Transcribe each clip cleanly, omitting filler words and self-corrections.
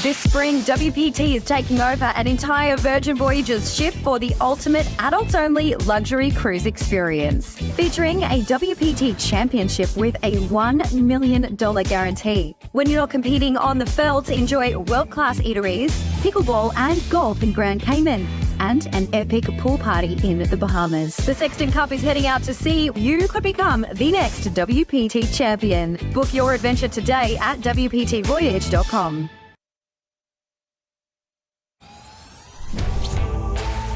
This spring, WPT is taking over an entire Virgin Voyages ship for the ultimate adults-only luxury cruise experience. Featuring a WPT championship with a $1 million guarantee. When you're competing on the felt, enjoy world-class eateries, pickleball and golf in Grand Cayman, and an epic pool party in the Bahamas. The Sexton Cup is heading out to sea. You could become the next WPT champion. Book your adventure today at WPTvoyage.com.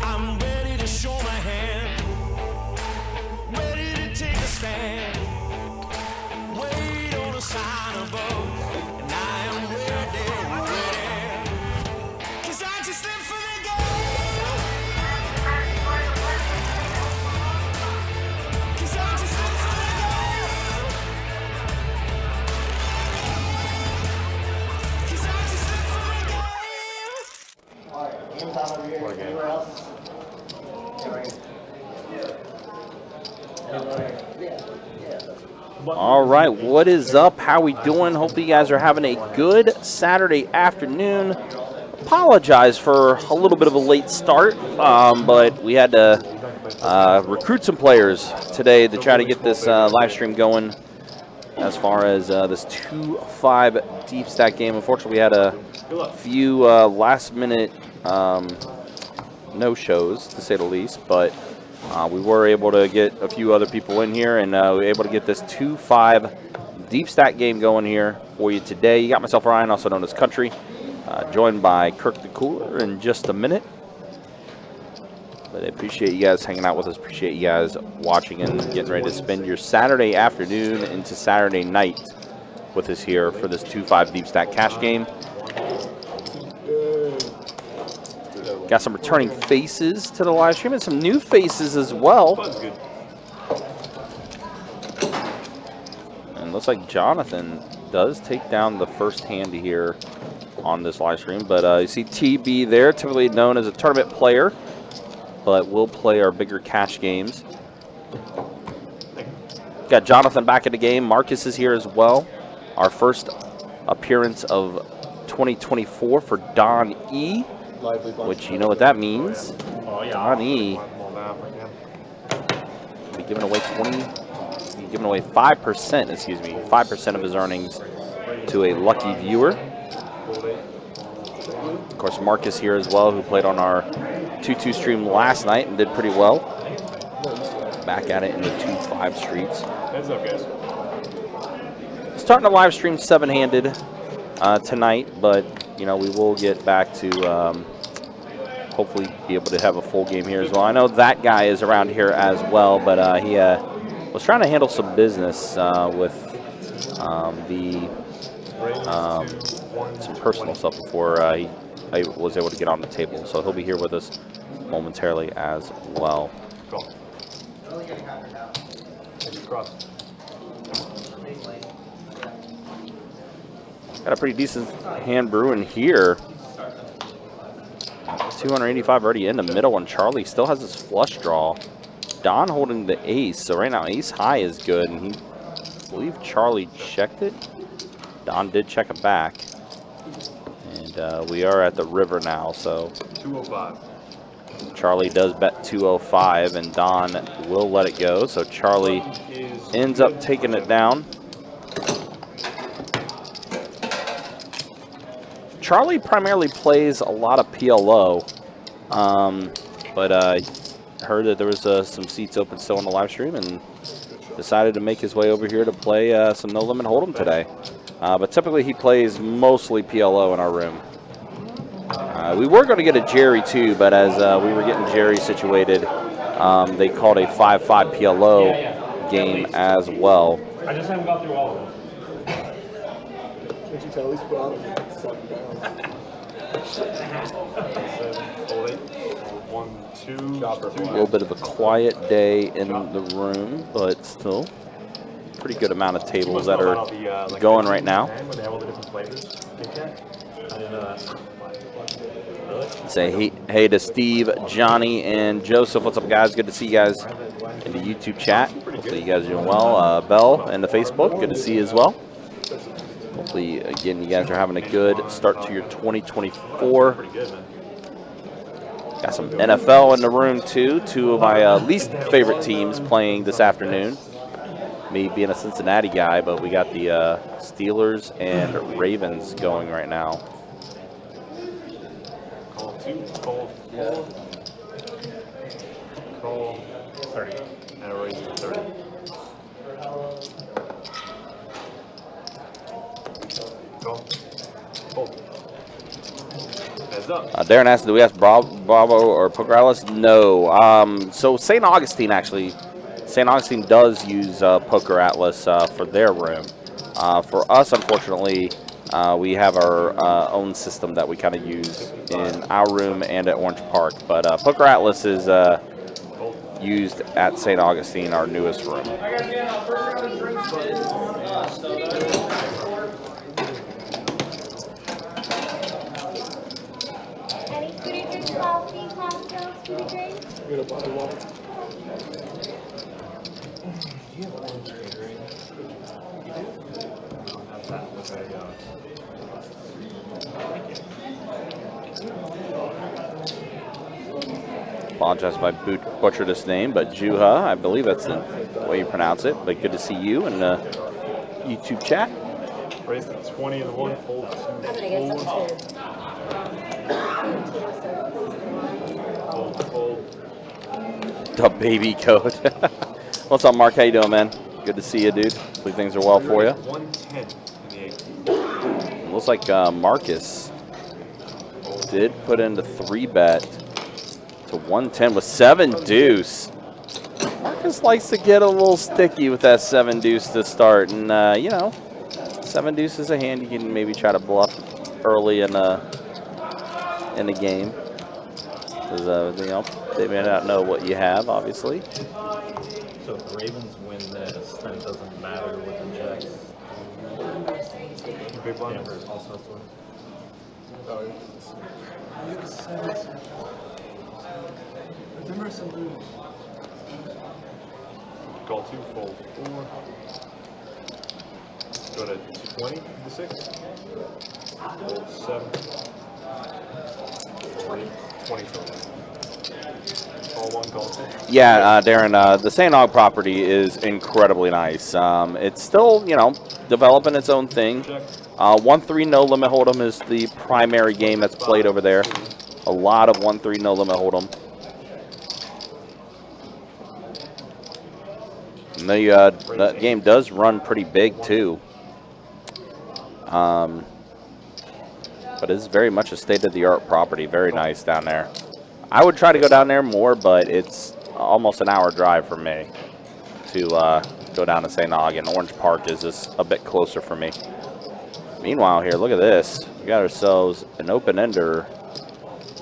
I'm ready to show my hand, ready to take a stand, wait on a sign above, and I am ready, ready, 'cause I just live for the game, 'cause I just live for the game, 'cause I just live for the game. Alright, game time over here. Anywhere else? All right, what is up? How we doing? Hopefully you guys are having a good Saturday afternoon. Apologize for a little bit of a late start, but we had to recruit some players today to try to get this live stream going as far as this 2-5 deep stack game. Unfortunately, we had a few last-minute no-shows, to say the least, but we were able to get a few other people in here, and we were able to get this 2-5 deep stack game going here for you today. You got myself, Ryan, also known as Country, joined by Kirk the Cooler in just a minute. But I appreciate you guys hanging out with us. Appreciate you guys watching and getting ready to spend your Saturday afternoon into Saturday night with us here for this 2-5 deep stack cash game. Got some returning faces to the live stream and some new faces as well. And looks like Jonathan does take down the first hand here on this live stream. But you see TB there, typically known as a tournament player, but we'll play our bigger cash games. Got Jonathan back in the game. Marcus is here as well. Our first appearance of 2024 for Don E, which you know what that means. Don E be giving away 5%, excuse me, 5% of his earnings to a lucky viewer. Of course, Marcus here as well, who played on our 2-2 stream last night and did pretty well. Back at it in the 2-5 streets. Heads up, guys. Starting to live stream 7-handed tonight, but you know, we will get back to hopefully be able to have a full game here as well. I know that guy is around here as well, but he was trying to handle some business with some personal stuff before I was able to get on the table. So he'll be here with us momentarily as well. Got a pretty decent hand brewing here. 285 already in the middle, and Charlie still has his flush draw. Don holding the ace, so right now ace high is good, and I believe Charlie checked it. Don did check it back, and we are at the river now, so 205. Charlie does bet 205, and Don will let it go, so Charlie ends up taking it down. Charlie primarily plays a lot of PLO, but I heard that there was some seats open still on the live stream and decided to make his way over here to play some No Limit Hold'em today. But typically he plays mostly PLO in our room. We were going to get a Jerry too, but as we were getting Jerry situated, they called a 5-5 PLO game as well. I just haven't got through all of them. Can't you tell he's broad? A little bit of a quiet day in the room, but still pretty good amount of tables that are going right now. Say hey to Steve, Johnny, and Joseph. What's up, guys? Good to see you guys in the YouTube chat. Hopefully you guys are doing well. Belle and the Facebook, good to see you as well. Hopefully, again, you guys are having a good start to your 2024. Pretty good, man. Got some NFL in the room, too. Two of my least favorite teams playing this afternoon. Me being a Cincinnati guy, but we got the Steelers and Ravens going right now. Call 2, call 4. Call 30. And a raise to 30. Call. Fold. Heads up. Darren asked, do we ask Bravo or Poker Atlas? No. So St. Augustine, actually, St. Augustine does use Poker Atlas for their room. For us, unfortunately, we have our own system that we kind of use in our room and at Orange Park. But Poker Atlas is used at St. Augustine, our newest room. Any scooty drinks, coffee, cocktails, scooty drinks? Apologize if I butchered his name, but Juha, I believe that's the way you pronounce it. But good to see you in the YouTube chat. Raise to 20 and the 1, fold 2. I'm gonna get some too. Fold. The baby code. What's up, Mark? How you doing, man? Good to see you, dude. Hopefully things are well for you. 110 in the 8. Looks like Marcus did put in the 3-bet to 110 with 7 deuce. Marcus likes to get a little sticky with that 7 deuce to start, and you know, 7 deuce is a hand you can maybe try to bluff early in the game. Because you know, they may not know what you have, obviously. So if the Ravens win this, then it doesn't matter with the Jacks. Big blind. Amber's also swing. Call 2, fold 4. Go to 20 in the 6. Fold 7. Fold 20 total. Call 1, call 2. Yeah, Darren, the St. Aug property is incredibly nice. It's still, you know, developing its own thing. Check. 1-3 no limit hold'em is the primary game that's played over there. A lot of 1-3 no limit hold'em. And that game does run pretty big too. But it's very much a state-of-the-art property. Very nice down there. I would try to go down there more, but it's almost an hour drive for me to go down to St. Aug, and Orange Park is just a bit closer for me. Meanwhile here, look at this. We got ourselves an open-ender.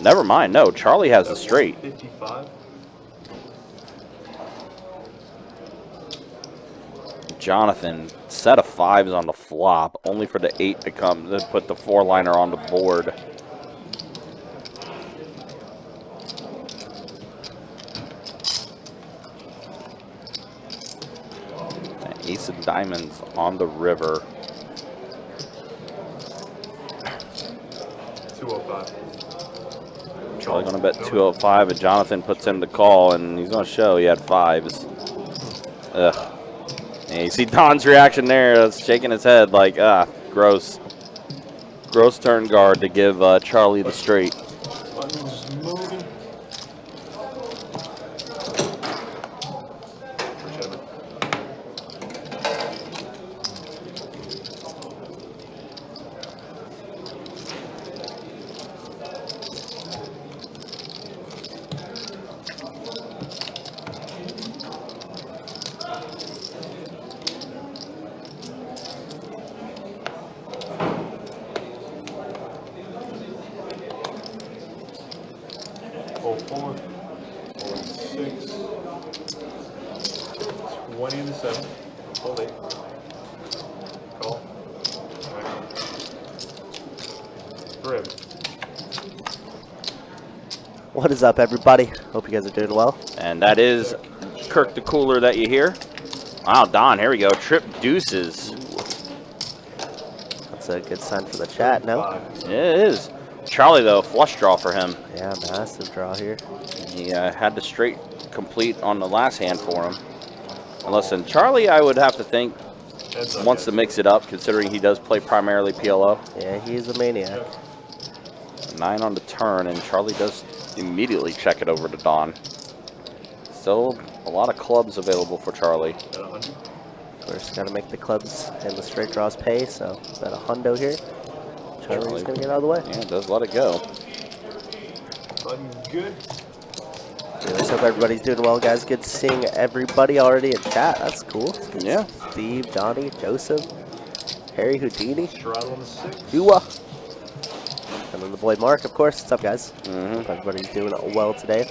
Never mind, no, Charlie has the straight. 55. Jonathan, set of 5s on the flop, only for the 8 to come to put the 4-liner on the board. And ace of diamonds on the river. 205. Charlie gonna bet 205, and Jonathan puts in the call, and he's gonna show he had 5s. Ugh. And you see Don's reaction there, shaking his head like, gross. Gross turn guard to give Charlie the straight. Buttons moving. Fold 4, fold 6, 20 in the 7, fold 8, call, rib. What is up, everybody? Hope you guys are doing well. And that is Kirk the Cooler that you hear. Wow, Don, here we go. Trip deuces. That's a good sign for the chat, no? Yeah, it is. Charlie, though, flush draw for him. Yeah, massive draw here. He had the straight complete on the last hand for him. And listen, Charlie, I would have to think, wants to mix it up, considering he does play primarily PLO. Yeah, he's a maniac. 9 on the turn, and Charlie does immediately check it over to Don. Still a lot of clubs available for Charlie. Of course, got to make the clubs and the straight draws pay, so got a hundo here. Charlie's going to get out of the way. Yeah, does let it go. Buddy's good. Anyways, hope everybody's doing well, guys. Good seeing everybody already in chat. That's cool. Yeah. Steve, Johnny, Joseph, Harry Houdini, Straddle on the 6. Dua, and then the boy Mark, of course. What's up, guys? Mm-hmm. Hope everybody's doing well today.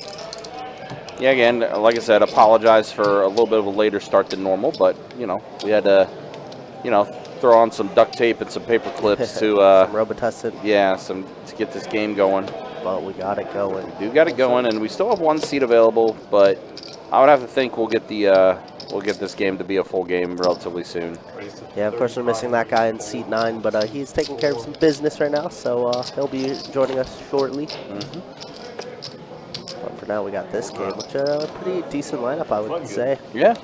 Yeah, again, like I said, apologize for a little bit of a later start than normal, but, you know, we had to, you know, throw on some duct tape and some paper clips to, some Robitussin. yeah, to get this game going. But we got it going. We do got it going, and we still have 1 seat available, but I would have to think we'll get this game to be a full game relatively soon. Yeah, of course we're missing that guy in seat 9, but he's taking care of some business right now, so he'll be joining us shortly. Mm-hmm. But for now, we got this game, which a pretty decent lineup, I would say. Yeah.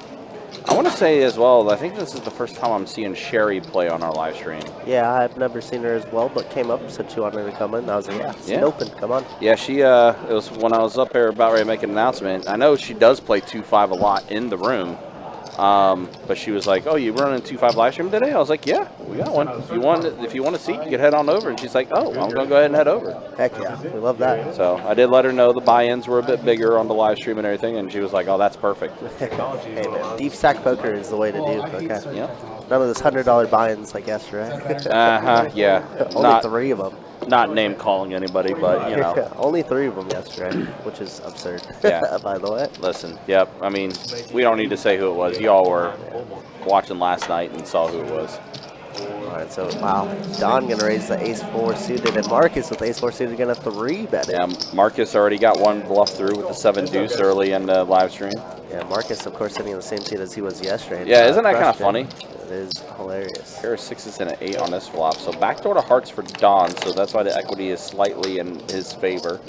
I want to say as well, I think this is the first time I'm seeing Sherry play on our live stream. Yeah, I've never seen her as well, but came up, said she wanted to come in. I was like, yeah, seat open, come on. Yeah, she, it was when I was up there about ready to make an announcement. I know she does play 2-5 a lot in the room. But she was like, "Oh, you running 2-5 live stream today?" I was like, "Yeah, we got one. If you want to see, you can head on over." And she's like, "Oh, I'm gonna go ahead and head over." Heck yeah, we love that. So I did let her know the buy-ins were a bit bigger on the live stream and everything, and she was like, "Oh, that's perfect." Hey man, deep stack poker is the way to do. Okay. Yeah. None of this $100 buy-ins, I guess, right? Yeah. Only 3 of them. Not name calling anybody, but you know. Only 3 of them yesterday, which is absurd. Yeah. By the way. Listen, yep. I mean, we don't need to say who it was. Y'all were watching last night and saw who it was. All right, so wow, Don gonna raise the ace-4 suited, and Marcus with ace-4 suited gonna 3-bet it. Yeah, Marcus already got 1 bluff through with the 7 deuce early in the live stream. Yeah, Marcus, of course, sitting in the same seat as he was yesterday. Yeah, isn't that kind of funny? It is hilarious. Pair of 6s and an 8 on this flop. So backdoor to hearts for Don, so that's why the equity is slightly in his favor.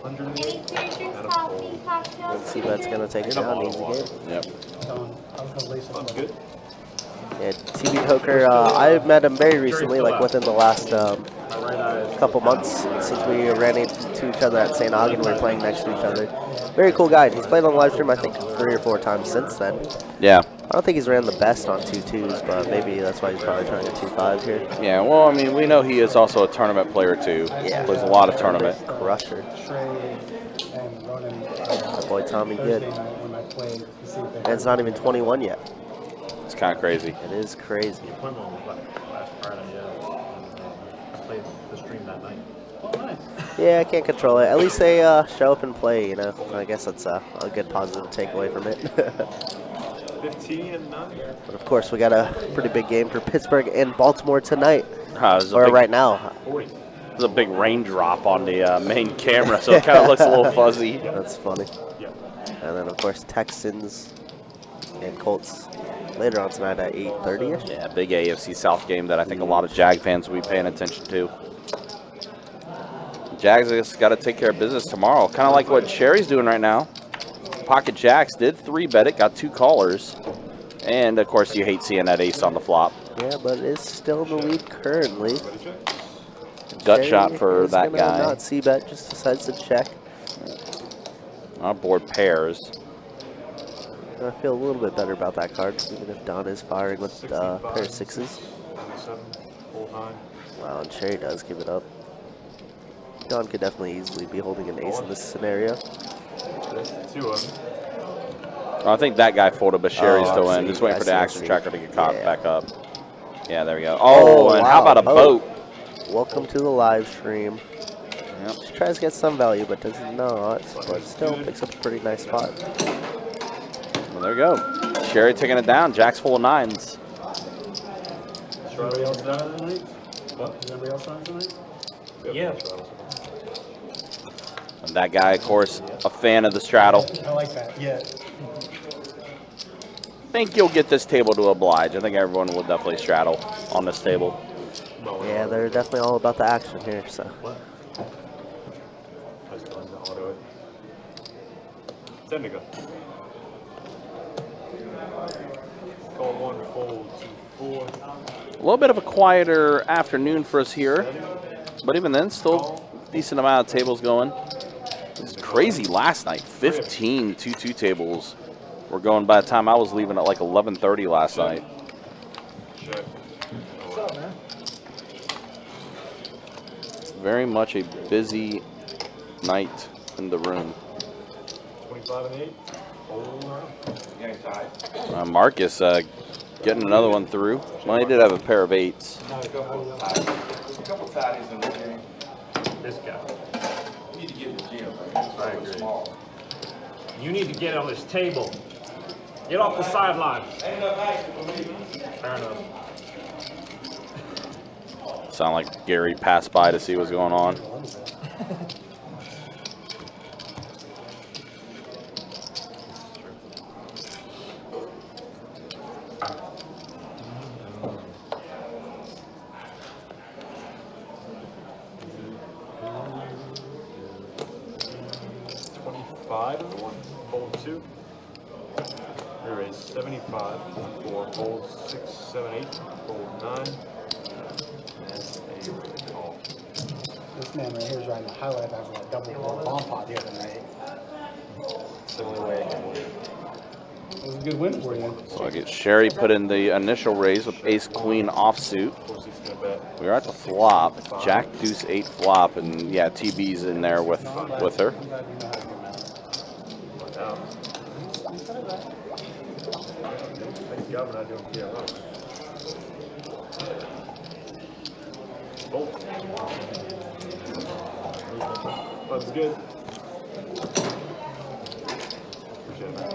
Any takers, coffee, cocktails? Let's see if that's gonna take it down. Easy game. Yep. Good. Yeah, TV Poker, I've met him very recently, like within the last couple months since we ran into each other at St. Augustine. We were playing next to each other. Very cool guy. He's played on the live stream, I think, 3 or 4 times since then. Yeah. I don't think he's ran the best on 2-2s, but maybe that's why he's probably trying a 2-5 here. Yeah, well, I mean, we know he is also a tournament player, too. Yeah. Plays a lot of tournament. Crusher. That boy Tommy good. And it's not even 21 yet. It's kind of crazy. It is crazy. Last Friday, I played the stream that night. Yeah, I can't control it. At least they show up and play, you know. I guess that's a good positive takeaway from it. 15 and 9. But of course, we got a pretty big game for Pittsburgh and Baltimore tonight. Or Big, right now. There's a big raindrop on the main camera, so it kind of looks a little fuzzy. That's funny. And then, of course, Texans and Colts later on tonight at 8:30ish. Yeah, big AFC South game that I think a lot of Jag fans will be paying attention to. Jags just got to take care of business tomorrow. Kind of like what Sherry's doing right now. Pocket Jacks did 3-bet it, got 2 callers. And, of course, you hate seeing that ace on the flop. Yeah, but it's still in the lead currently. Gut Sherry shot for is that gonna guy. Not C-bet, just decides to check. Our board pairs. I feel a little bit better about that card, even if Don is firing with a pair of 6s. Wow, and Sherry does give it up. Don could definitely easily be holding an ace in this scenario. 2 of them. I think that guy folded, but Sherry's still in. see, Just waiting for the I action see. tracker to get caught Yeah. back up. Yeah, there we go. Oh, and how wow, about a boat? Welcome to the live stream. Yep. She tries to get some value, but does not. But still picks up a pretty nice spot. Well, there we go. Sherry taking it down. Jack's full of 9s. Everybody else done tonight? What? Is everybody else done tonight? Yeah. And that guy, of course, a fan of the straddle. I like that, yeah. I think you'll get this table to oblige. I think everyone will definitely straddle on this table. Yeah, they're definitely all about the action here. So What? I was going to auto it. Indigo. Call 1, fold 2, 4. A little bit of a quieter afternoon for us here, but even then, still decent amount of tables going. It's crazy last night. 15 2-2 tables were going by the time I was leaving at like 11:30 last night. Check. What's up, man? Very much a busy night in the room. 25 and 8. Hold on. Marcus getting another one through. Well, he did have a pair of 8s. A couple fatties in the game. This guy. You need to get in the gym. I agree. You need to get on this table. Get off the sideline. Ain't enough action for me. Fair enough. Sound like Gary passed by to see what's going on. Fold 2. Here is 75. 4. Fold 6, 7, 8. Fold 9. And a call. This man right here is riding the highlight back with a double bomb pot the other night. It's the only way I can win. It was a good win for you. So I get Sherry put in the initial raise with ace queen offsuit. Of course, he's going to bet. We're at the flop. Jack deuce 8 flop, and yeah, TB's in there with her. I'm glad you know how to get mad. But now. Thank God we're not doing PLO. Fold. That's good. Appreciate it, man.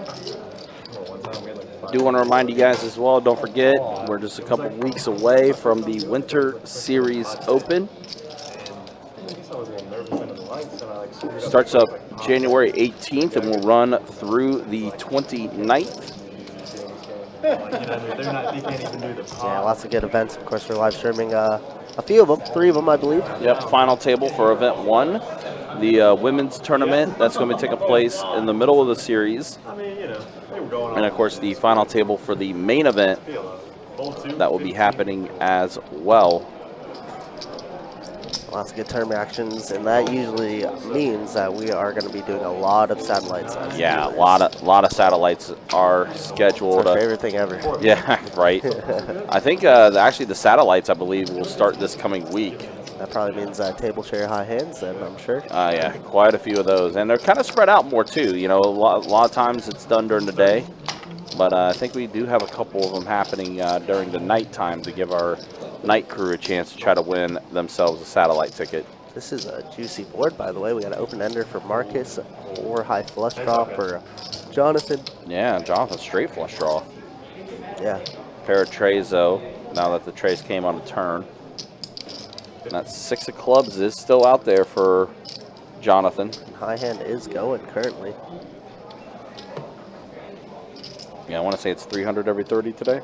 One time we had like 5. Do want to remind you guys as well, don't forget, we're just a couple weeks away from the Winter Series Open. Starts up January 18th and will run through the 29th. yeah, lots of good events. Of course, we're live streaming a few of them, 3 of them, I believe. Yep, final table for event 1. The women's tournament, that's going to be taking place in the middle of the series. And of course, the final table for the main event, that will be happening as well. Lots of good term reactions, and that usually means that we are going to be doing a lot of satellites. Yeah, a lot of satellites are scheduled. It's our favorite thing ever. Yeah, right. I think actually the satellites, I believe, will start this coming week. That probably means table share high hands, then I'm sure. Yeah, quite a few of those, and they're kind of spread out more too. You know, a lot of times it's done during the day, but I think we do have a couple of them happening during the nighttime to give our night crew a chance to try to win themselves a satellite ticket. This is a juicy board, by the way. We got an open ender for Marcus, or high flush draw for Jonathan. Yeah, Jonathan straight flush draw. Yeah. Pair of trays though. Now that the trays came on a turn. And that 6 of clubs is still out there for Jonathan. High hand is going currently. Yeah, I want to say it's 300 every 30 today.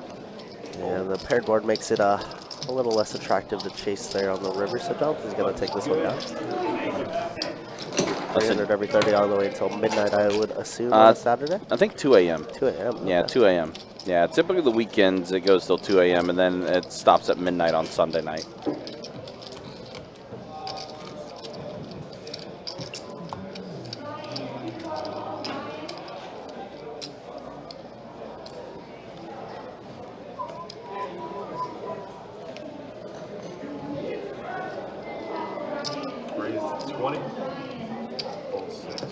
And the paired board makes it a little less attractive to chase there on the river, so Jonathan's going to take this one down. 300 every 30 all the way until midnight, I would assume, on Saturday? I think 2 a.m. 2 a.m. Yeah, 2 a.m. Yeah, typically the weekends it goes till 2 a.m. and then it stops at midnight on Sunday night. Raised 20. Fold 6.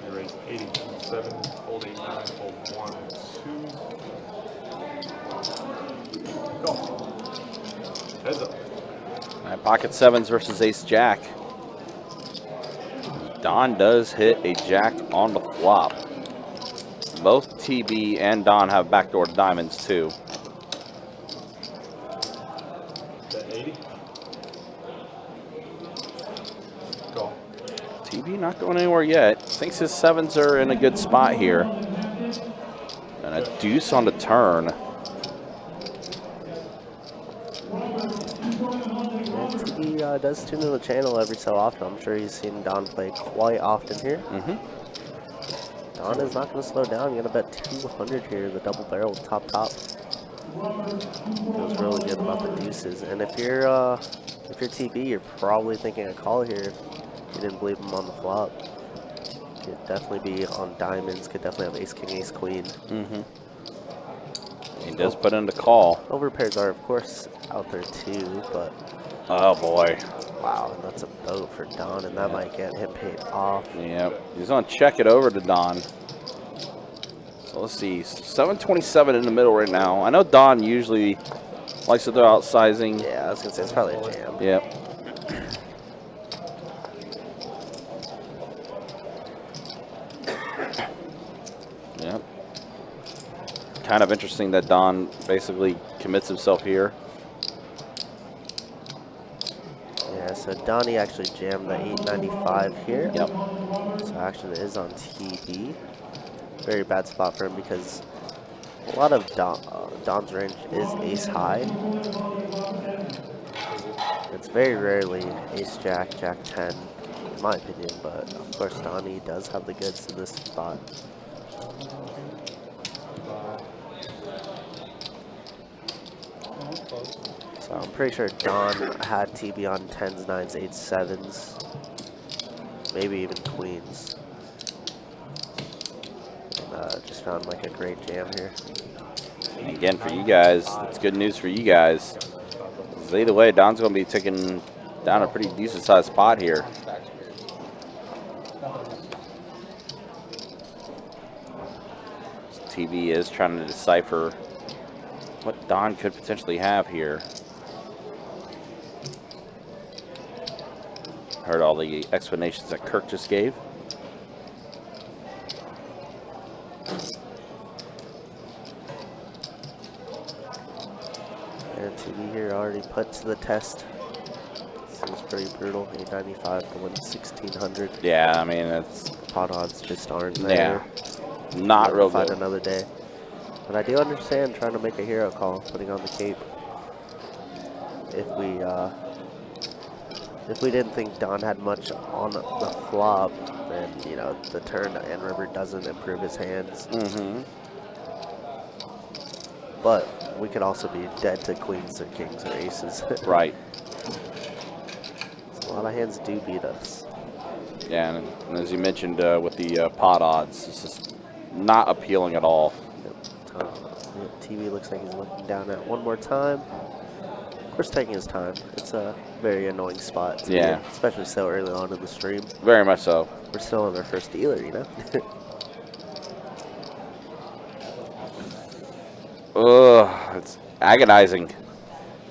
You raised 87. Fold 89. Fold 1, 2. Go. Heads up. All right, pocket 7s versus ace jack. Don does hit a jack on the flop. Both TB and Don have backdoor diamonds too. Bet 80. Go. TB not going anywhere yet. Thinks his 7s are in a good spot here. And a deuce on the turn. He does tune in the channel every so often. I'm sure he's seen Don play quite often here. Don is not going to slow down. You're going to bet 200 here, the double barrel top. Feels really good about the deuces. And if you're TB, you're probably thinking a call here if you didn't believe him on the flop. Could definitely be on diamonds. Could definitely have ace king, ace queen. He does put in the call. Overpairs are, of course, out there too, but Oh boy. wow, and that's a boat for Don, and that might get him paid off. Yep. He's gonna check it over to Don. So let's see. 727 in the middle right now. I know Don usually likes to throw out sizing. Yeah, I was gonna say it's probably a jam. Yep. Yep. Kind of interesting that Don basically commits himself here. Yeah, so Donnie actually jammed the 895 here. Yep. So action is on TB. Very bad spot for him because a lot of Don's range is ace high. It's very rarely ace jack, jack 10, in my opinion, but of course Donnie does have the goods in this spot. So I'm pretty sure Don had TB on 10s, 9s, 8s, 7s, maybe even queens. And just found like a great jam here. And again, for you guys, it's good news for you guys. 'Cause either way, Don's going to be taking down a pretty decent sized spot here. TV is trying to decipher what Don could potentially have here. Heard all the explanations that Kirk just gave. And TV here already put to the test. Seems pretty brutal. 895 to win 1600. Yeah, I mean, it's Pot odds just aren't there. not real Fight good. another day. But I do understand trying to make a hero call, putting on the cape. If we didn't think Don had much on the flop, then you know the turn and river doesn't improve his hands. But we could also be dead to queens or kings or aces. Right. So a lot of hands do beat us. Yeah, and as you mentioned with the pot odds, it's just not appealing at all. TV looks like he's looking down at one more time. Of course, taking his time. It's a very annoying spot to be in, especially so early on in the stream. Very much so. We're still on our first dealer, you know? Ugh, it's agonizing.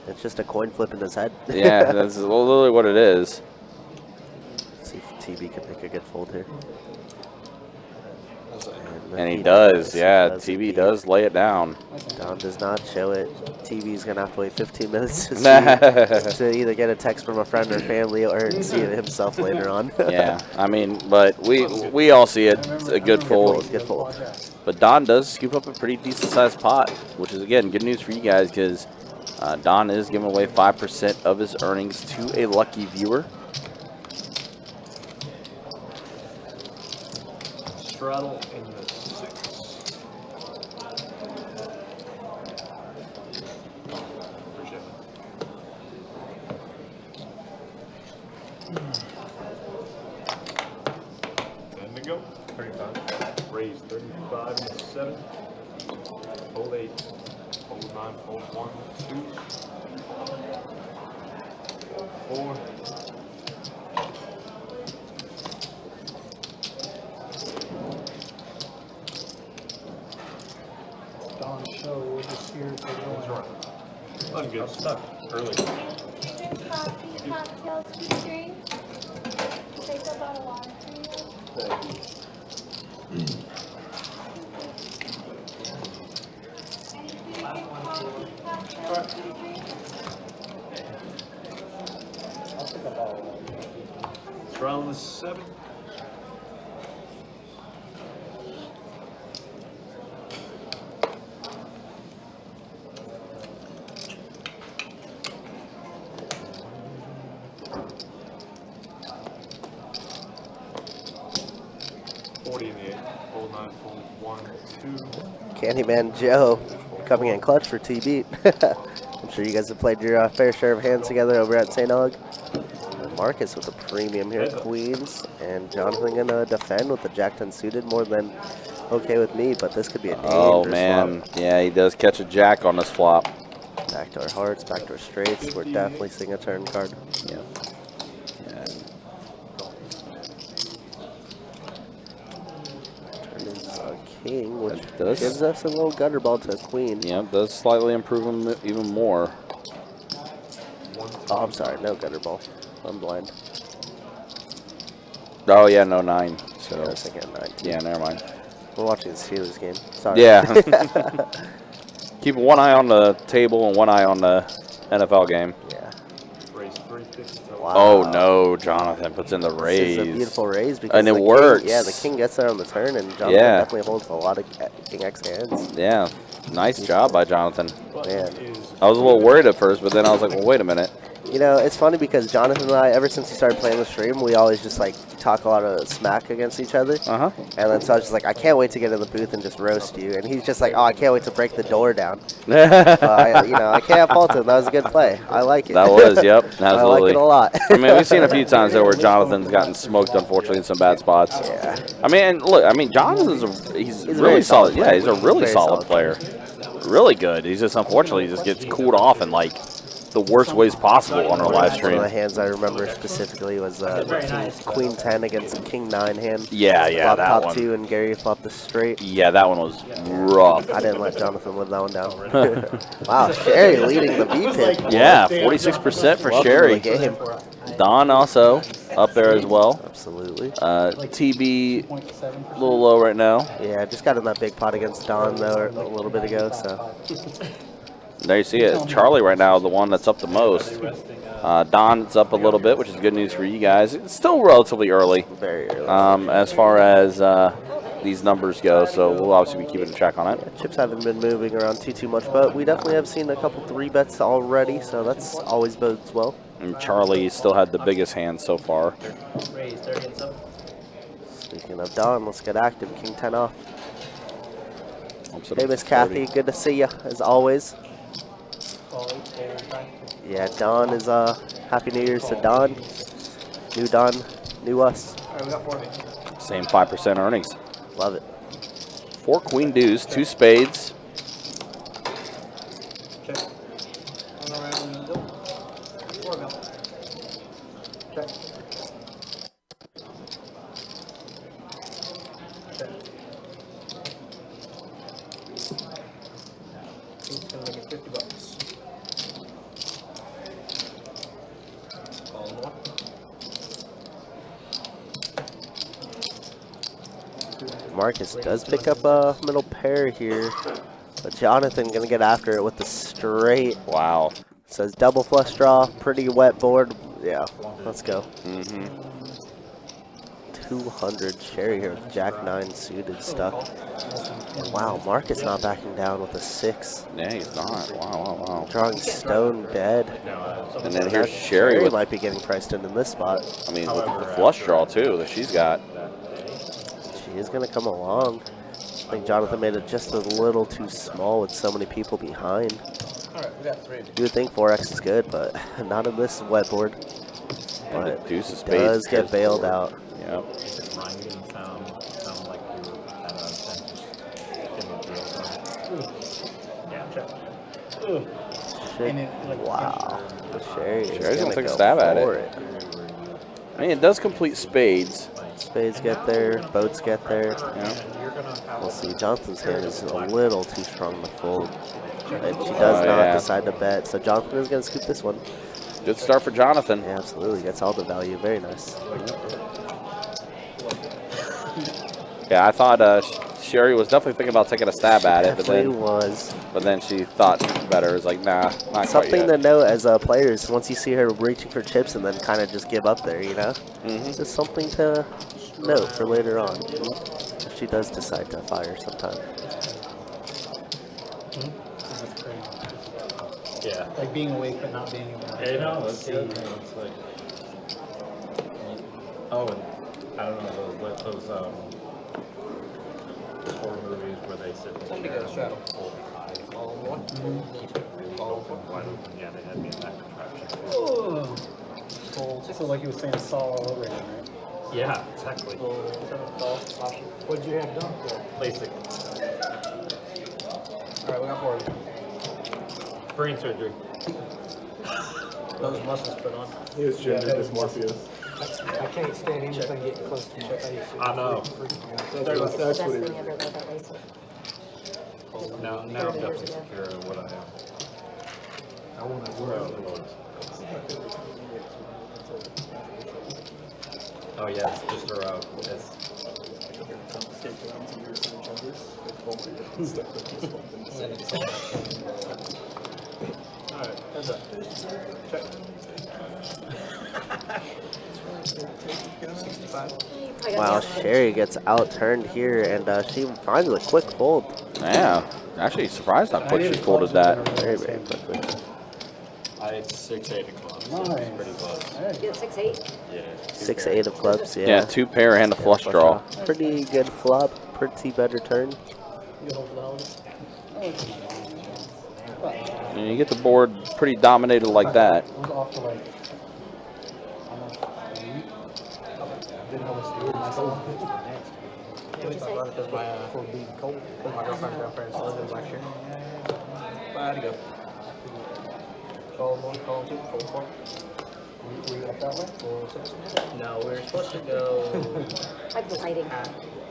It's just a coin flip in his head. Yeah, that's literally what it is. See if TV can make a good fold here. And he does, yeah. He does TV indeed. does lay it down. Don does not show it. TV's going to have to wait 15 minutes to, see, to either get a text from a friend or family or see it himself later on. Yeah, I mean, but we all see it. It's a good fold. Good fold. But Don does scoop up a pretty decent sized pot, which is, again, good news for you guys because Don is giving away 5% of his earnings to a lucky viewer. Straddle in the 6. Appreciate it. And to go. 35. Raise 35 and 7. Fold 8. Fold 9. Fold 1. 2. Fold 4. Don show, we're just here for one. I'm good. Stuck early. Coffee, cocktails, featuring. Take a bottle of water for you. I'll take a bottle. Straddle in the 7. 40 in the 8. Fold 9, fold 1, 2. Candyman Joe coming in clutch for T-Beat. I'm sure you guys have played your fair share of hands together over at St. Og. Marcus with a premium here, queens, and Jonathan gonna defend with the Jack-10 suited. More than okay with me, but this could be a dangerous Oh, man. flop. Yeah, he does catch a jack on this flop. Backdoor hearts, backdoor straights. We're definitely seeing a turn card. Yeah. Yeah. Turn is a king, which It does. gives us a little gutter ball to a queen. Yeah, does slightly improve him even more. Oh, I'm sorry, no gutter ball. I'm blind. Oh, yeah, no 9. So, I was thinking 19. yeah, never mind. We're watching the Steelers game. Sorry. Yeah. Keep one eye on the table and one eye on the NFL game. Yeah. Raise 350. Wow. Oh, no. Jonathan puts in the This raise. is a beautiful raise because And it the king- works. yeah, the king gets there on the turn, and Jonathan Yeah. definitely holds a lot of King X hands. Yeah. Nice job by Jonathan. Man. I was a little worried at first, but then I was like, well, wait a minute. You know, it's funny because Jonathan and I, ever since he started playing the stream, we always just like talk a lot of smack against each other. Uh-huh. And then so I was just like, I can't wait to get in the booth and just roast you. And he's just like, oh, I can't wait to break the door down. I can't fault him. That was a good play. I like it. That was, yep, absolutely. I like it a lot. I mean, we've seen a few times there where Jonathan's gotten smoked, unfortunately, in some bad spots. Yeah. I mean, and look, I mean, Jonathan's he's a really very solid. solid Yeah, player. he's a really Very solid solid player. Really good. He's just, unfortunately, he just gets cooled off in, like, the worst ways possible on our live One of stream. the hands I remember specifically was Queen 10 against King 9 hand. Yeah, yeah, Flop that top one. 2 and Gary flopped the straight. Yeah, that one was rough. I didn't let Jonathan live that one down. Wow, Sherry leading the V pip. Yeah, 46% for Welcome to Sherry. the game. Don also up there as well. Absolutely. TB a little low right now. Yeah, I just got in that big pot against Don though a little bit ago, so. There you see it. Charlie right now is the one that's up the most. Don's up a little bit, which is good news for you guys. It's still relatively early Very early. as far as these numbers go, so we'll obviously be keeping a check on it. Chips haven't been moving around too much, but we definitely have seen a couple 3-bets already, so that's always bodes well. And Charlie still had the biggest hand so far. Speaking of Don, let's get active. King 10 off. Oops, Hey, Miss Kathy, good to see you as always. Yeah, Don is Happy New Year's to Don. New Don, new us. Same 5% earnings. Love it. 4 queen deuce, 2 spades. Marcus does pick up a middle pair here, but Jonathan gonna get after it with the straight. Wow. Says double flush draw, pretty wet board. Yeah, let's go. 200 Sherry here with Jack 9 suited stuck. And wow, Marcus not backing down with a 6. Yeah, he's not. Wow. Drawing stone dead. And then here's Sherry Sherry with, might be getting priced in this spot. I mean, with the flush draw too that she's got. She is going to come along. I think Jonathan made it just a little too small with so many people behind. You would think 4X is good, but not in this wet board. But Deuce of it spades does get pairs bailed forward. out. Yep. Wow. Sherry's gonna take a stab at it. for it. I mean, it does complete spades. Spades get there, boats get there. Yeah. We'll see. Jonathan's hand is a little too strong to fold. And she does not yeah. decide to bet. So Jonathan is going to scoop this one. Good start for Jonathan. Yeah, absolutely. Gets all the value. Very nice. Yeah, I thought Sherry was definitely thinking about taking a stab at it, but then she thought better. It was like, nah, not quite Something yet. to note as players, once you see her reaching for chips and then kind of just give up there, you know? Just something to note for later on. She does decide to fire sometime. Yeah. Like being awake but not being awake. Yeah, you know, that's the other thing. It's like, oh, and I don't know, those Horror movies where they sit Somebody got a shadow. wide open. Yeah, they had me in that contraption. Oh. So like he was saying, saw all over again, right? Yeah, exactly. What'd you have done? Basic. Alright, we got 4 of you. Brain surgery. Those muscles put on. He was gender dysmorphia. I can't stand anything getting close to my face. I know. That's what he thing ever though, that LASIK. Now I'm definitely secure in what I am. I want to Oh yeah, it's just a row. It's Alright, heads up. Check. 65. Wow, Sherry gets outturned here, and she finds a quick fold. Yeah, actually surprised how quick she folded that. Very, very quickly. I had 6-8 of clubs. So Nice. it's pretty close. You got 6-8? Yeah. 6-8 of clubs, yeah. Yeah, 2 pair and a flush draw. Pretty good flop, pretty better turn. And you get the board pretty dominated like that. It was off to like, almost a week. Didn't know what to do with myself. What'd you say? Because for being cold. My girlfriend's lived in Black Sharon. But I had to go. Call 1, call 2, call 4. Were you up that way? 4, 6? No, we were supposed to go. I'm fighting.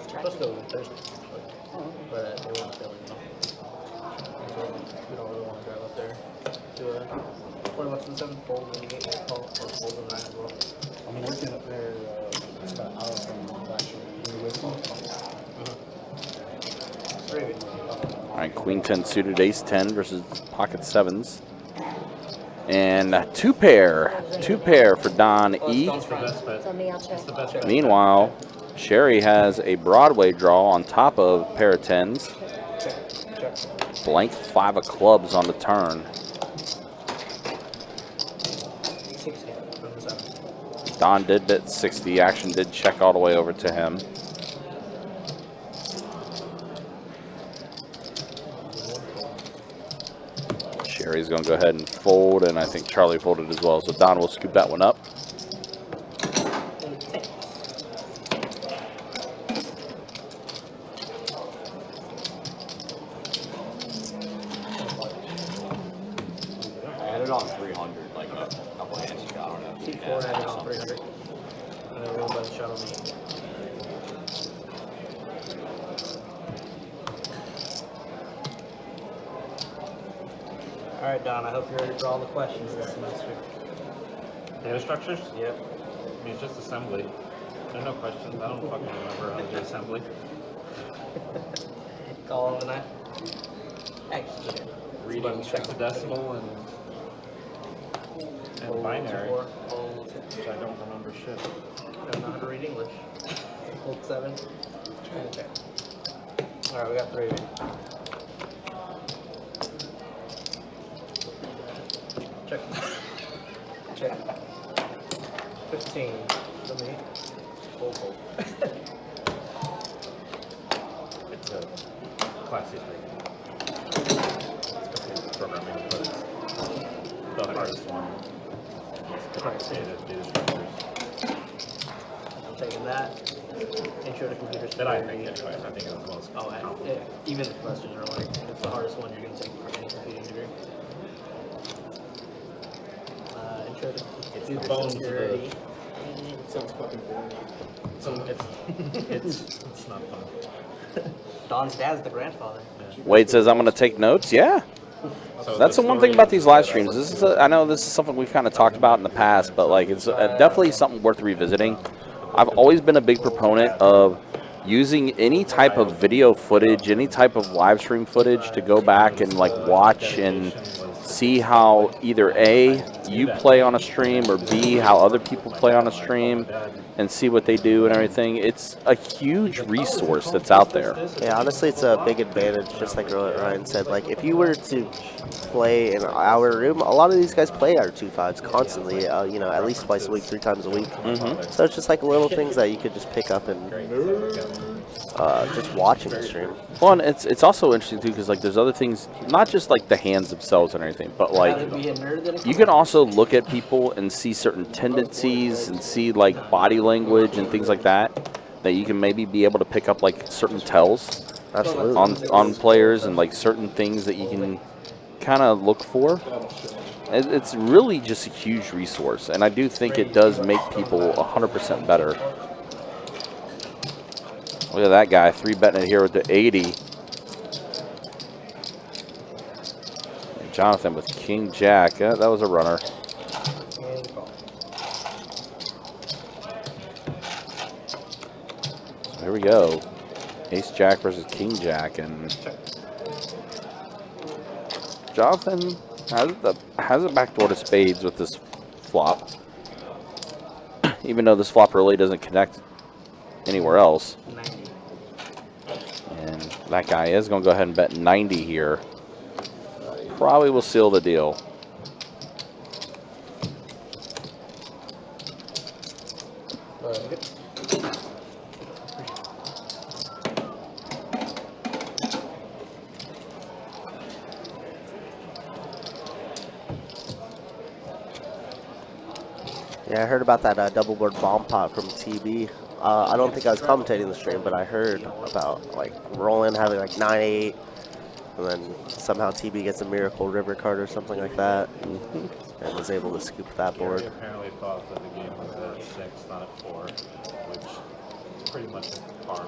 Supposed to go Thursday. But they weren't feeling well. So we don't really want to drive up there. Do a 20 bucks and 7 fold and 8 call or fold and 9 as well. I mean, working up there, it's about an hour from Black Sharon. You with me? All right, Queen 10 suited, Ace 10 versus pocket 7s. And 2 pair for Don E. It's the best bet. It's on me, I'll check. It's the best bet. Meanwhile, Sherry has a Broadway draw on top of pair of 10s. Blank 5 of clubs on the turn. Don did bet 60. Action did check all the way over to him. Sherry's going to go ahead and fold, and I think Charlie folded as well. So Don will scoop that one up. I had it on 300, like a couple hands ago. I don't know. T4 had it on 300. And then rolled by the shot on me. Alright, Don, I hope you're ready for all the questions this semester. Data structures? Yep. I mean, it's just assembly. There's no questions. I don't fucking remember how to do assembly. Call of the night. Thanks. Reading hexadecimal and binary, which I don't remember shit. Don't know how to read English. Hold 7. Okay. Alright, we got 3 of you. Check. Check. 15. For me. Full fold. It's a class history. It's programming, but it's the hardest one. Data structures. I'm taking that. Intro to computer That I theory. think anyway. I think it was the most Oh, even the questions are like, it's the hardest one you're going to take for any computing degree. Intro to It's the computer bones of security. Sounds fucking boring. it's not fun. Don's dad's the grandfather. Wade says, I'm going to take notes. Yeah. So That's the one thing story- about these live streams. This is I know this is something we've kind of talked about in the past, but like it's definitely something worth revisiting. I've always been a big proponent of using any type of video footage, any type of live stream footage to go back and like watch and see how either A, you play on a stream, or B, how other people play on a stream, and see what they do and everything. It's a huge resource that's out there. Yeah, honestly, it's a big advantage, just like Ryan said. Like, if you were to play in our room, a lot of these guys play our 2-5s constantly, you know, at least twice a week, 3 times a week. So it's just like little things that you could just pick up and just watching the stream. Well, and it's also interesting too because like there's other things, not just like the hands themselves and everything, but like you can also look at people and see certain tendencies and see like body language and things like that you can maybe be able to pick up like certain tells. Absolutely. On players and like certain things that you can kind of look for. It's really just a huge resource, and I do think it does make people 100% better. Look at that guy, 3-betting it here with the 80. And Jonathan with King Jack. That was a runner. So here we go. Ace Jack versus King Jack, and Jonathan has a backdoor to spades with this flop. Even though this flop really doesn't connect anywhere else. 90. And that guy is going to go ahead and bet 90 here. Probably will seal the deal. Yeah, I heard about that double board bomb pot from TB. I don't think I was commentating the stream, but I heard about like Roland having like 9-8, and then somehow TB gets a miracle river card or something like that, and was able to scoop that board. He apparently thought that the game was at 6, not at 4, which is pretty much a par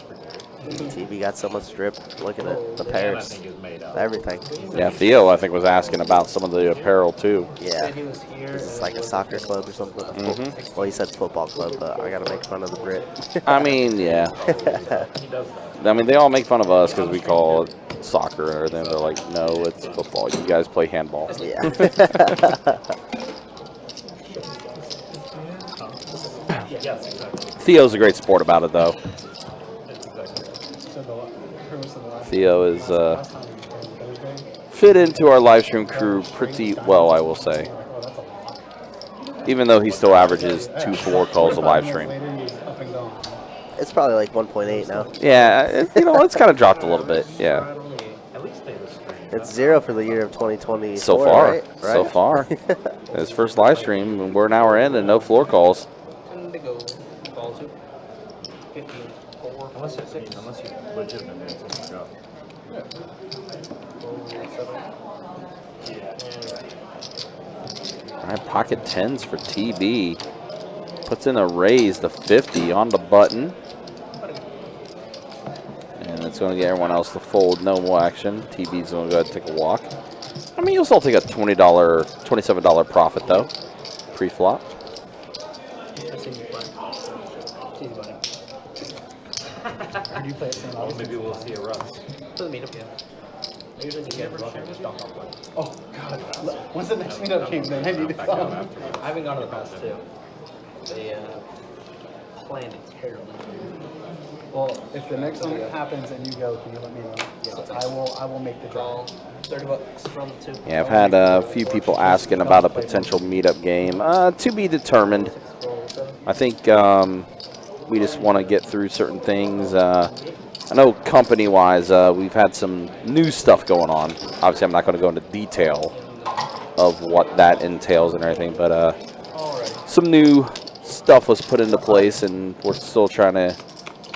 for Gary. TB got so much drip. Look at it, the Dan, I pairs, think, is made up. everything. Yeah, Theo, I think, was asking about some of the apparel, too. Yeah, it's like a soccer club or something. Well, he said football club, but I gotta make fun of the Brit. I mean, yeah. I mean, they all make fun of us because we call it soccer and everything. They're like, no, it's football. You guys play handball. Yeah. Yes, exactly. Theo's a great sport about it, though. Theo is fit into our live stream crew pretty well, I will say. Even though he still averages 2-4 calls a live stream. It's probably like 1.8 now. Yeah, it's kind of dropped a little bit. Yeah. It's 0 for the year of 2020. So far, right? so far. His first live stream, and we're an hour in and no floor calls. Unless you legitimately think go. All right, pocket 10s for TB. Puts in a raise, the 50 on the button. And it's going to get everyone else to fold. No more action. TB's going to go ahead and take a walk. I mean, you'll still take a $20, $27 profit, though. Pre-flop. Or do you play at St. Well, maybe we'll see a Russ. For the meetup, yeah. I usually just get Bluffing, just don't play. Oh, God. When's the next meetup game, then? I need to come. I haven't gone to the past two. They planned it terribly. Well, if the next one happens and you go, can you let me know? Yes, I will make the draw. $30 from two. Yeah, I've had a few people asking about a potential meetup game. To be determined. I think we just want to get through certain things. I know company-wise, we've had some new stuff going on. Obviously, I'm not going to go into detail of what that entails and everything, but some new stuff was put into place, and we're still trying to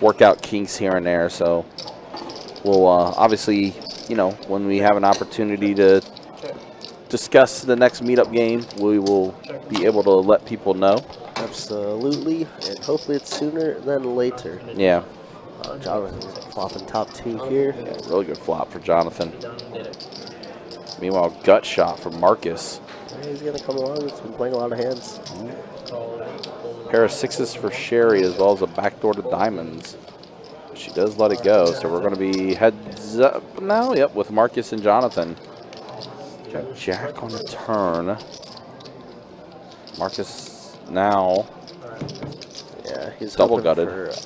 work out kinks here and there. So we'll obviously, when we have an opportunity to discuss the next meetup game, we will be able to let people know. Absolutely, and hopefully it's sooner than later. Yeah. Jonathan flopping top 2 here. Yeah, really good flop for Jonathan. Meanwhile, gut shot for Marcus. Yeah, he's going to come along. He's been playing a lot of hands. Pair of 6s for Sherry, as well as a backdoor to diamonds. She does let it go, so we're going to be heads up now. Yep, with Marcus and Jonathan. Got Jack on the turn. Marcus now. Yeah, he's double hoping gutted.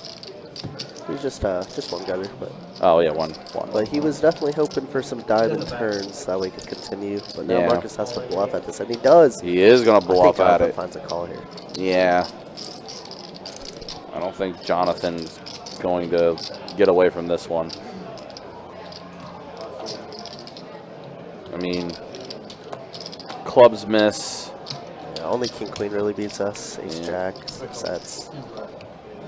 He's just one gutter, but. Oh yeah, one. But he was definitely hoping for some diamond turns that we could continue. But now Yeah. Marcus has to bluff at this, and he does. He is going to bluff at it. Finds a call here. Yeah. I don't think Jonathan's going to get away from this one. I mean, clubs miss. Yeah, only King Queen really beats us. Ace Jack, 6 sets.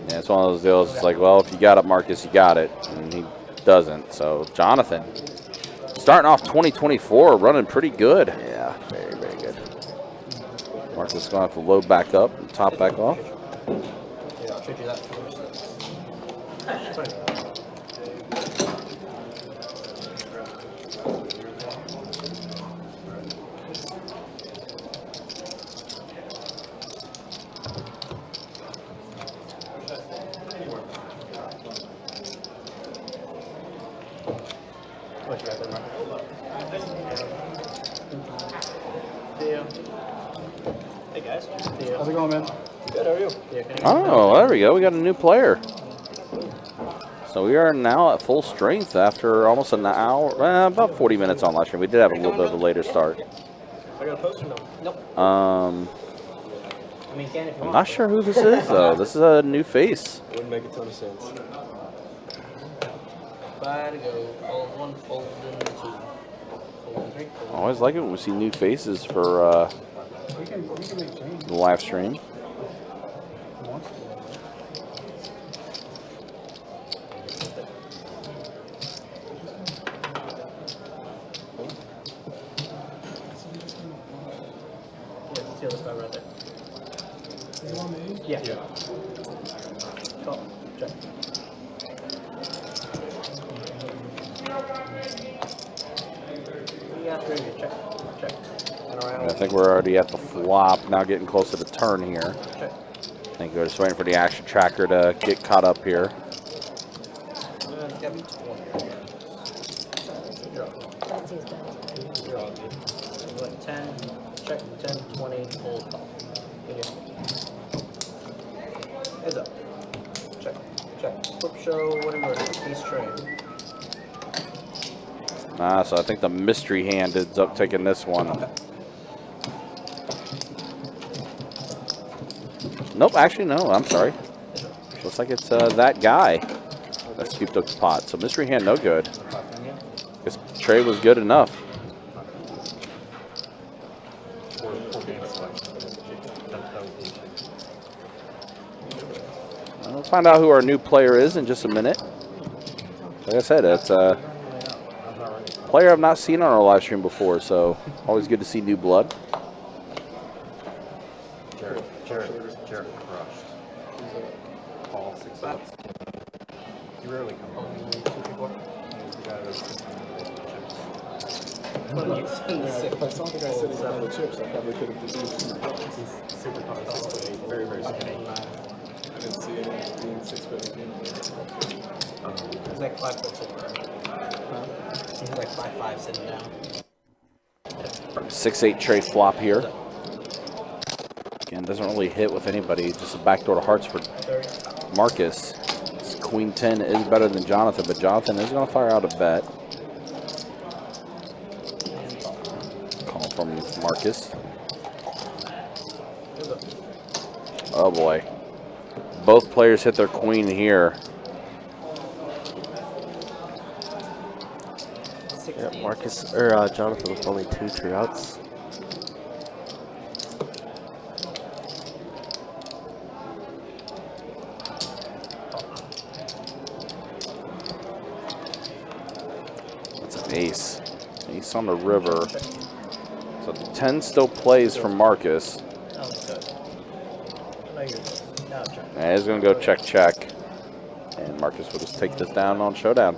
Yeah, it's one of those deals. It's like, well, if you got it, Marcus, you got it, and he doesn't. So Jonathan, starting off 2024, running pretty good. Yeah, very, very good. Marcus is going to have to load back up and top back off. Yeah, I'll trade you that first. What you got there, Mark? Theo. Hey guys. Theo. How's it going, man? Good, how are you? Oh, there we go. We got a new player. So we are now at full strength after almost an hour, about 40 minutes on live stream. We did have a little bit of a later start. I got a poster no? Nope. I mean, can if you I'm want. not sure who this is though. This is a new face. Wouldn't make a ton of sense. 5 to go. Fold 1, fold 2. Fold 3. I always like it when we see new faces for We can make change. the live stream. See this guy right there. Yeah. Call. Check. Yeah, check. Check. And around. I think we're already at the flop. Now getting close to the turn here. Check. I think we're just waiting for the action tracker to get caught up here. It's gotta be 20. That seems better. You're all good. You want 10, check 10, 20, hold call. Good here. Heads up. Check, check. Flip show, whatever it is. Ace trade. So I think the mystery hand ends up taking this one. Nope, actually no, I'm sorry. Looks like it's that guy that scooped up the pot. So mystery hand no good. This trade was good enough. We'll find out who our new player is in just a minute. Like I said, it's a player I've not seen on our live stream before, so always good to see new blood. Jared crushed. All 6 outs. You rarely come home. He's the guy that's If I saw the guy sitting down with chips, I probably could have deduced. He's super tough. Very, very skinny. I didn't see any being 6 foot. He's like 5 foot sitting down. He's like 5'5" sitting down. 6-8 trade flop here. Again, doesn't really hit with anybody. Just a backdoor to hearts for Marcus. This Queen 10 is better than Jonathan, but Jonathan is going to fire out a bet. Call from Marcus. Oh boy. Both players hit their queen here. Yeah, Marcus or Jonathan with only 2 true outs. That's an ace. Ace on the river. So the 10 still plays for Marcus. And he's going to go check, check. And Marcus will just take this down on showdown.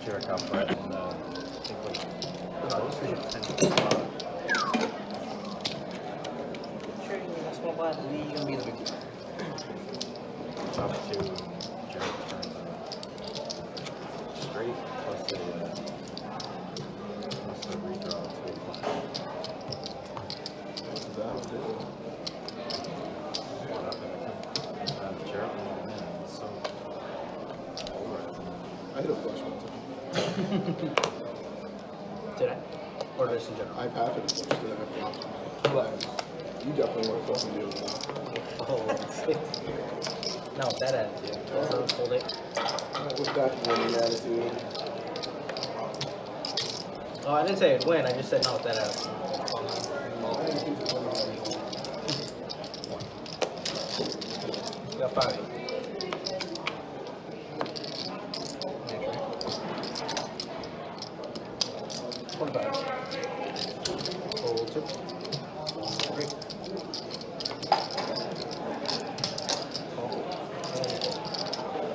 Jared got flat and top 2, Jared turned straight plus a redraw too. Jared, man, so I hit a flush one time. Did I? Or did I just in general? I have it as much that I flopped. What? You definitely want to fucking deal with that. Oh, no, that attitude. Also, hold it. With that winning attitude. Oh, I didn't say it'd win. I just said no with that attitude. You got 5. Hold 2. 3.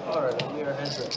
Alright, we are entering.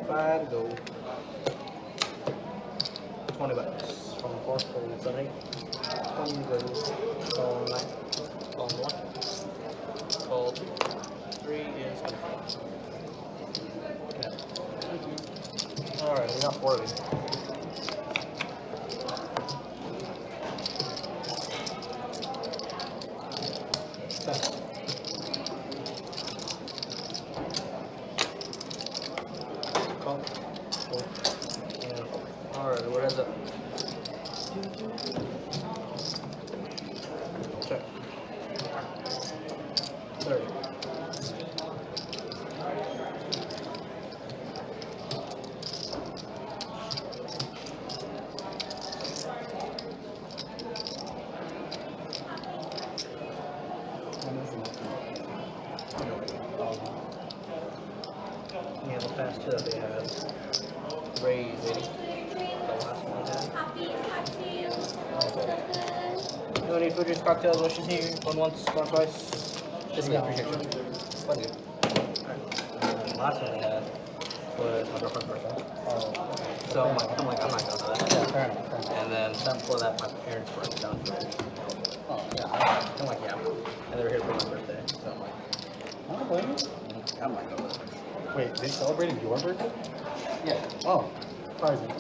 Five to go. 20 bucks. From 4 to 7, 8. 20 goes. Call 9. Call 1. Call 2. 3 is 25. Yeah. Alright, we got 4 of these. Alright, what is it? Check. 30. Yeah, the past 2 that they had. Raise 80. The last one we had. You want any food, juice, cocktails, wishes here? Going once, going twice? Just got appreciation. Plenty good. Alright. Last one we had was my girlfriend's birthday. So I'm like, I'm not going to that. Yeah, fair enough. And then the time before that, my parents were down for it. Oh, yeah. I'm like, yeah. And they were here for my birthday. So I'm like, I don't blame you. I'm like, oh, Wait, they celebrated your birthday? yeah. Oh, surprising.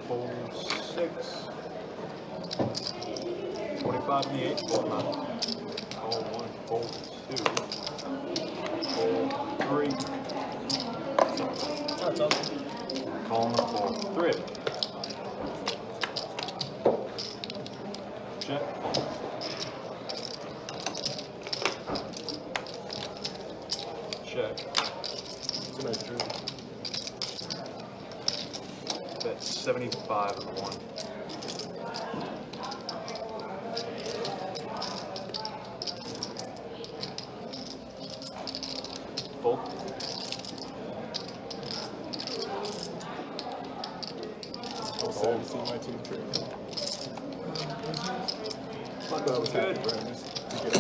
Fold 6. 25 in the 8. Fold 9. Call 1. Fold 2. Fold 3. That's awesome. Call 4. 3. Check. Check. It's a nice jersey. Bet 75 and 1. Fold. I'm sad to see my team trade. I thought it was good for him just to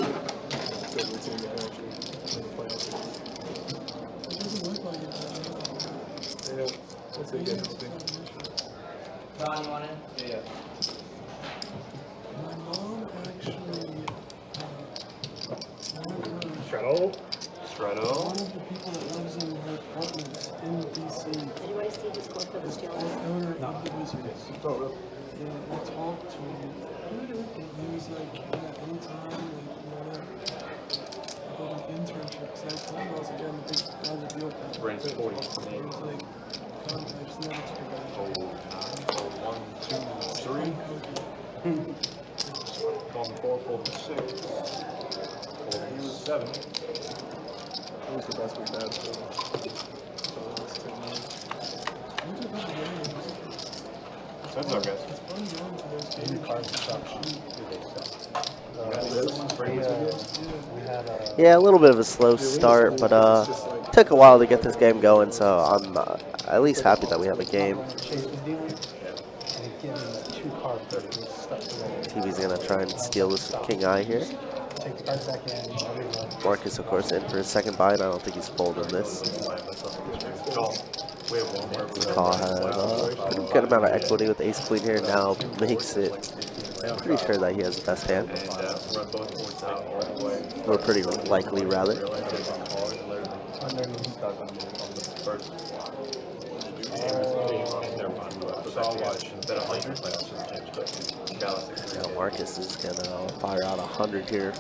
get a good team that actually in the playoffs. Yeah, we'll see again. Don, you want in? Yeah. My mom actually, Straddle. Straddle. one of the people that lives in her apartments in DC, Anybody see the score for the Steelers? owner of the Wizards. Oh, really? Yeah, we talked to him. he was like, yeah, anytime, like, about an internship. So I told him, I was like, yeah, I'm a big fan of deal. Brain's 40. He was like, God, I just never took it. Oh, 1, 2, 3. Folding 4, folding 6. Folding 7. What was the best we've had for the last 10 years? That's our guess. It's fun going to those games. Yeah, a little bit of a slow start, but took a while to get this game going, so I'm at least happy that we have a game. TV's gonna try and steal this king eye here. Marcus, of course, in for his second buy, and I don't think he's folding this. Call has a pretty good amount of equity with ace queen here. Now makes it pretty sure that he has the best hand, or pretty likely rather. Now Marcus is gonna fire out 100 here.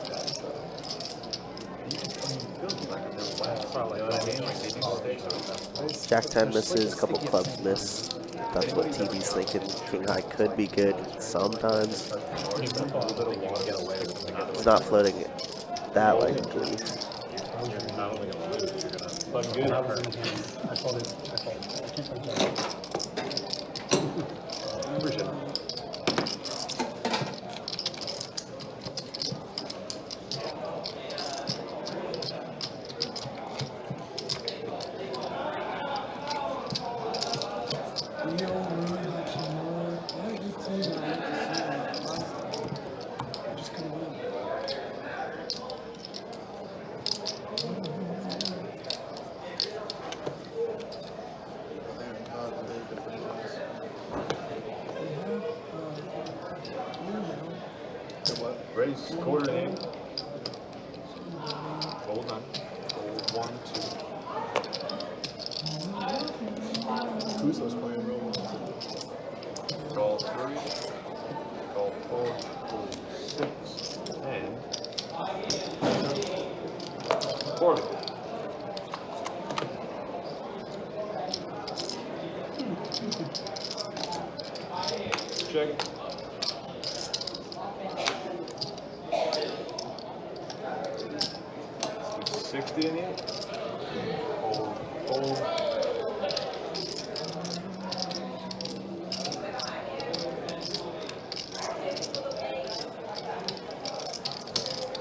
Jack 10 misses, couple clubs miss. That's what TV's thinking. King high could be good sometimes. He's not floating it that likely. Raise quarter in. Fold 9. Fold 1, 2. Who's those playing role? Call 3. Call 4. Fold 6. And 40. Check. 60 in here. Fold, fold.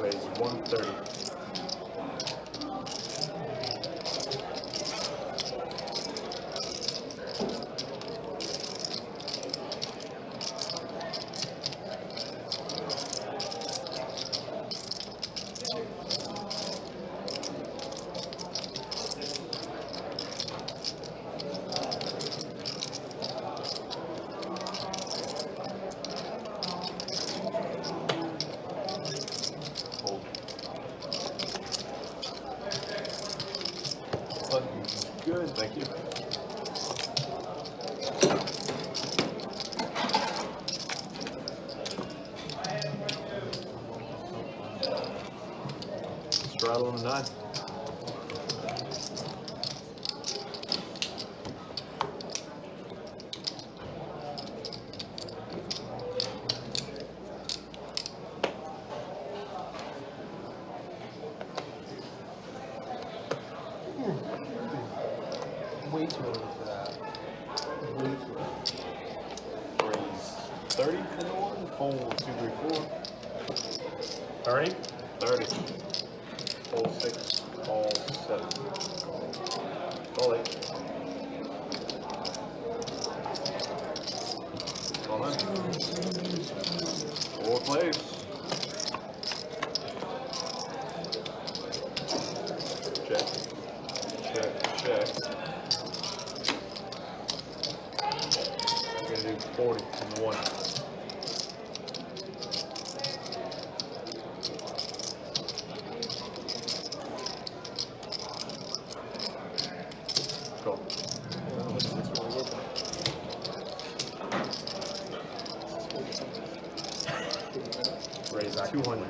Raise 130. Good, thank you. Straddle on the 9. Way too early for that. Way too early. Raise 30 for the 1. Fold 2, 3, 4. 30? 30. Fold 6. Call 7. Call 8. Call 9. 4 plays. Check. Check. Check. We're gonna do 40 and 1. Go. 200.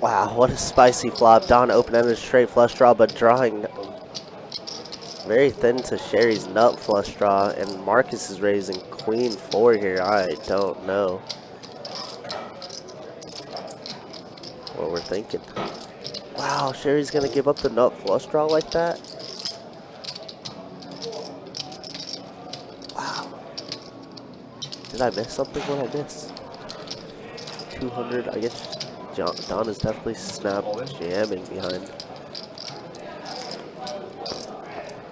Wow, what a spicy flop. Don open-ended straight flush draw, but drawing very thin to Sherry's nut flush draw, and Marcus is raising queen 4 here. I don't know what we're thinking. Wow, Sherry's gonna give up the nut flush draw like that? Wow. Did I miss something? What did I miss? 200, I guess. Don is definitely snap jamming behind.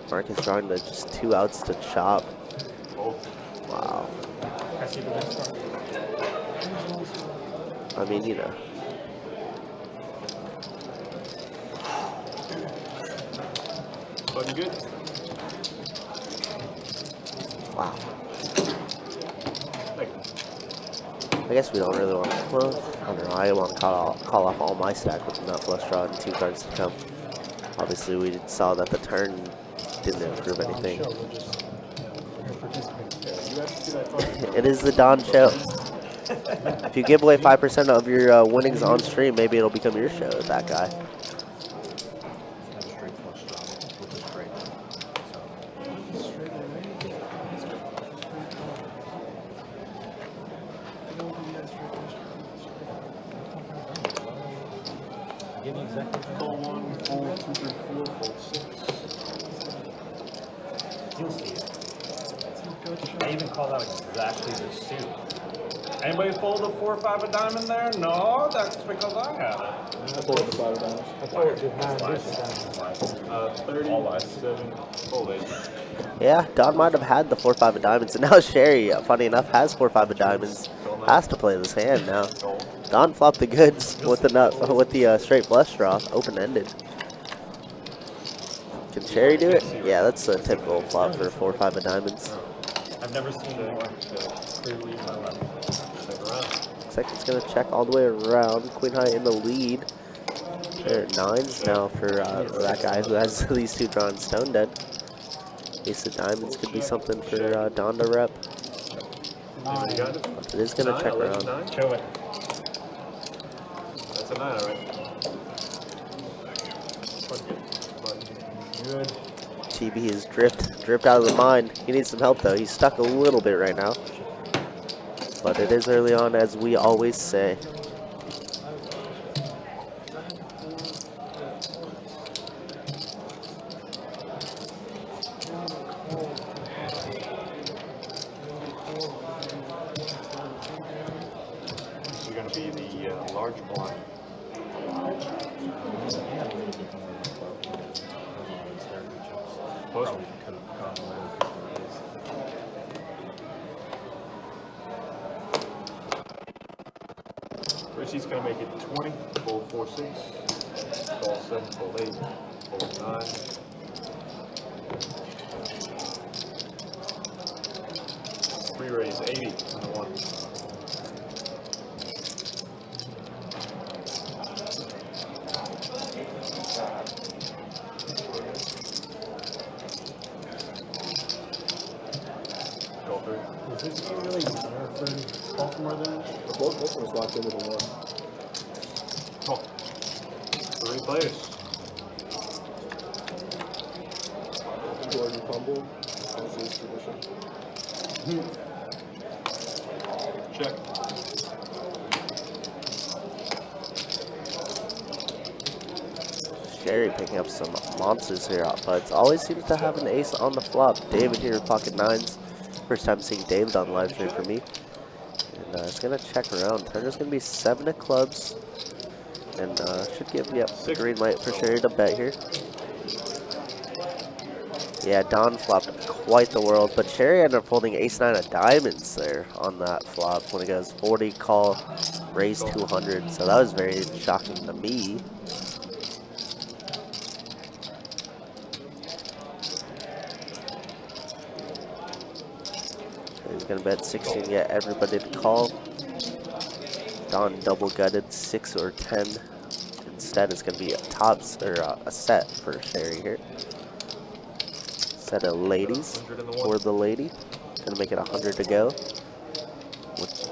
Marcus drawing the just 2 outs to chop. Wow. I mean, you know. Looking good. Wow. I guess we don't really want to. Well, I don't know. I want to call off all my stack with nut flush draw and 2 cards to come. Obviously, we saw that the turn didn't improve anything. It is the Don show. If you give away 5% of your winnings on stream, maybe it'll become your show, that guy. Call 1, fold 2, 3, 4, fold 6. You'll see it. I even called out exactly the suit. Anybody fold a 4 or 5 of diamond there? No, that's because I had it. I folded the 5 of diamonds. I thought it did 9 37, fold 8. Yeah, Don might have had the 4-5 of diamonds, and now Sherry, funny enough, has 4-5 of diamonds. Has to play this hand now. Don flopped the goods with the straight flush draw, open-ended. Can Sherry do it? Yeah, that's a typical flop for 4-5 of diamonds. I've never seen more clearly in my life. Looks like it's gonna check all the way around. Queen high in the lead. They're at 9s now for that guy who has these 2 drawn stone dead. Ace of diamonds could be something for Don to rep. You got it? But it is gonna check around. Show it. That's a 9, alright. Good. TB is dripped out of the mind. He needs some help though. He's stuck a little bit right now. But it is early on, as we always say. This is going to be the large blind. Post. Richie's going to make it 20, fold 4, 6, call 7, fold 8, fold 9. Pre-raise 80 on the 1. Is this game really better for Baltimore than? Both of us locked into the 1. Oh. 3 players. Jordan fumble. That's his tradition. Check. Sherry picking up some monsters here, but always seems to have an ace on the flop. David here with pocket 9s. First time seeing David on live stream for me. And it's going to check around. Turner's going to be 7 of clubs. And should give the green light for Sherry to bet here. Yeah, Don flopped quite the world, but Sherry ended up holding ace-9 of diamonds there on that flop when it goes 40, call, raise 200. So that was very shocking to me. He's gonna bet 16, get everybody to call. Don double gutted 6 or 10 and instead is going to be a tops or a set for Sherry here. Set of ladies for the lady. Going to make it 100 to go. With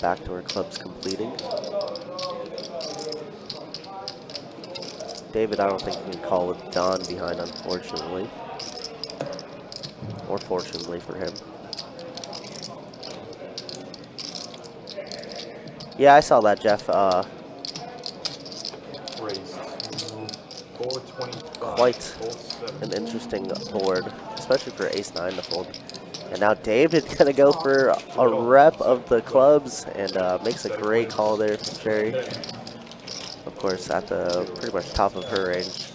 backdoor clubs completing. David, I don't think you can call with Don behind, unfortunately. Or fortunately for him. Yeah, I saw that, Jeff. Quite an interesting board, especially for ace-9 to fold. And now David's going to go for a rep of the clubs and makes a great call there from Sherry. Of course, at the pretty much top of her range.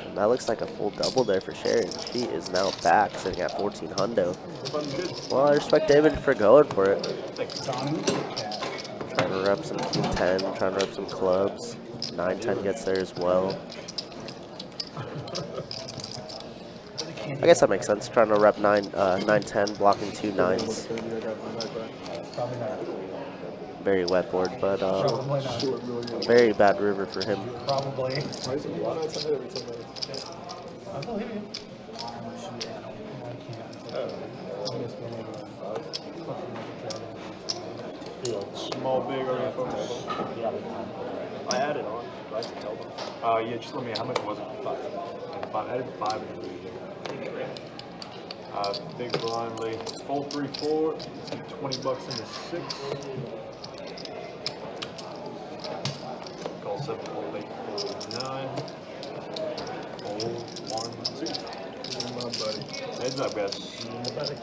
And that looks like a full double there for Sherry. She is now back, sitting at 14 hundo. Well, I respect David for going for it. Trying to rep some King 10, trying to rep some clubs. 9-10 gets there as well. I guess that makes sense. Trying to rep 9-10, blocking 2 9s. Very wet board, but very bad river for him. Probably. Small, big, or focus? I added on. Do I have to tell them? Yeah, just let me, how much was it? 5. I added 5 in the video. Big blind lay. Fold 3-4. $20 into 6. Call 7, fold 8, fold 9. Fold 1, 2. My buddy. Heads up, guys. My buddy.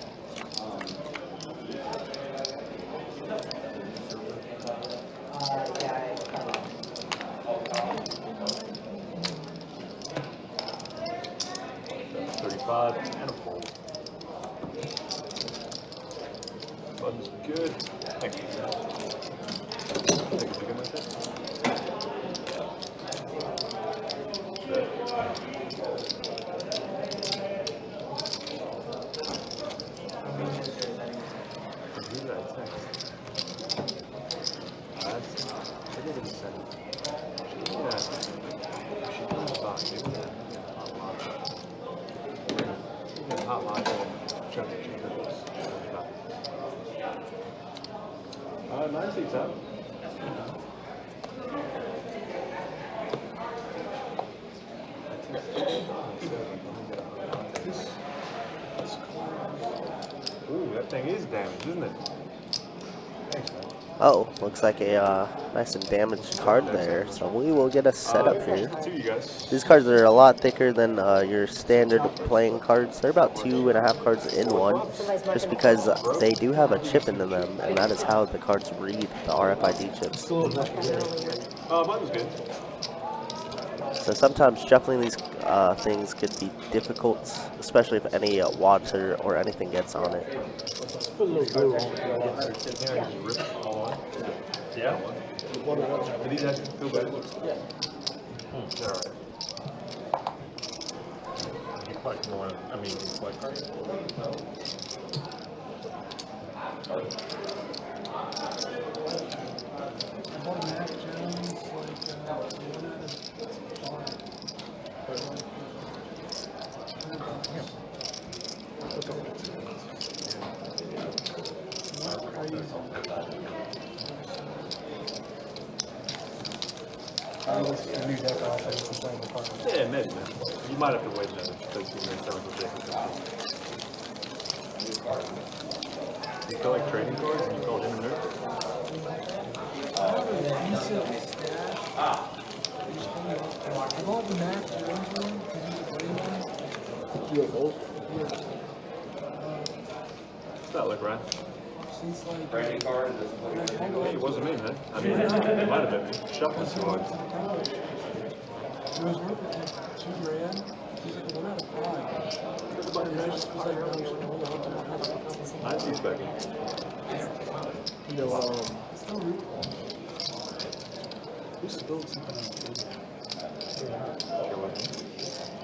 35 and a fold. Button's good. Thank you. Take a look at my set. Who's that text? I didn't send it. She knows about doing that. Hot latte. Nine seats up. Ooh, that thing is damaged, isn't it? Thanks, man. Oh, looks like a nice and damaged card there. So we will get a setup here. These cards are a lot thicker than your standard playing cards. They're about 2.5 cards in one, just because they do have a chip into them, and that is how the cards read, the RFID chips. Mine was good. So sometimes shuffling these things could be difficult, especially if any water or anything gets on it. Yeah. Did these guys feel better? Yeah. Alright. You collect more, I mean, you collect cards? Yeah, maybe. You might have to wait another 15 minutes to check it out. You collect trading cards and you call him a nerd? What's that look, Ryan? Trading card. It wasn't me, man. I mean, it might have been me. Shuffling too hard. It was worth it, like $2,000. He's like 1 out of 5. And I just was like, oh, I see spec. still root. We spilled something on the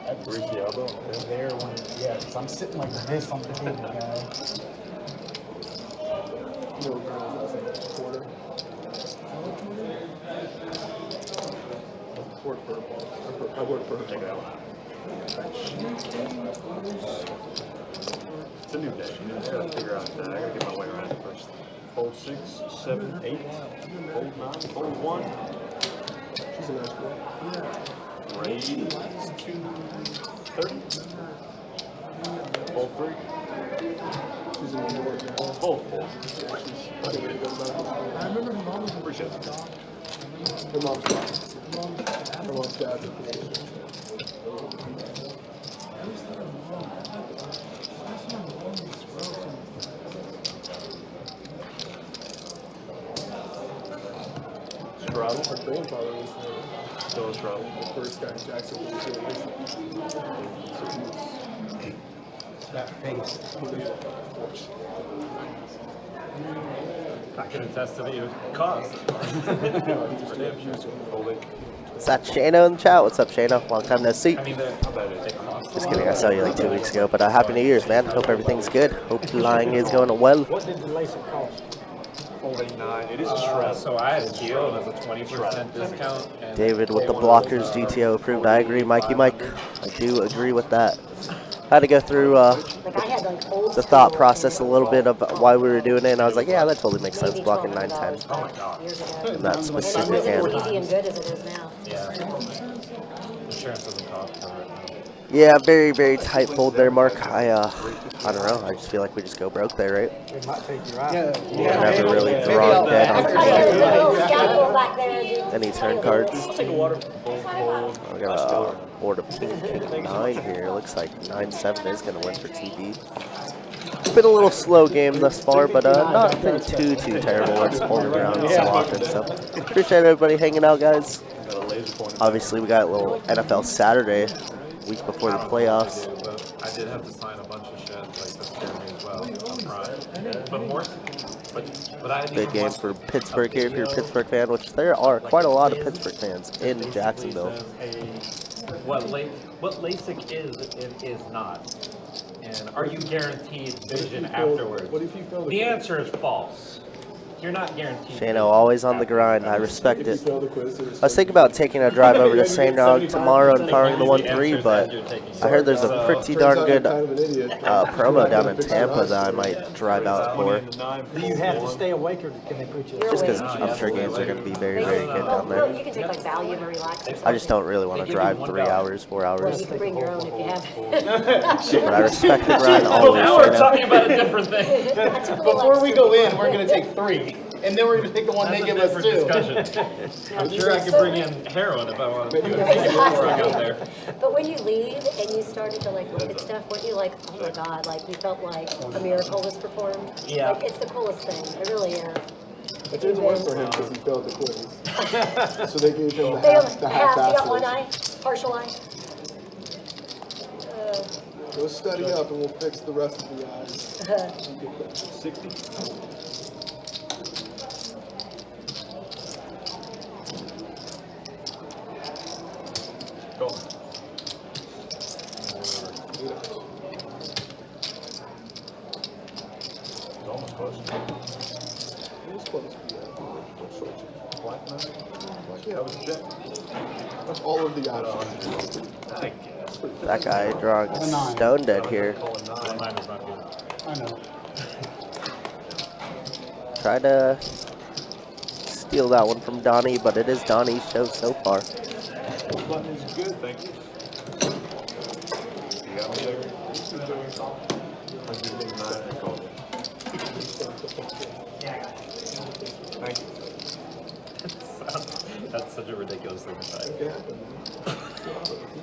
I break the elbow. They're there when, yeah, because I'm sitting like this on the table, guy. work for her. Take it out. It's a new day. I gotta figure out. I gotta get my way around it first. Fold 6, 7, 8. Fold 9. Fold 1. She's a nice girl. Raise 230. Fold 3. She's in New York now. Fold 4. I remember her mom was Appreciate it. Her mom's dad. Her mom's dad. Straddle. Her grandfather was Still a straddle. the first guy in Jacksonville to do it. That face. I can attest to the cost. Is that Shayna in the chat? What's up, Shayna? Long time no see. I mean, they cost. Just kidding, I saw you like 2 weeks ago, but Happy New Year's, man. Hope everything's good. Hope flying is going well. What did the LASIK cost? Folding 9. It is a straddle. So I had a deal as a 20% discount. And David with the blockers, GTO approved. I agree, Mikey Mike. I do agree with that. Had to go through Like I had like old the thought process a little bit of why we were doing it, and I was like, yeah, that totally makes sense, blocking 910. Oh my god. years ago. In that And specific it wasn't as hand. easy and good as it is now. Yeah. Insurance doesn't cost for it. Yeah, very, very tight fold there, Mark. I don't know. I just feel like we just go broke there, right? It might take you out. Never really draw dead on I had a little scalpel back there, dude. any turn cards. Take a water. I got a board of king 9 here. Looks like 9-7 is going to win for TB. Been a little slow game thus far, but not been too terrible. We're just holding around so often. So appreciate everybody hanging out, guys. Obviously, we got a little NFL Saturday, week before the playoffs. But I did have to sign a bunch of shit like that scared me as well. I'm right. But more. But I Big game for Pittsburgh here if you're a Pittsburgh fan, which there are quite a lot of Pittsburgh fans in Jacksonville. What LASIK is not. And are you guaranteed vision afterwards? What if you fail The answer is false. You're not guaranteed. Shano always on the grind. I respect If you it. fail the quiz, there's I was thinking about taking a drive over to St. Nog tomorrow and powering the 1-3, but I heard there's a pretty darn good promo down in Tampa that I might drive out for. Do you have to stay awake or can they put you? Just because I'm sure games are going to be very, very good down Well, there. you can take like Valium or Relax or something. I just don't really want to drive 3 hours, 4 Well, hours. you can bring your own if you have. But I respect the grind always, Now we're Shano. talking about a different thing. Before we go in, we're gonna take 3, and then we're gonna take the one they give us That's a 2. different discussion. I'm sure I could bring in heroin if I wanted to before I got there. But when you leave and you started to like look at stuff, weren't you like, oh my god, like you felt like a miracle was performed? Yeah. Like it's the coolest thing. It really is. It didn't work for him because he failed the quiz. So they gave him They the have, half you got one passes. eye, partial eye. Go study up and we'll fix the rest of the eyes. 60. Go. It's almost close. It was close, yeah. Black nine? That was a check. That's all of the options. I guess. That guy drawing stone dead here. Mine is not good. I know. Try to steal that one from Donnie, but it is Donnie's show so far. Button is good, thank you. You got me there? Thank you. That's such a ridiculous thing to say. It happened.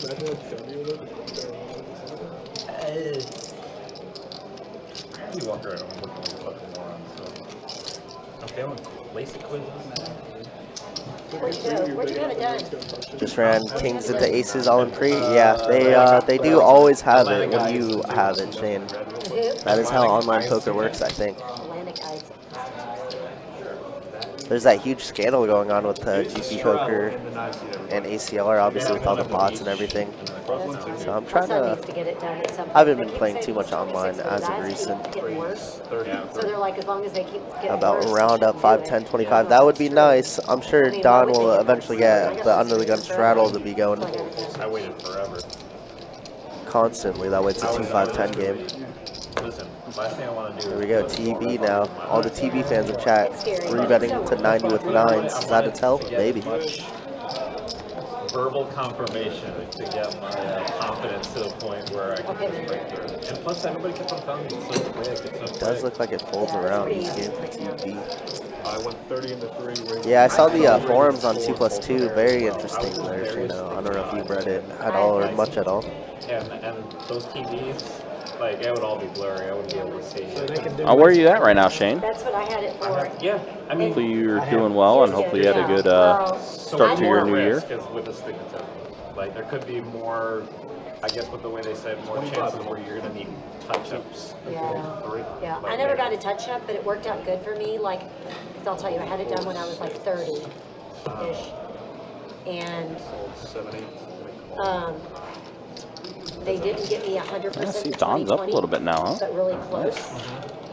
Imagine if Tony would have You walk around and look like a fucking moron. So. I'm failing LASIK quizzes. Where'd you go? Where'd you have it done? Just ran kings into aces all in pre. Yeah, they do always have it when you have it, Shane. That is how online poker works, I think. Atlantic Ice. There's that huge scandal going on with GP Poker and ACLR, obviously with all the bots and everything. So I'm trying Also to. needs to get it done at some point. I haven't They been keep playing saying too much it's 26, online but as the of guys keep recent. getting worse. So they're like, as long as they keep getting About worse, round up do 5, it. 10, 25. That would be nice. I'm sure I mean, why Don would they will get eventually worse? I get got the under the this gun reason straddle forever. to be going Like everything. I waited forever. constantly. That way it's a 2-5-10 game. Listen, last thing I want to do. Here we go, TB now. All the TB fans in chat. Rebetting to 90 with 9s. Is that a tell? Maybe. Verbal confirmation to get my confidence to the point where I can just break through. And plus, everybody kept on telling me it's so quick. It's so It quick. does look like it folds around these games for TB. I went 30 into 3. Yeah, I saw the forums on 2+2. Very interesting there, Shano. I don't know if you've read it at all or much at all. And those TVs, like, it would all be blurry. I wouldn't be able to see. Where are you at right now, Shane? That's what I had it for. Yeah, I mean, Hopefully you're doing well, and hopefully you had a good start to your new year. Because with the stick and tip, like, there could be more, I guess, with the way they said, more chances where you're going to need touch-ups. Yeah. I never got a touch-up, but it worked out good for me. Like, because I'll tell you, I had it done when I was like 30-ish. And they didn't get me 100% Yeah, see, for Don's up a 2020, little bit now, huh? but really close.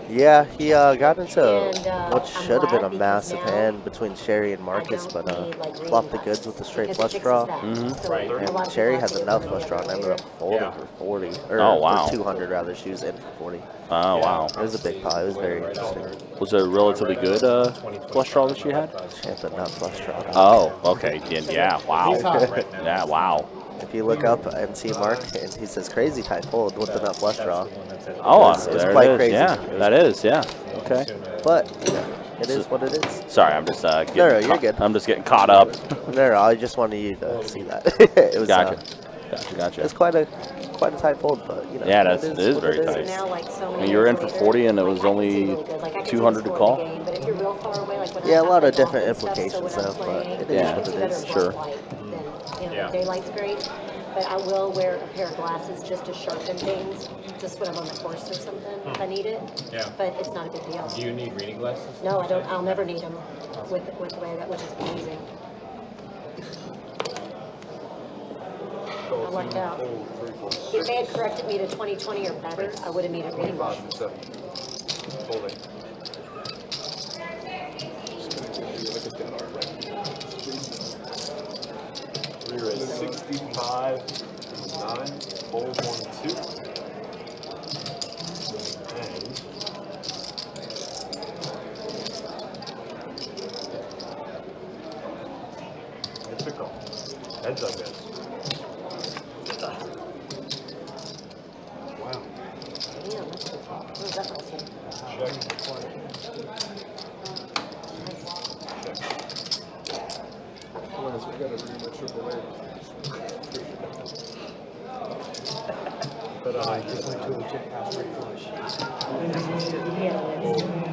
Yeah, he got into And, what I'm should have been glad a because massive now hand between Sherry and Marcus, don't but need, like, flopped the reading goods with the straight because flush it fixes draw. that. So, a lot And of Sherry people has have to enough get flush draw and ended rid up folding for 40. Or, Oh, wow. or 200 rather. She was in for 40. Oh, wow. It was a big pile. It was very interesting. Was it a relatively good flush draw that she had? She had the nut flush draw. Oh, okay. Yeah, wow. Yeah, wow. If you look up and see Mark, and he says crazy type fold with the nut flush draw. Oh, It's there quite it is. crazy. Yeah, that is. Yeah. Okay. But, you know, it is what it is. Sorry, I'm just getting No, you're good. I'm just getting caught up. No, I just wanted you to see that. It was, Gotcha. It's quite a tight fold, but you know. Yeah, it it is what very it tight. Now, like, so I many mean, you were in years for later, 40 and it like, was I can see only really good. Like, I can see 200 the to score call. of the game, but if you're real far away, like when Yeah, I a lot of have, like, different golf and stuff, implications, so when I'm though, but playing, it you is can what see it better is. in Sure. black light than, daylight's great. But I will wear a pair of glasses just to sharpen things, just when I'm on the course or something, if I need it. Yeah. But it's not a big deal. Do you need reading glasses? No, I don't. I'll never need them with the way that, which is amazing. I lucked out. If they had corrected me to 2020 or better, I would have needed reading glasses. Folding. Re-raise 65, 9, fold 1, 2. And it's a call. Heads up, guys. Wow. Damn, that's good. What was that last year? Unless we gotta read my triple A. But I just went to a check house straight flush.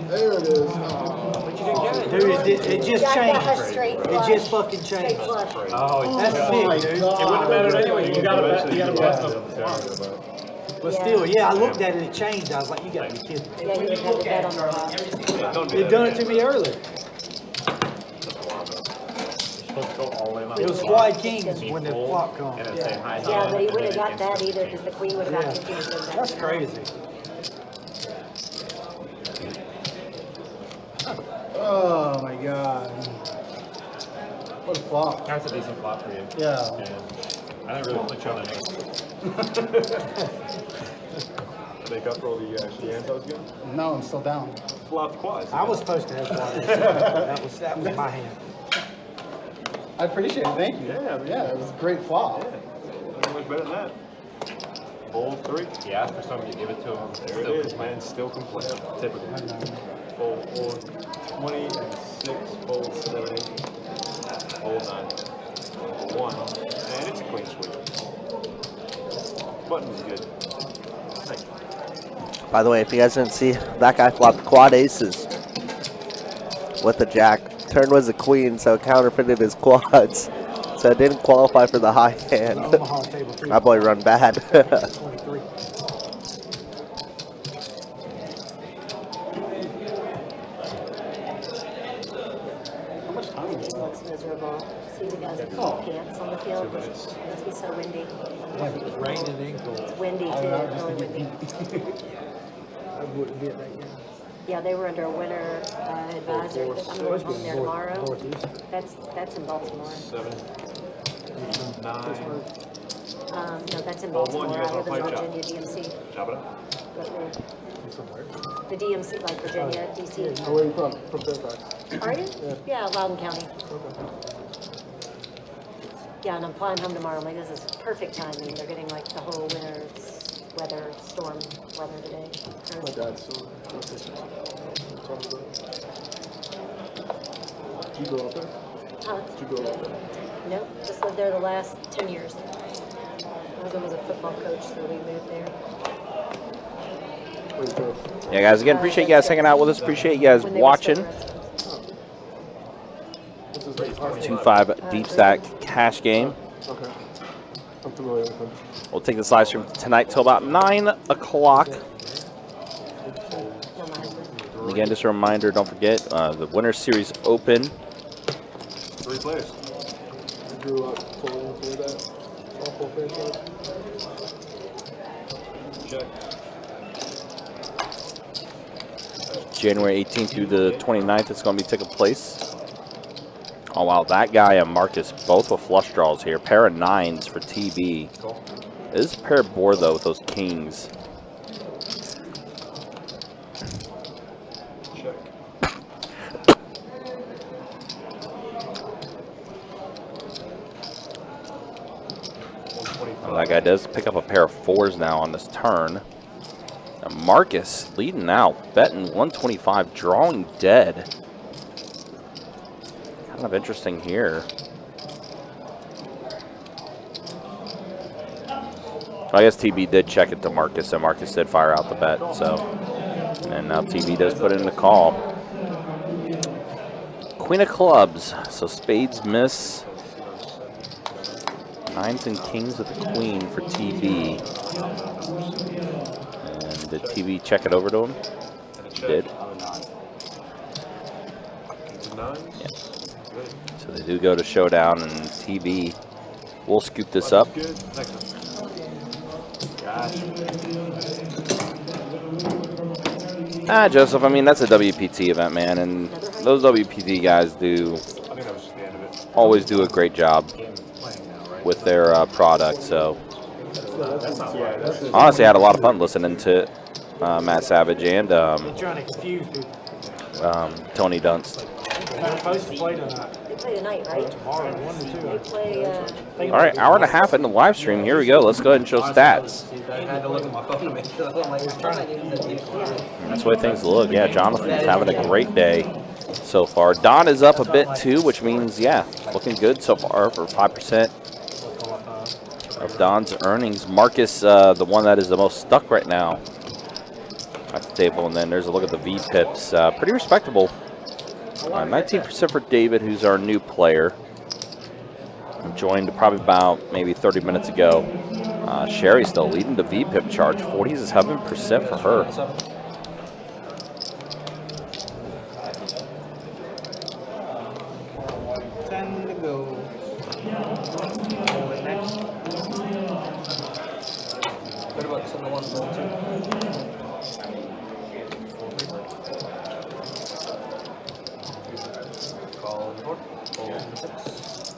There it is. Dude, it just Yeah, I got changed. a straight It flush. just fucking changed. Straight flush. Oh, That's big, dude. It wouldn't have mattered anyway. You got to best of them. But still, yeah, I looked at it, it changed. I was like, you gotta be kidding me. Yeah, you would have the bet on the top. They've done it to me earlier. Supposed to go all in on It was the quad flop. kings when the flop come. And then say hi. Yeah, but he wouldn't have got that either because the queen would have got 50%. That's crazy. Oh my god. What a flop. That's a decent flop for you. Yeah. And I didn't really put you on the Make up for all the hands I was getting? No, I'm still down. Flopped quads. I was supposed to have quad. That was my hand. I appreciate it. Thank you. Yeah, it was a great flop. Not much better than that. Fold 3. You asked for something, you give it to him. There it is, man. Still complete. Typical. Fold 4, 20 and 6. Fold 7, 8. Fold 9. Fold 1. And it's a clean sweep. Button's good. Thank you. By the way, if you guys didn't see, that guy flopped quad aces with the jack. Turn was a queen, so it counterfeited his quads. So it didn't qualify for the high hand. Omaha table 3. My boy run bad. 23. It just looks miserable. See the guys with full pants on the field? It must be so windy. It's raining and cold. It's windy too, really windy. I wouldn't get that game. Yeah, they were under a winter advisory. I'm going home there tomorrow. That's in Baltimore. 7, 9. No, that's in Well, Baltimore. one, you guys I live in wanna play Virginia, DMC. Chop it up. The DMC, like Virginia, DC. Oh, where are you from? From Fairfax. Are you? Yeah, Loudoun County. Yeah, and I'm flying home tomorrow. I'm like, this is perfect timing. They're getting like the whole winter weather, storm weather today. My dad's still. Did you grow up there? Huh? Did you grow up there? Nope, just lived there the last 10 years. My husband was a football coach, so we moved there. Where you from? Yeah, guys, again, appreciate you guys hanging out with us. Appreciate you guys When they were still watching. What's his name? 2-5 deep stack cash game. Okay. I'm familiar with him. We'll take this live stream tonight till about 9 o'clock. And again, just a reminder, don't forget, the Winter Series Open. 3 players. I grew up pulling for that awful franchise. Check. January 18th through the 29th, it's going to be taking place. Oh, wow, that guy and Marcus both with flush draws here. Pair of 9s for TB. Cool. It is a pair of board, though, with those kings. Check. Well, that guy does pick up a pair of 4s now on this turn. And Marcus leading out, betting 125, drawing dead. Kind of interesting here. I guess TB did check it to Marcus, and Marcus did fire out the bet. So, and now TB does put in the call. Queen of clubs. So spades miss. 9s and kings with the queen for TB. And did TB check it over to him? He did. Yeah. So they do go to showdown, and TB will scoop this up. Joseph, I mean, that's a WPT event, man, and those WPT guys always do a great job with their product. So honestly, I had a lot of fun listening to Matt Savage and Trying to confuse people. Tony Dunst. They're supposed to play tonight. They play tonight, right? Tomorrow, 1 to 2. They play, All right, hour and a half in the live stream. Here we go. Let's go ahead and show stats. I had to look at my phone to make sure. I'm like, we're trying to That's the way things look. Yeah, Jonathan's having a great day so far. Don is up a bit too, which means, yeah, looking good so far for 5% of Don's earnings. Marcus, the one that is the most stuck right now at the table. And then there's a look at the V-pips. Pretty respectable. 19% for David, who's our new player. Joined probably about maybe 30 minutes ago. Sherry still leading the V-pip charge. 47% for her. Time to go. What about some of the ones going to? Call and board. Fold 6.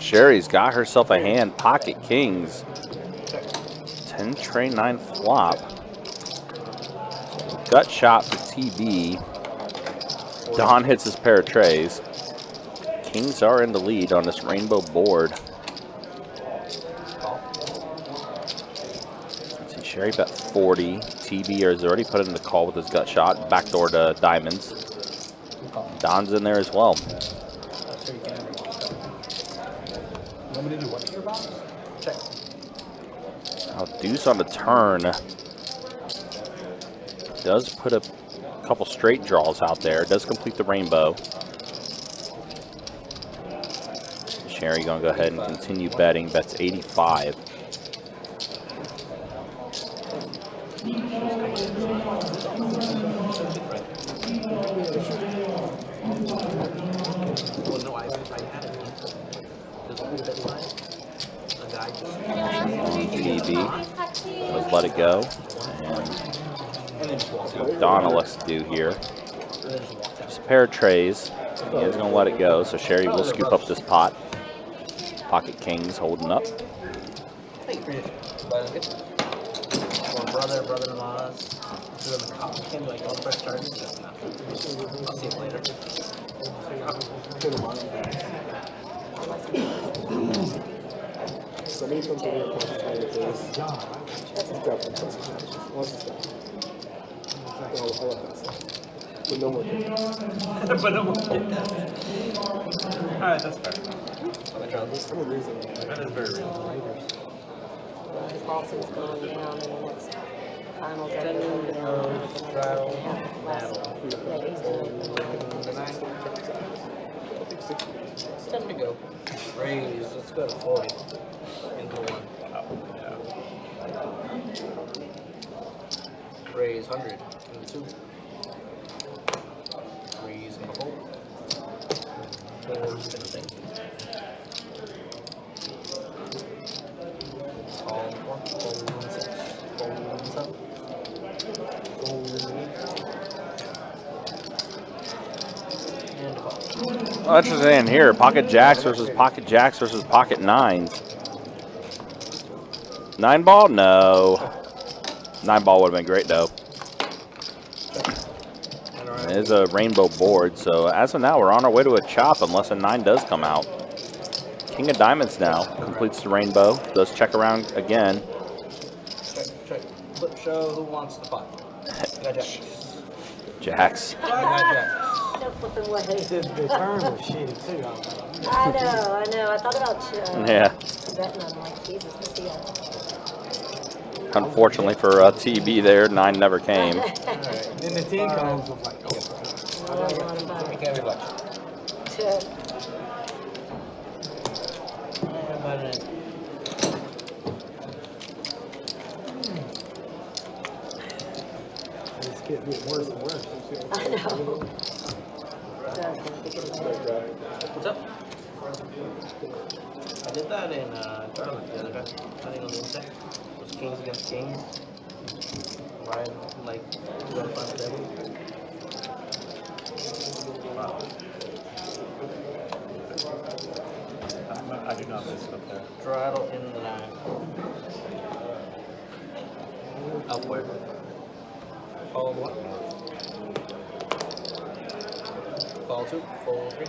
Sherry's got herself a hand. Pocket kings. 10 tray 9 flop. Gut shot for TB. Don hits his pair of trays. Kings are in the lead on this rainbow board. Let's see, Sherry bet 40. TB has already put in the call with his gut shot. Backdoor to diamonds. Don's in there as well. Now deuce on the turn. Does put a couple straight draws out there. Does complete the rainbow. Sherry gonna go ahead and continue betting. Bets 85. let it go. And see what Don elects to do here. Just a pair of trays. He is going to let it go, so Sherry will scoop up this pot. Pocket kings holding up. Thank you for your one brother, brother-in-laws. Two of them came like on first charges. I'll see you later. Somebody comes over and wants to play with this. He's got some customers. Wants to stop. I'll let that stop. But no more kids. But no more kids. Alright, that's fair. I'm a reason. That is very real. His lawsuit's going down in the next finals. Yeah, he's It's time to go. Raise. Let's go to 40. Into one. Raise 100. Into two. Raise and a hole. Four. Spin the thing. Call 4. Fold 6. Fold 7. Fold 8. And a call. Oh, that's just in here. Pocket jacks versus pocket nines. 9 ball? No. 9 ball would have been great though. It is a rainbow board, so as of now we're on our way to a chop unless a 9 does come out. King of diamonds now completes the rainbow. Does check around again. Check. Flip show. Who wants the pot? Got jacks. Jacks. Got jacks. No flipping way. The turn was shitty too. I know. I thought about Yeah. betting. I'm like, Jesus, what's he at? Unfortunately for TB there, 9 never came. Then the 10 comes, I'm like, We can't be lucky. It's getting worse and worse. I know. What's up? I did that in Charlotte the other day. I think on Wednesday. It was kings against kings. Right, like, to go to front table. Wow. I do not miss it up there. Straddle in the 9. Upward. Call 1. Call 2. Fold 3.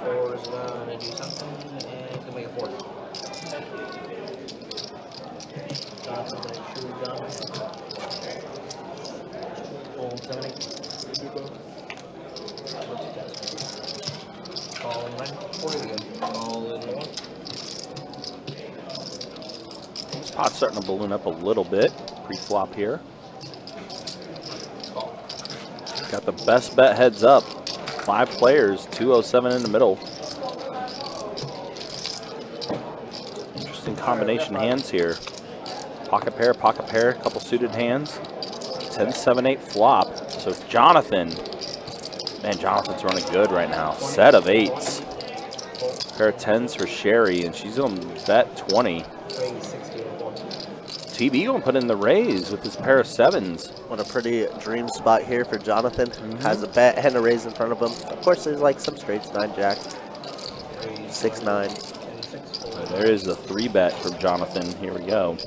4 is gonna do something, and it's gonna make a 4. Johnson's gonna true gun. Fold 7, 8. Call in 9. 40 again. Call in 1. This pot's starting to balloon up a little bit. Pre-flop here. Call. Got the best bet heads up. 5 players, 207 in the middle. Interesting combination hands here. Pocket pair, a couple suited hands. 10, 7, 8 flop. So Jonathan, man, Jonathan's running good right now. Set of 8s. Pair of 10s for Sherry, and she's going to bet 20. Raise 60 and 1. TB going to put in the raise with his pair of 7s. What a pretty dream spot here for Jonathan. Has a bet and a raise in front of him. Of course, there's like some straights, 9 jack, 6, 9. There is a 3 bet from Jonathan. Here we go.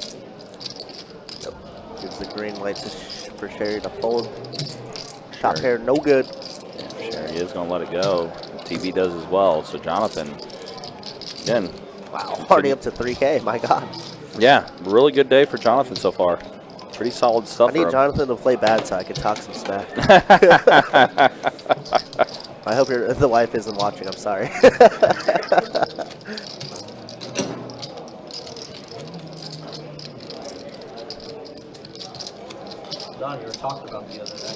Yep. Gives the green light for Sherry to fold. Top pair, no good. Yeah, Sherry is going to let it go. TB does as well. So Jonathan, again. Wow, already up to 3K, my God. Yeah, really good day for Jonathan so far. Pretty solid stuff. I need Jonathan to play bad so I can talk some smack. I hope the wife isn't watching, I'm sorry. Don, you were talking about the other day.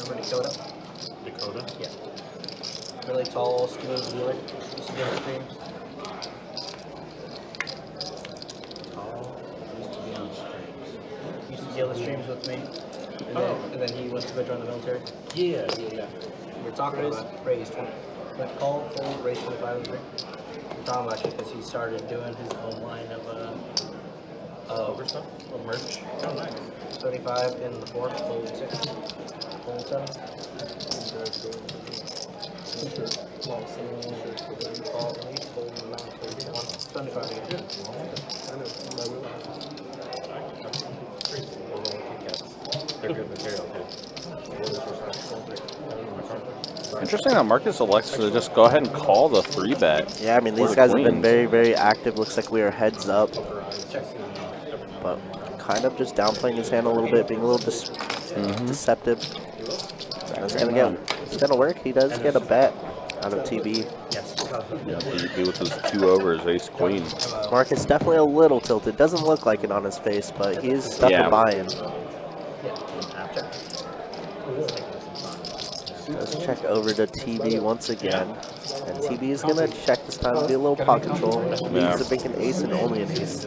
Remember Dakota? Dakota? Yeah. Really tall, skinny dealer. Used to be on the streams. Tall. Used to be on streams. Used to deal the streams with me. And then he went to go join the military. Yeah. We were talking about raise 20. Went call, fold, raise 25 and 3. We were talking about it because he started doing his own line of Overstuff? Merch? Oh, nice. 75 in the 4, fold 6, fold 7. Call 8, fold 9, fold 1. 75 again. They're good material, too. Interesting that Marcus elects to just go ahead and call the 3-bet. Yeah, I mean, these guys have been very, very active. Looks like we are heads up. But kind of just downplaying his hand a little bit, being a little deceptive. It's gonna work. He does get a bet out of TB. Yeah, TB with his 2 overs, ace queen. Marcus definitely a little tilted. Doesn't look like it on his face, but he's stuck a buy-in. Let's check over to TB once again. And TB is going to check this time, do a little pot control. Leaves a vacant ace and only an ace.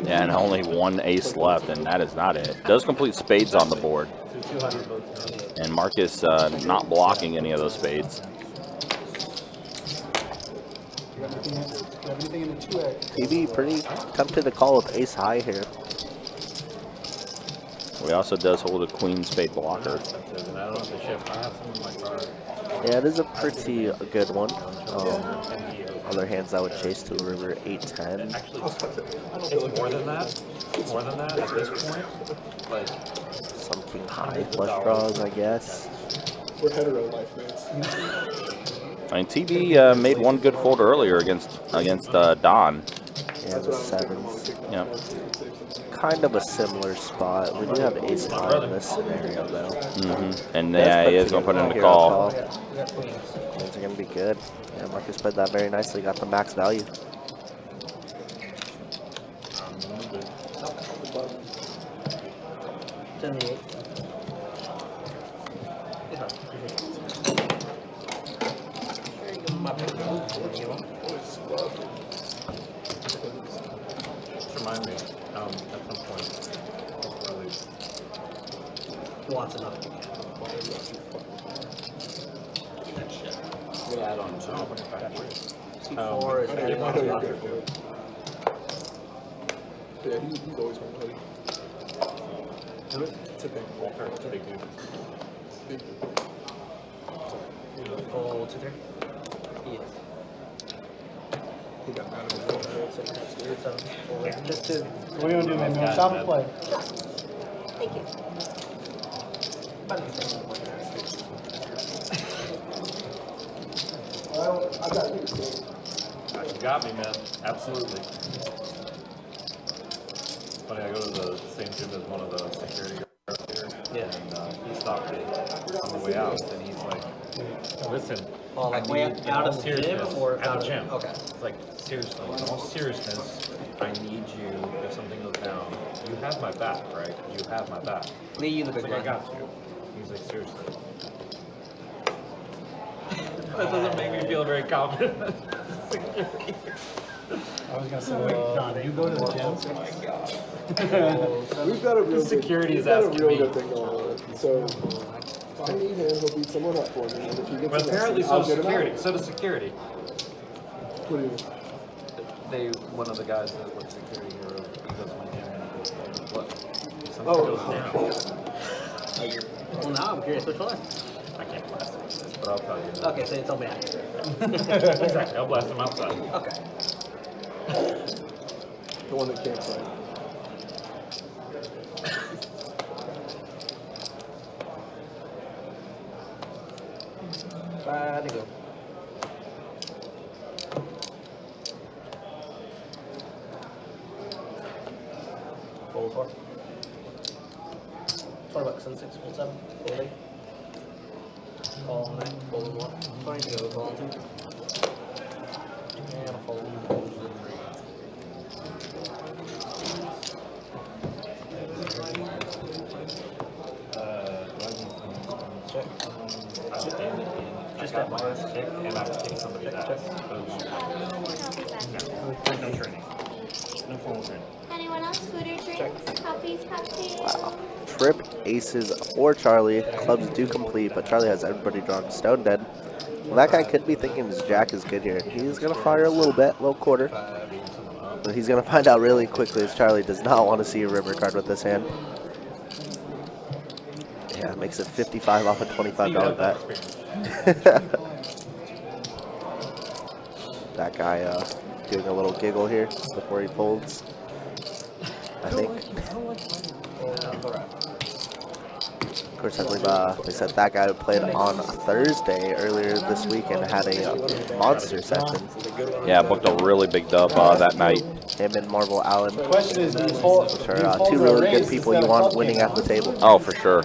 Yeah, and only 1 ace left, and that is not it. Does complete spades on the board. And Marcus not blocking any of those spades. TB pretty tempted to call with ace high here. He also does hold a queen spade blocker. Yeah, it is a pretty good one. Other hands I would chase to a river 8-10. It's more than that. More than that at this point. Like some king high flush draws, I guess. We're hetero life mates. I mean, TB made one good fold earlier against Don. Yeah, the 7s. Yeah. Kind of a similar spot. We do have ace high in this scenario, though. And yeah, he is going to put in a call. Things are going to be good. Yeah, Marcus played that very nicely. Got the max value. remind me, at some point, He wants enough. We'll add on to C4 is yeah, he's always been ready. Do it. It's a big walker. It's a big dude. Big dude. Full 2-3. Yes. He got mad at me. Just to. What are you gonna do, man? Stop and play. Thank you. Well, I got you. You got me, man. Absolutely. Funny, I go to the same gym as one of the security guards here. Yeah. And he stopped me on the way out, and he's like, listen. Oh, like way out of the gym or at the gym? Okay. It's like, seriously, in all seriousness, I need you if something goes down. You have my back, right? You have my back. Me, you, the It's big like, I guy. got you. He's like, seriously. That doesn't make me feel very confident. I was gonna say, wait, Don, you go to the gym? We've got a real Security is good, asking we've got a me. real good thing going on. So if I need him, he'll beat someone up for me. And if he gets But an apparently, I'll so does get him security. out. So does security. What do you mean? One of the guys that works security here, he goes to my gym and he goes, look, if something Oh. goes down. Well, now I'm curious which one. I can't blast him, but I'll tell you. Okay, so you told me after. Exactly, I'll blast him outside. Okay. The one that can't fight. Bad to go. Fold 4. $20 and 6, fold 7, fold 8. Call 9, fold 1. 22, call 2. And a fold 3. Check. Just at my last kick, and I would kick somebody that. No training. No formal training. Anyone else? Food or drinks? Coffees, cocktails? Wow. Trip aces for Charlie. Clubs do complete, but Charlie has everybody drawing stone dead. Well, that guy could be thinking his jack is good here. He's going to fire a little bit, little quarter. But he's going to find out really quickly as Charlie does not want to see a river card with this hand. Yeah, makes it 55 off a $25 bet. That guy doing a little giggle here before he folds, I think. Of course, I believe they said that guy played on Thursday earlier this week and had a monster session. Yeah, booked a really big dub that night. Him and Marvel Allen, which are two really good people you want winning at the table. Oh, for sure.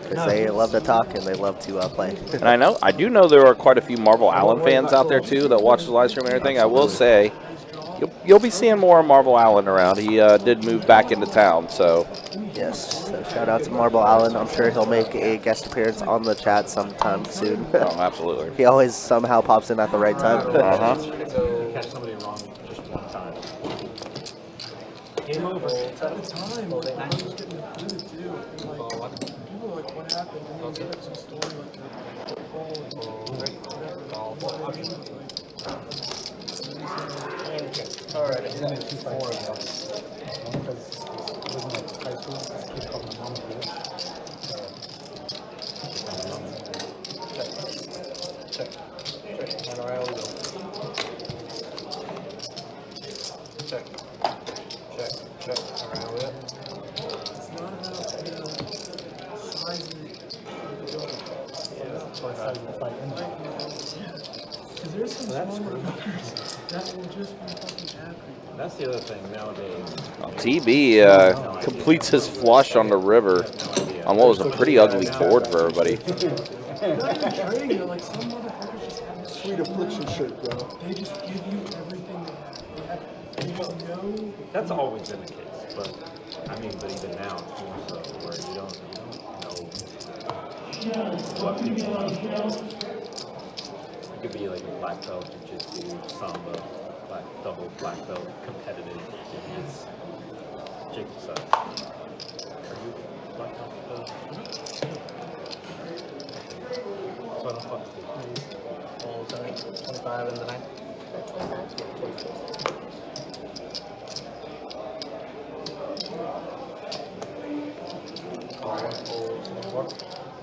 Because they love to talk and they love to play. And I do know there are quite a few Marvel Allen fans out there too that watch the live stream and everything. I will say, you'll be seeing more Marvel Allen around. He did move back into town, so. Yes, so shout out to Marvel Allen. I'm sure he'll make a guest appearance on the chat sometime soon. Oh, absolutely. He always somehow pops in at the right time. Catch somebody wrong just one time. Game over. That's the other thing nowadays. TB completes his flush on the river on what was a pretty ugly board for everybody. Sweet affliction shirt, bro. They just give you everything they just know. That's always been the case, but I mean, but even now it's more so where you don't know what people are. You could be like a black belt, jiu-jitsu, samba, black belt, competitive. It's Jake decides. Are you black belt? So I don't fuck with you. All time, 25 and the 9.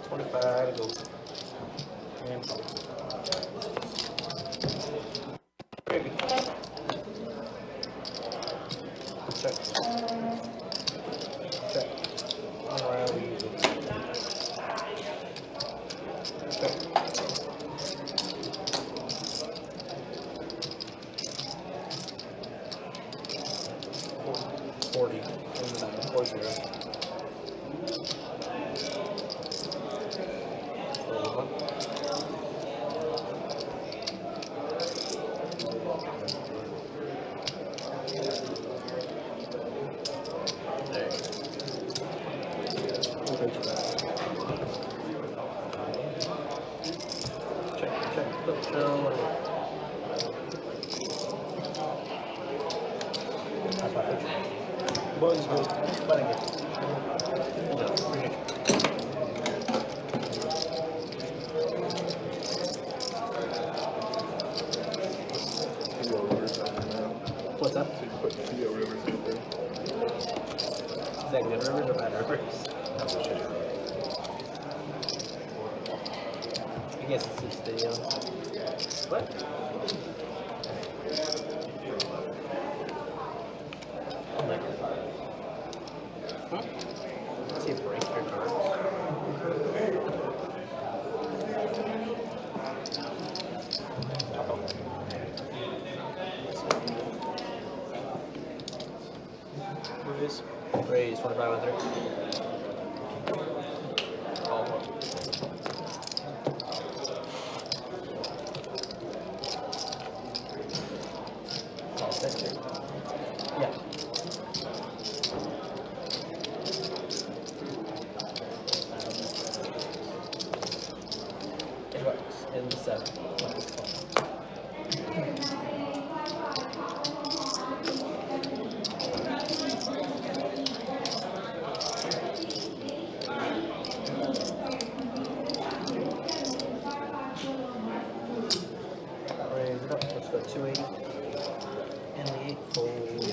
25 go. And check. Check. Around. Check. 40 and the 9 or 0. What's up? Put Theo Rivers in there. Is that good rivers or bad rivers? I guess it's just the what? See a break your cards. Raise 25 with her. Yeah. It works. In the 7. Raise it up. Let's go 280. And the 8 fold.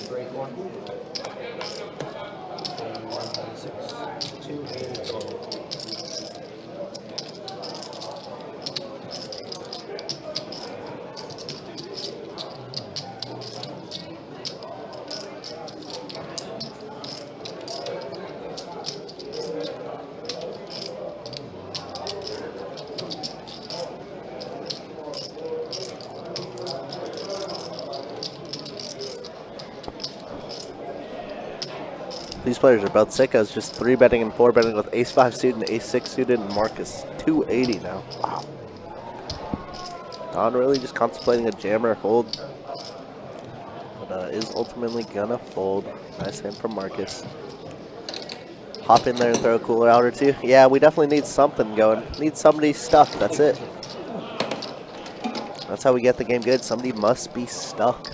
players are both sickos, just 3-betting and 4-betting with ace-5 suited and ace-6 suited, and Marcus 280 now. Wow. Don really just contemplating a jam or a fold, but is ultimately gonna fold. Nice hand from Marcus. Hop in there and throw a cooler out or two. Yeah, we definitely need something going. Need somebody stuck, that's it. That's how we get the game good. Somebody must be stuck.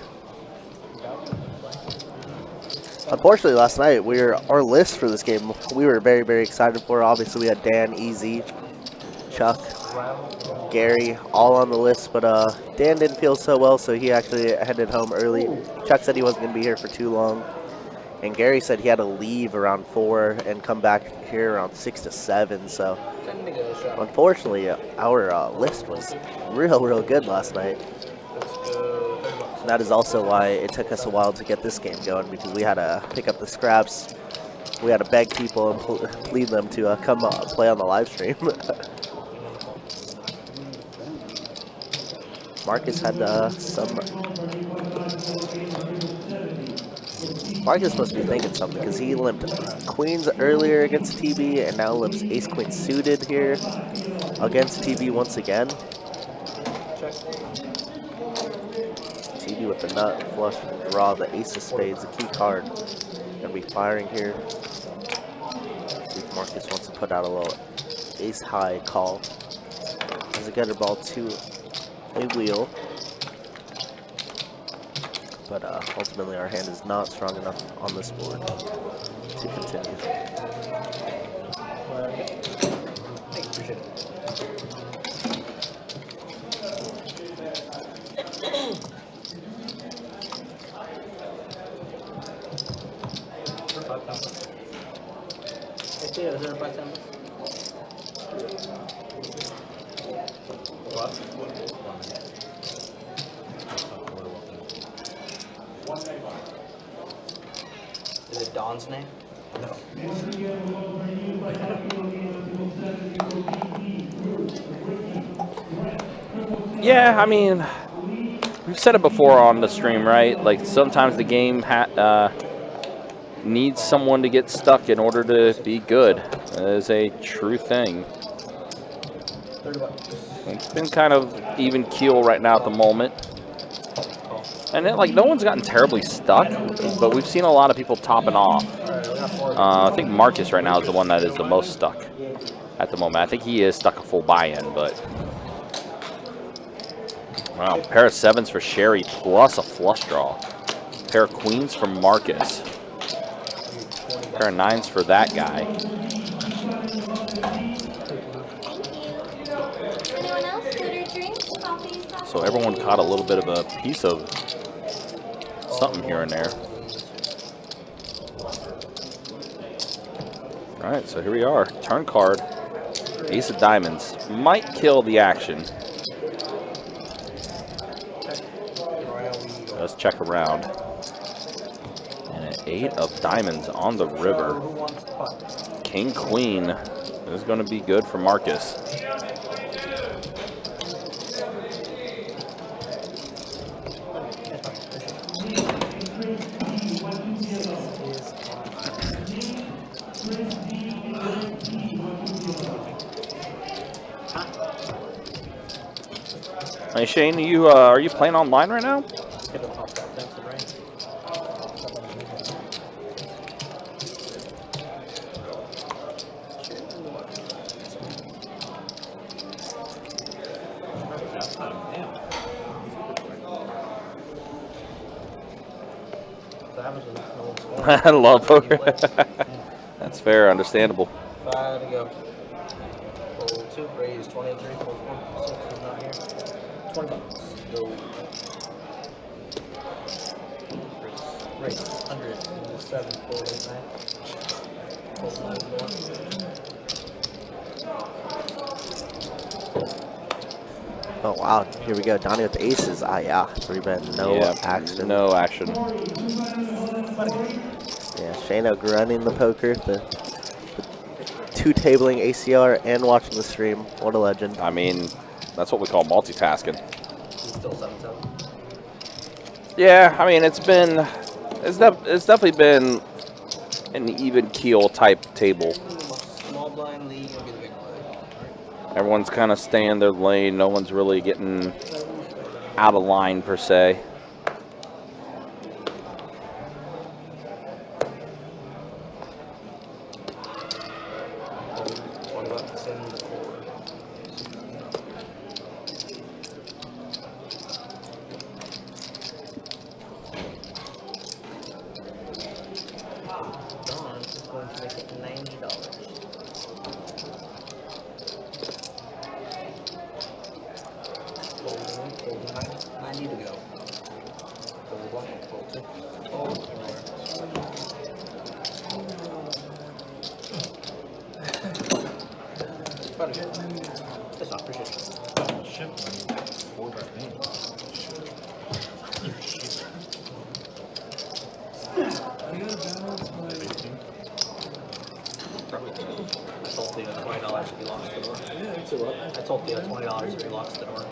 Unfortunately, last night, our list for this game, we were very, very excited for. Obviously, we had Dan, Easy, Chuck, Gary, all on the list, but Dan didn't feel so well, so he actually headed home early. Chuck said he wasn't going to be here for too long, and Gary said he had to leave around 4 and come back here around 6 to 7, so unfortunately, our list was real good last night. And that is also why it took us a while to get this game going, because we had to pick up the scraps. We had to beg people and plead them to come play on the live stream. Marcus had Marcus must be thinking something, because he limped queens earlier against TB and now limps ace-queen suited here against TB once again. TB with the nut, flush, draw, the ace of spades, the key card. Gonna be firing here. See if Marcus wants to put out a little ace-high call. As a gutter ball to a wheel. But ultimately our hand is not strong enough on this board to continue. Is it Don's name? No. Yeah, I mean, we've said it before on the stream, right? Like, sometimes the game needs someone to get stuck in order to be good. That is a true thing. It's been kind of even keel right now at the moment. And then, like, no one's gotten terribly stuck, but we've seen a lot of people topping off. I think Marcus right now is the one that is the most stuck at the moment. I think he is stuck a full buy-in, but... Wow, pair of 7s for Sherry plus a flush draw. Pair of queens for Marcus. Pair of 9s for that guy. Anyone else? Food or drinks? Coffee? So everyone caught a little bit of a piece of something here and there. All right, so here we are. Turn card. Ace of diamonds. Might kill the action. Let's check around. And an 8 of diamonds on the river. King, queen. This is going to be good for Marcus. Hey Shane, are you playing online right now? I love poker. That's fair, understandable. 5 to go. Roll 2, raise 23, 4, 4, 6 is not here. 20 bucks. Go. Raise 100, 7, 4, 8, 9. Oh wow, here we go. Donnie with the aces. Ah yeah, 3-bet, no action. No action. Yeah, Shano grunting the poker, the 2-tabling ACR and watching the stream. What a legend. I mean, that's what we call multitasking. Still 7-7. Yeah, I mean, it's definitely been an even keel type table. Small blind league, you'll get a big blind. Everyone's kind of staying their lane. No one's really getting out of line per se. I told Theo $20 if he locks the door.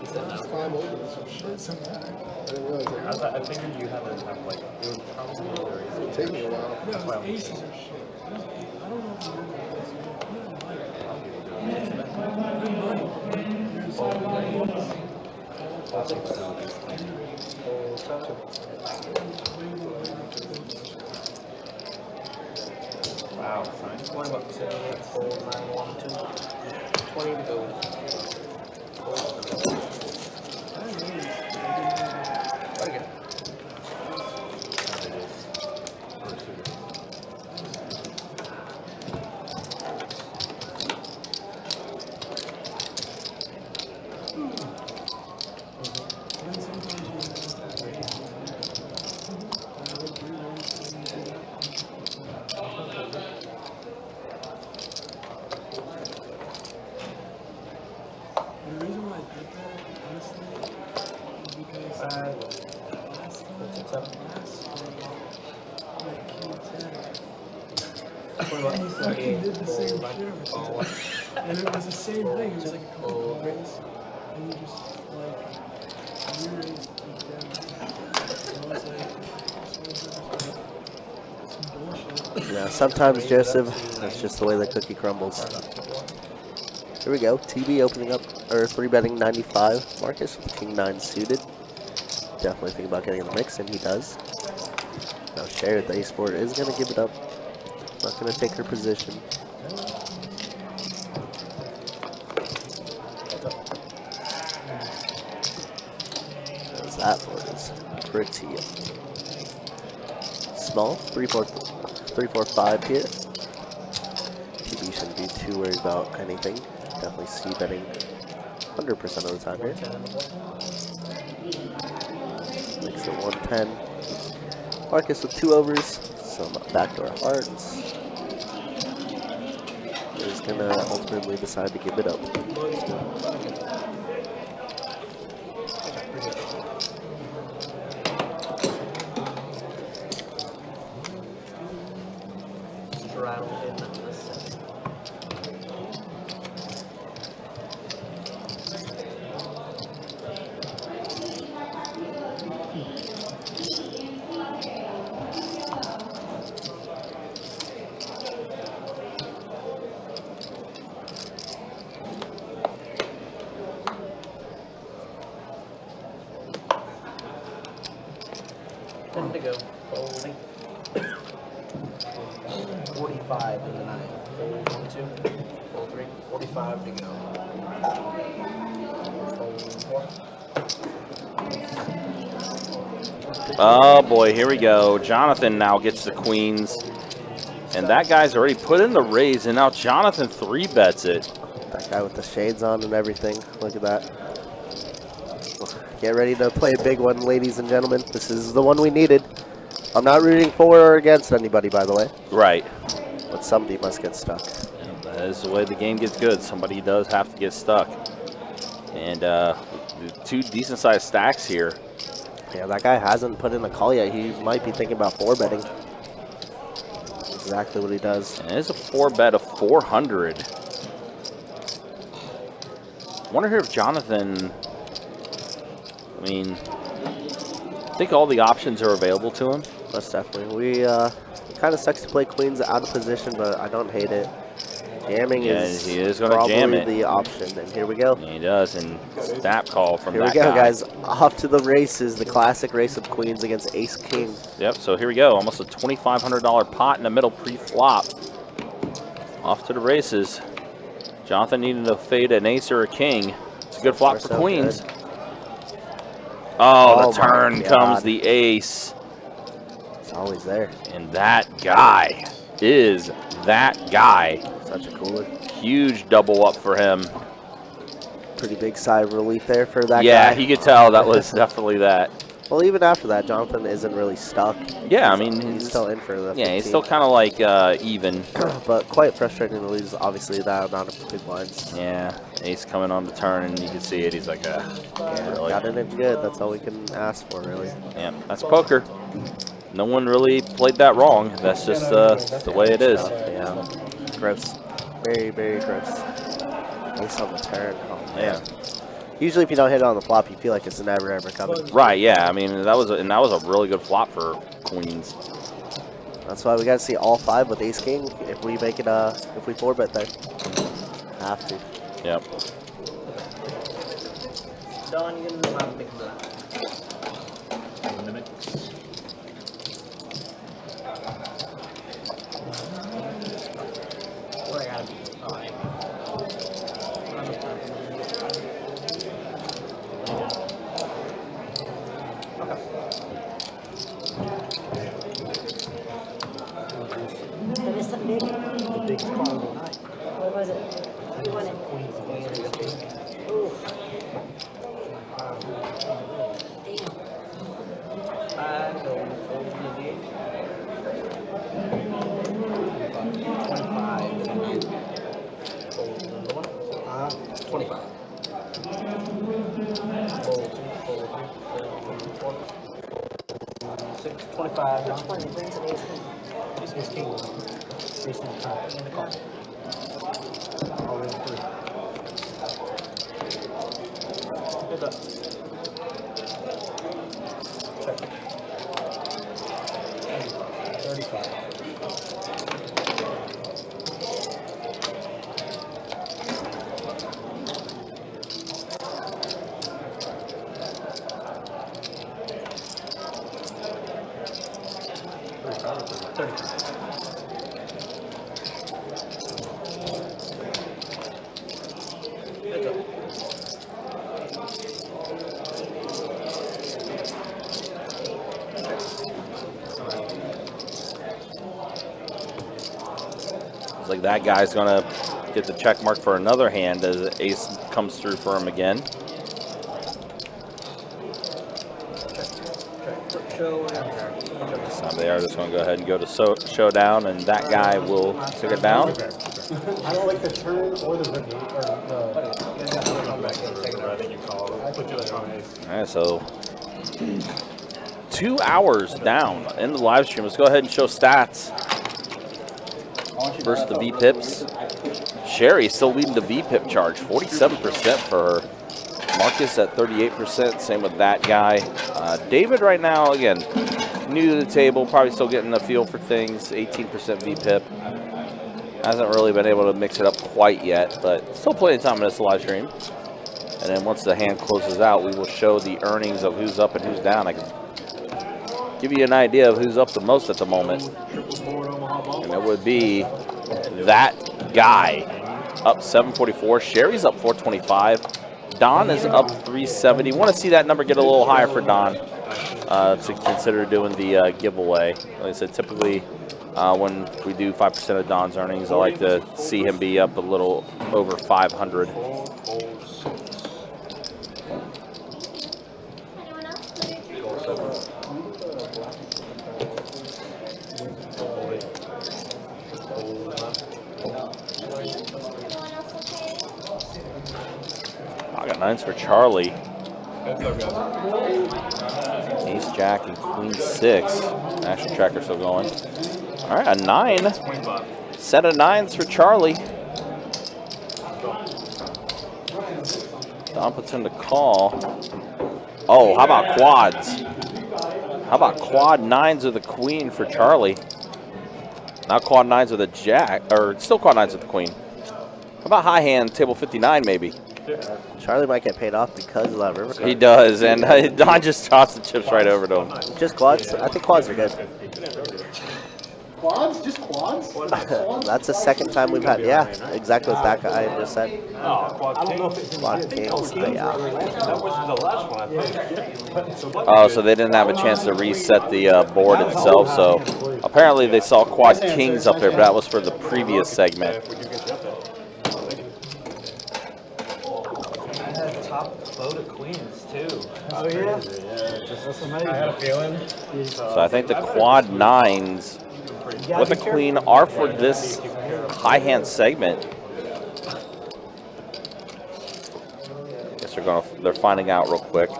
He said no. I figured you had to have like, it would probably It would take me a while. Yeah, it was aces or shit. I don't know if you wow, $20 fold 9, 1, 2. 20 to go. The reason why I did that, honestly, is because last he fucking did the same shit. And it was the same thing. It was like a couple of raise, and you just like re-raised down. I was like, some bullshit. Yeah, sometimes, Joseph, that's just the way the cookie crumbles. Here we go. TB opening up, or 3-betting 95. Marcus with King 9 suited. Definitely think about getting in the mix, and he does. Now Cher at the ace board is going to give it up. Not going to take her position. As that board is pretty small. 3-4-5 here. TB shouldn't be too worried about anything. Definitely C betting 100% of the time here. Makes it 110. Marcus with 2 overs. Some backdoor hearts. Is gonna ultimately decide to give it up. To go. Folding. 45 to the 9. Fold 1, 2. Fold 3. 45 to go. Fold 4. Oh boy, here we go. Jonathan now gets the queens. And that guy's already put in the raise, and now Jonathan 3-bets it. That guy with the shades on and everything. Look at that. Get ready to play a big one, ladies and gentlemen. This is the one we needed. I'm not rooting for or against anybody, by the way. Right. But somebody must get stuck. And that is the way the game gets good. Somebody does have to get stuck. And 2 decent-sized stacks here. Yeah, that guy hasn't put in a call yet. He might be thinking about 4-betting. Exactly what he does. And it's a 4-bet of 400. Wonder if Jonathan... I mean, I think all the options are available to him. Most definitely. We kind of sucks to play queens out of position, but I don't hate it. Jamming is he is going to jam it. the option, and here we go. He does, and snap call from Here that we go, guy. guys. Off to the races, the classic race of queens against ace king. Yep, so here we go. Almost a $2,500 pot in the middle pre-flop. Off to the races. Jonathan needing to fade an ace or a king. It's a good flop for queens. Good. Oh, the turn comes the ace. It's always there. And that guy is that guy. Such a cooler. Huge double up for him. Pretty big sigh of relief there for that guy. Yeah, he could tell that was definitely that. Well, even after that, Jonathan isn't really stuck. Yeah, I mean, he's still in for the 15. Yeah, he's still kind of like even. But quite frustrating to lose, obviously, that amount of big blinds. Yeah, ace coming on the turn, and you can see it. He's like, yeah, really? got it in good. That's all we can ask for, really. Yeah, that's poker. No one really played that wrong. That's just the way it is. Yeah, gross. Very, very gross. Ace on the turn. Oh, man. Usually, if you don't hit it on the flop, you feel like it's never ever coming. Right? Yeah. I mean, that was a really good flop for queens. That's why we got to see all 5 with ace king. If we make it, if we 4-bet there, have to. Yep. Don, you can pick the limit. Where I gotta be. All right. That is something big. The big spot of the night. What was it? You won it. Ooh. Like that guy's gonna get the check mark for another hand as the ace comes through for him again. So they are just gonna go ahead and go to showdown, and that guy will take it down. I don't like the turn or the rip. All right, so 2 hours down in the live stream. Let's go ahead and show stats. First, the VPIPs. Sherry still leading the VPIP charge, 47% for her. Marcus at 38%, same with that guy. David right now, again, new to the table, probably still getting the feel for things, 18% VPIP. Hasn't really been able to mix it up quite yet, but still plenty of time in this live stream. And then once the hand closes out, we will show the earnings of who's up and who's down. I can give you an idea of who's up the most at the moment. And it would be that guy, up 744. Sherry's up 425. Don is up 370. Want to see that number get a little higher for Don to consider doing the giveaway. Like I said, typically when we do 5% of Don's earnings, I like to see him be up a little over 500. Pocket nines for Charlie. Ace, Jack, and Queen 6. National tracker still going. All right, a 9. Set of 9s for Charlie. Don puts in the call. Oh, how about quads? How about quad 9s of the Queen for Charlie? Now quad nines with a jack, or still quad nines with the queen. How about high hand, table 59 maybe? Charlie might get paid off because of that river card. He does, and Don just tossed the chips right over to him. Just quads? I think quads are good. Quads? Just quads? That's the second time we've had, yeah, exactly what that guy just said. Oh, quad I don't king. know if it's in Quad the kings, but yeah. That was the last one, I think. Oh, so they didn't have a chance to reset the board itself, so apparently they saw quad kings up there, but that was for the previous segment. I had top load of queens too. Oh, yeah? That's amazing. I had a feeling. So I think the quad nines with the queen are for this high hand segment. Guess they're finding out real quick.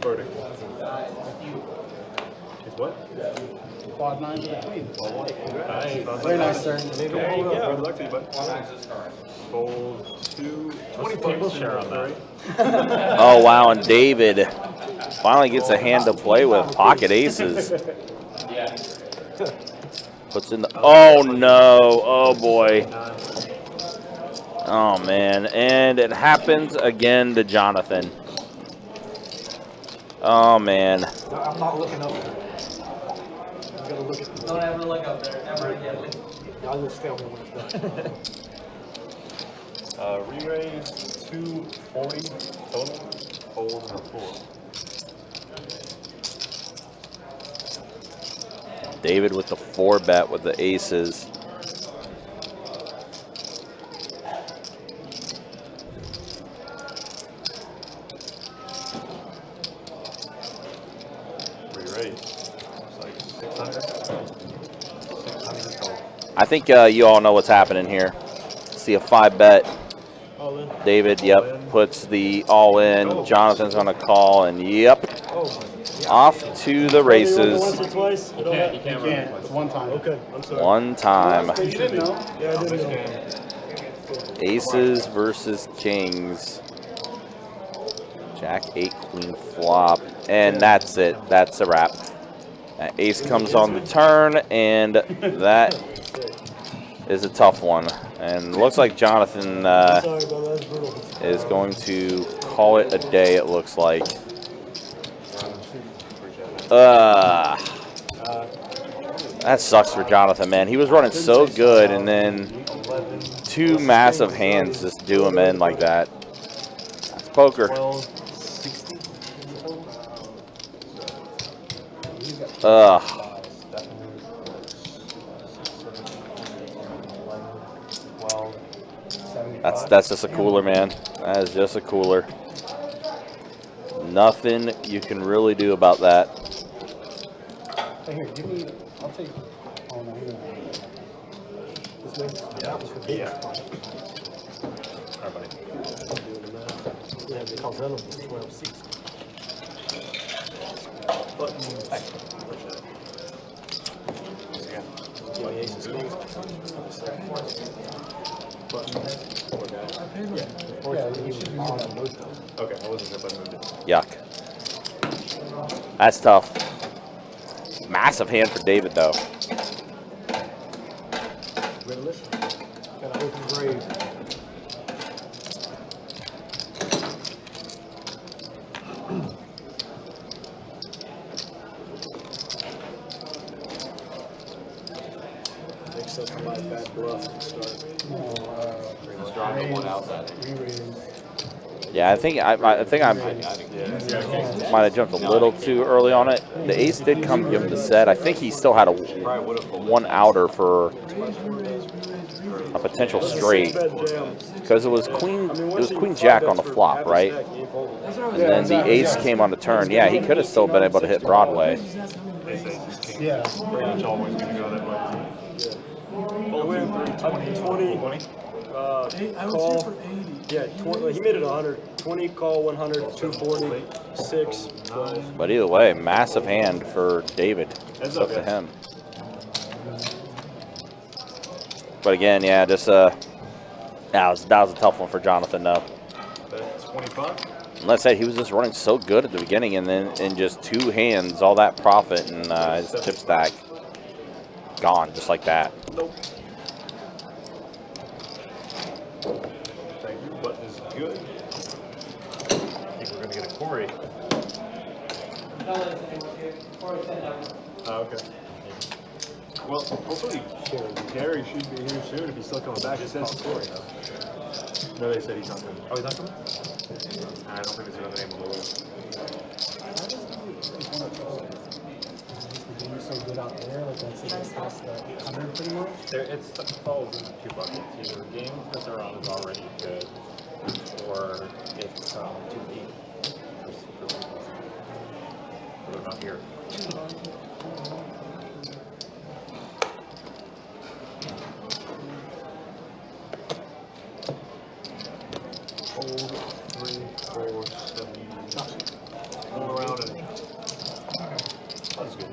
Verdict. It's what? Quad nines with a queen. Very nice, sir. There you go. Good luck to you, bud. Fold 2. 20 table share on that. Oh, wow, and David finally gets a hand to play with. Pocket aces. Puts in the, oh no, oh boy. Oh man, and it happens again to Jonathan. Oh man. I'm not looking up there. I'm gonna look at the Don't ever look up there, ever again. Y'all just tell me when it's done. Re-raise 240 total. Fold and a 4. David with the 4-bet with the aces. I think you all know what's happening here. See a 5-bet. David, yep, puts the all in. Jonathan's going to call, and yep, off to the races. Once or twice? You can't. It's one time. Okay, I'm sorry. One time. You didn't know. Yeah, I didn't know. Aces versus kings. Jack 8 queen flop, and that's it. That's a wrap. Ace comes on the turn, and that is a tough one. And looks like Jonathan is going to call it a day, it looks like. That sucks for Jonathan, man. He was running so good, and then 2 massive hands just do him in like that. That's poker. That's just a cooler, man. That is just a cooler. Nothing you can really do about that. Hey, here, give me. I'll take. Oh no, you don't. This way. That was the biggest one. Yeah, because that was 12-6. Okay, I wasn't sure if I moved it. Yuck. That's tough. Massive hand for David, though. Got an open grave. Next up, I might bad bluff and start. Let's draw the one out that. Yeah, I think I might have jumped a little too early on it. The ace did come give him the set. I think he still had a 1 outer for a potential straight, because it was queen jack on the flop, right? And then the ace came on the turn. Yeah, he could have still been able to hit Broadway. Yeah. Pretty much always going to go that way. I went 20. I was here Call. for 80. Yeah, 20, he made it 100. 20, call 100, 240, 6, 12. But either way, massive hand for David. It's up to him. But again, yeah, just that was a tough one for Jonathan, though. Bet 25. And let's say he was just running so good at the beginning, and then in just 2 hands, all that profit and his chip stack gone just like that. Nope. Thank you. Button is good. I think we're gonna get a Corey. Oh, okay. Well, hopefully Gary should be here soon if he's still coming back. It says Corey. No, they said he's not coming. Oh, he's not coming? I don't think there's another name on the list. So good out there, like that's past the 100 pretty much. It falls into 2 buckets. Either games that they're on is already good, or it's too deep for people. So they're not here. Hold 3, 4, 7, 9. All around and that's good.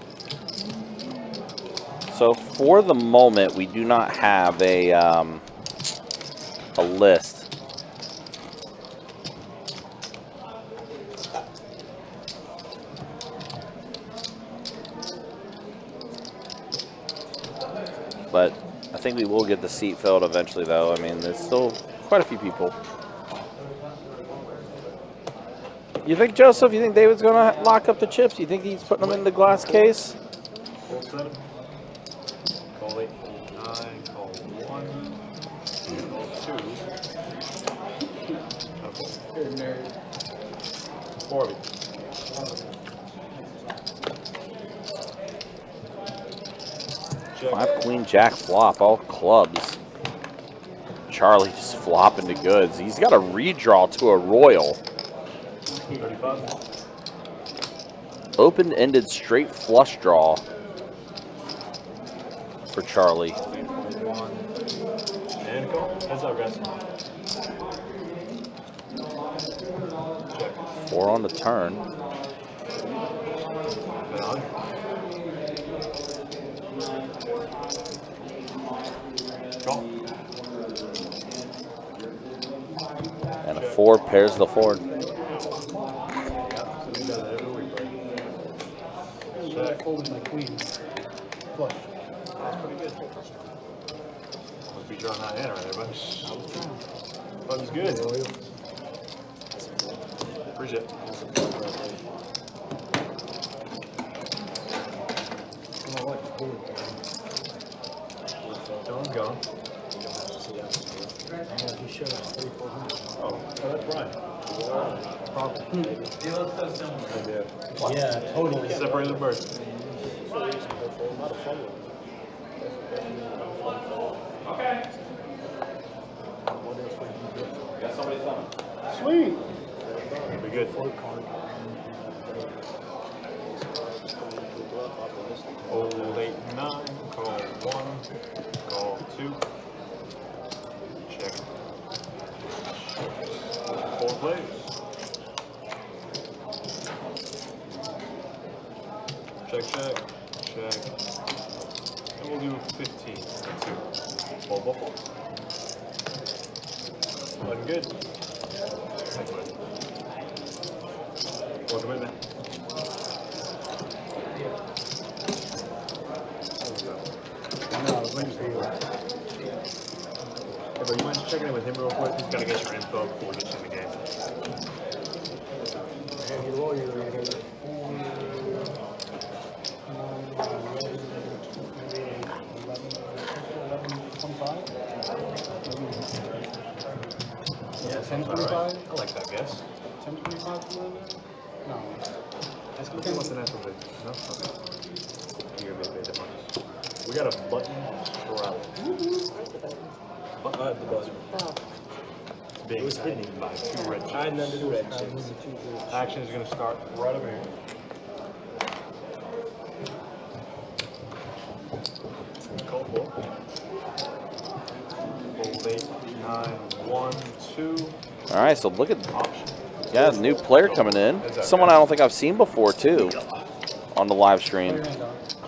So for the moment, we do not have a list. But I think we will get the seat filled eventually, though. I mean, there's still quite a few people. You think, Joseph, you think David's going to lock up the chips? You think he's putting them in the glass case? Call 7. Call 8. Call 9. Call 1. Call 2. 4 of you. Check. 5 queen jack flop, all clubs. Charlie just flopping the goods. He's got a redraw to a royal. 35. Open-ended straight flush draw for Charlie. 21. And call. Heads up, guys. Check. 4 on the turn. Call. And a 4 pairs the 4. Folded my queens. Flush. That's pretty good. Must be drawing that hand right there, bud. That was good. Appreciate it. John's gone. You showed us 300-400. Oh, that's Brian. Probably. Maybe. Yeah, totally. Separate the birds. Okay. Got somebody coming. Sweet. Be good. Old 8, 9. Call 1. Call 2. Check. 4 plays. Check, check, check. And we'll do 15 and 2. Fold, fold, fold. Looking good. Thanks, bud. Welcome in, man. No, I was waiting for you. Hey, but you mind just checking in with him real quick? He's got to get your info before we get you in the game. Hey, lawyer right here. Yeah, 1025? I like that guess. 1025 No. Ask him if he wants an answer with. No? Okay. You're gonna be a bit different. We got a button shroud. The buzzer. It's being hidden by 2 red chips. I had none to do with red chips. Action is going to start right over here. Call 4. Fold 8, 9, 1, 2. All right, so look at Option. yeah, new player coming in. Someone I don't think I've seen before too on the live stream.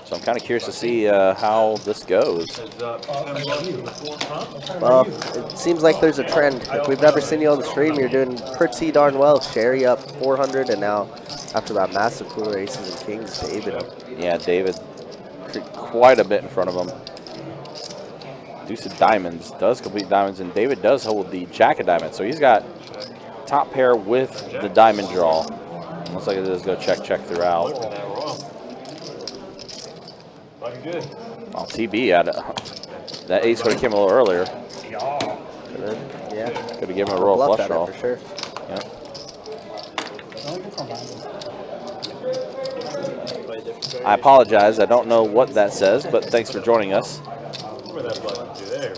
So So I'm kind of curious to see how this goes. Heads up. 10 bucks in the fourth, huh? Well, it seems like there's a trend. If we've never seen you on the stream, you're doing pretty darn well. Sherry up 400, and now after that massive pool races and kings, David up. Yeah, David quite a bit in front of him. Deuce of diamonds does complete diamonds, and David does hold the jack of diamonds. So he's got top pair with the diamond draw. Looks like it does go check throughout. Looking good. Well, TB had that ace would have came a little earlier. Yeah. Could have given him a royal flush draw. For sure. Yeah. I apologize. I don't know what that says, but thanks for joining us. Where that button to there?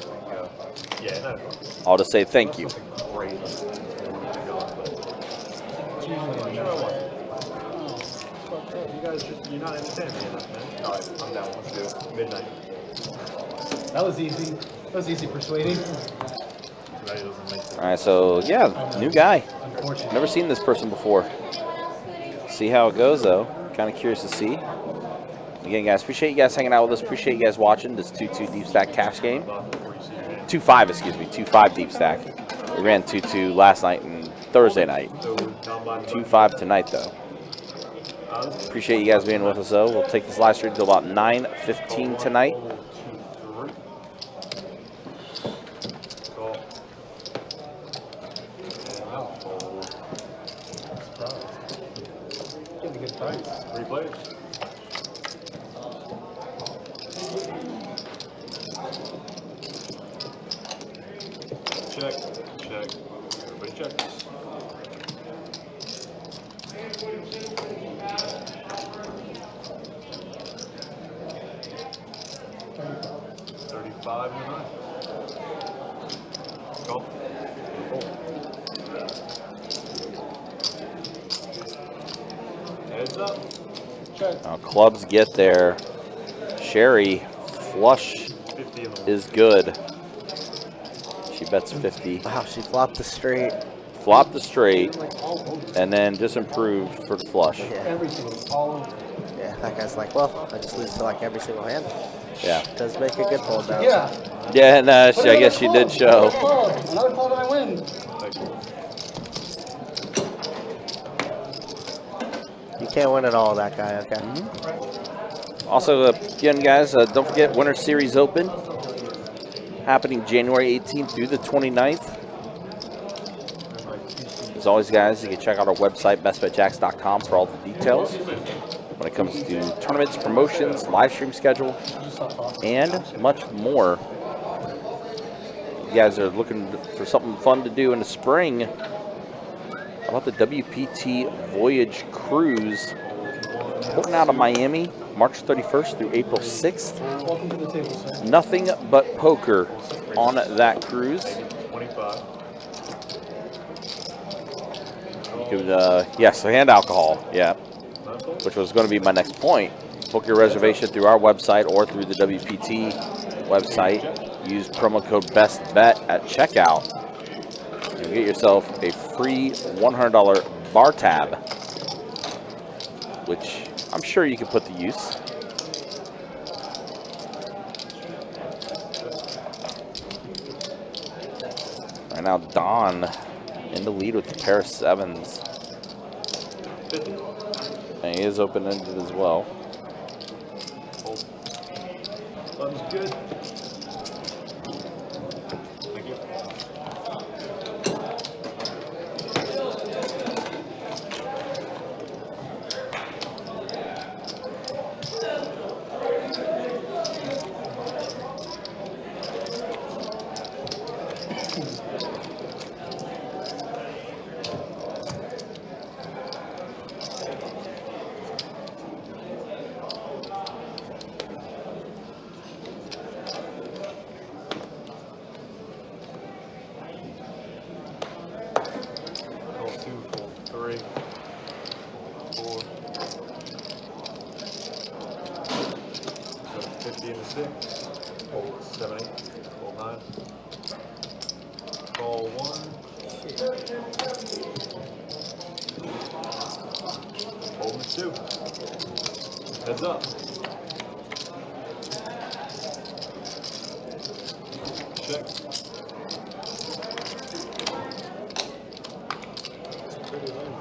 Yeah, no. I'll just say thank you. You're not entertaining me enough, man. All right, I'm down. Let's do it. Midnight. That was easy. That was easy persuading. All right, so yeah, new guy. Never seen this person before. See how it goes, though. Kind of curious to see. Again, guys, appreciate you guys hanging out with us. Appreciate you guys watching this 2-2 deep stack cash game. 2-5, excuse me, 2-5 deep stack. We ran 2-2 last night and Thursday night. 2-5 tonight, though. Appreciate you guys being with us, though. We'll take this live stream to about 9:15 tonight. Three players. Check. Everybody checks. $35 and 9. Go. Heads up. Now, clubs get there. Sherry, flush is good. She bets 50. Wow, she flopped the straight. Flopped the straight, and then just improved for the flush. Yeah, that guy's like, well, I just lose to like every single hand. Yeah. Does make a good hold down. Yeah. Yeah, no, I guess she did show. Another club and I win. You can't win it all, that guy, okay? Also, again, guys, don't forget Winter Series Open happening January 18th through the 29th. As always, guys, you can check out our website, bestbetjacks.com, for all the details when it comes to tournaments, promotions, live stream schedule, and much more. If you guys are looking for something fun to do in the spring, how about the WPT Voyage Cruise? Putting out of Miami, March 31st through April 6th. Welcome to the table, sir. Nothing but poker on that cruise. 25. You could, yes, and alcohol, yeah. Which was going to be my next point. Book your reservation through our website or through the WPT website. Use promo code BESTBET at checkout. You'll get yourself a free $100 bar tab, which I'm sure you can put to use. Right now, Don in the lead with the pair of sevens. And he is open-ended as well. That was good. Thank you.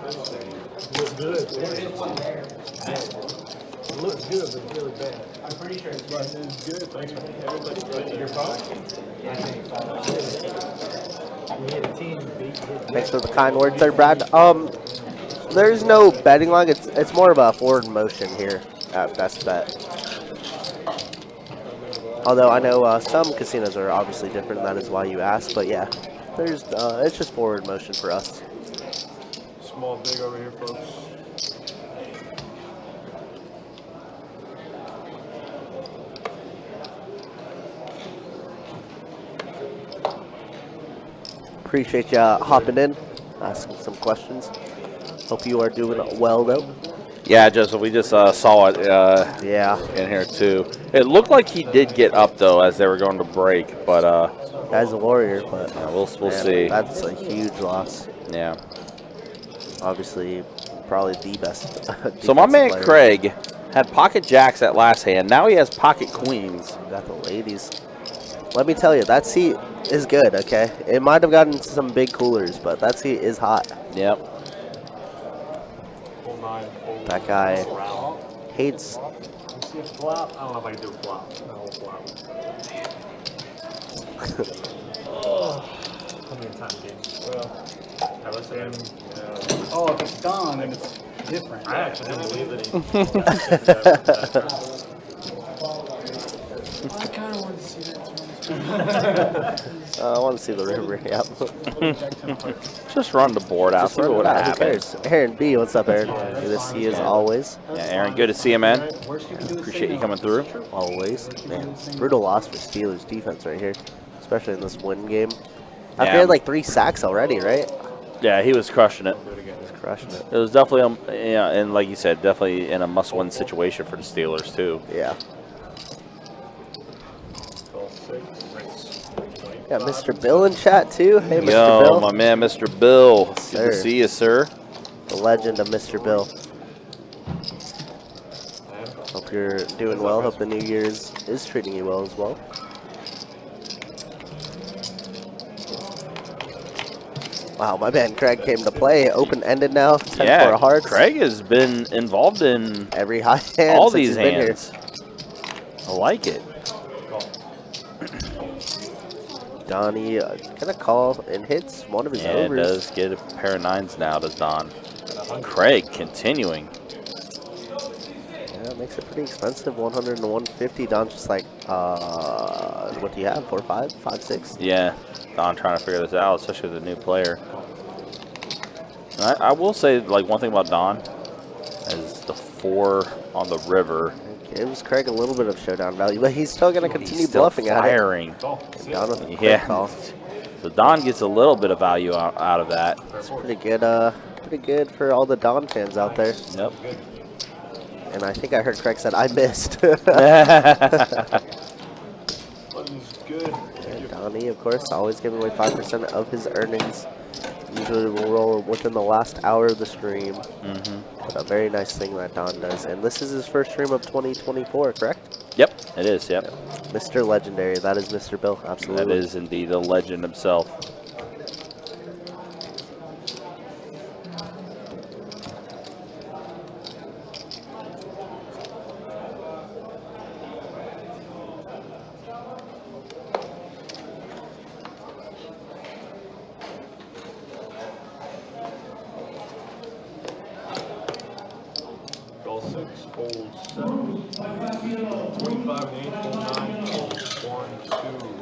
Looks good. It looks good, but it's really bad. I'm pretty sure it's But it's good. Thanks for everybody put your phone. We hit a 10 beat. Thanks for the kind words there, Brad. There's no betting line. It's more of a forward motion here at Best Bet. Although I know some casinos are obviously different, and that is why you asked. But yeah, there's it's just forward motion for us. Small, big over here, folks. Appreciate you hopping in, asking some questions. Hope you are doing well, though. Yeah, Joseph, we just saw it yeah. in here, too. It looked like he did get up, though, as they were going to break, but... As a Warrior, but... Yeah, we'll see. That's a huge loss. Yeah. Obviously, probably the best. So my man player. Craig had pocket jacks at last hand. Now he has pocket queens. Got the ladies. Let me tell you, that seat is good, okay? It might have gotten some big coolers, but that seat is hot. Yep. That guy hates... See a flop? I don't know if I can do a flop. No flop. How many times game? Well, let's say Oh, if it's Don, then it's different. I actually didn't believe that he. I kind of wanted to see that too. I want to see the river, yep. Just run the board out, see what happens. Aaron B, what's up, Aaron? Good to see you as always. Yeah, Aaron, good to see you, man. Appreciate you coming through. Always. Man, brutal loss for Steelers defense right here, especially in this win game. After Yeah. he had like 3 sacks already, right? Yeah, he was crushing it. He's crushing it. It was definitely, yeah, and like you said, definitely in a must-win situation for the Steelers, too. Yeah. Got Mr. Bill in chat too. Hey, Mr. Yo, Bill. my man, Mr. Bill. Yes, Good to sir. see you, sir. The legend of Mr. Bill. Hope you're doing well. Hope the New Year's is treating you well as well. Wow, my man Craig came to play. Open-ended now. 10 for a heart. Craig has been involved in every high hand all since these he's been here. hands. I like it. Donnie gonna call and hits one of his Yeah, it overs. does get a pair of 9s now to Don. Craig continuing. Yeah, it makes it pretty expensive. 100 and 150. Don's just like, what do you have? 4, 5, 5, 6? Yeah, Don trying to figure this out, especially with a new player. I will say, like, one thing about Don is the 4 on the river. It gives Craig a little bit of showdown value, but he's still going to continue He's still bluffing firing. at it. Don with a quick Yeah. call. So Don gets a little bit of value out of that. It's pretty good for all the Don fans out there. Yep. And I think I heard Craig said, I missed. And Donnie, of course, always giving away 5% of his earnings. Usually will roll within the last hour of the stream. But a very nice thing that Don does. And this is his first stream of 2024, correct? Yep, it is, yep. Mr. Legendary, that is Mr. Bill, absolutely. That is indeed the legend himself. Call 6, fold 7. 25 and 8, fold 9, fold 1, 2, 3.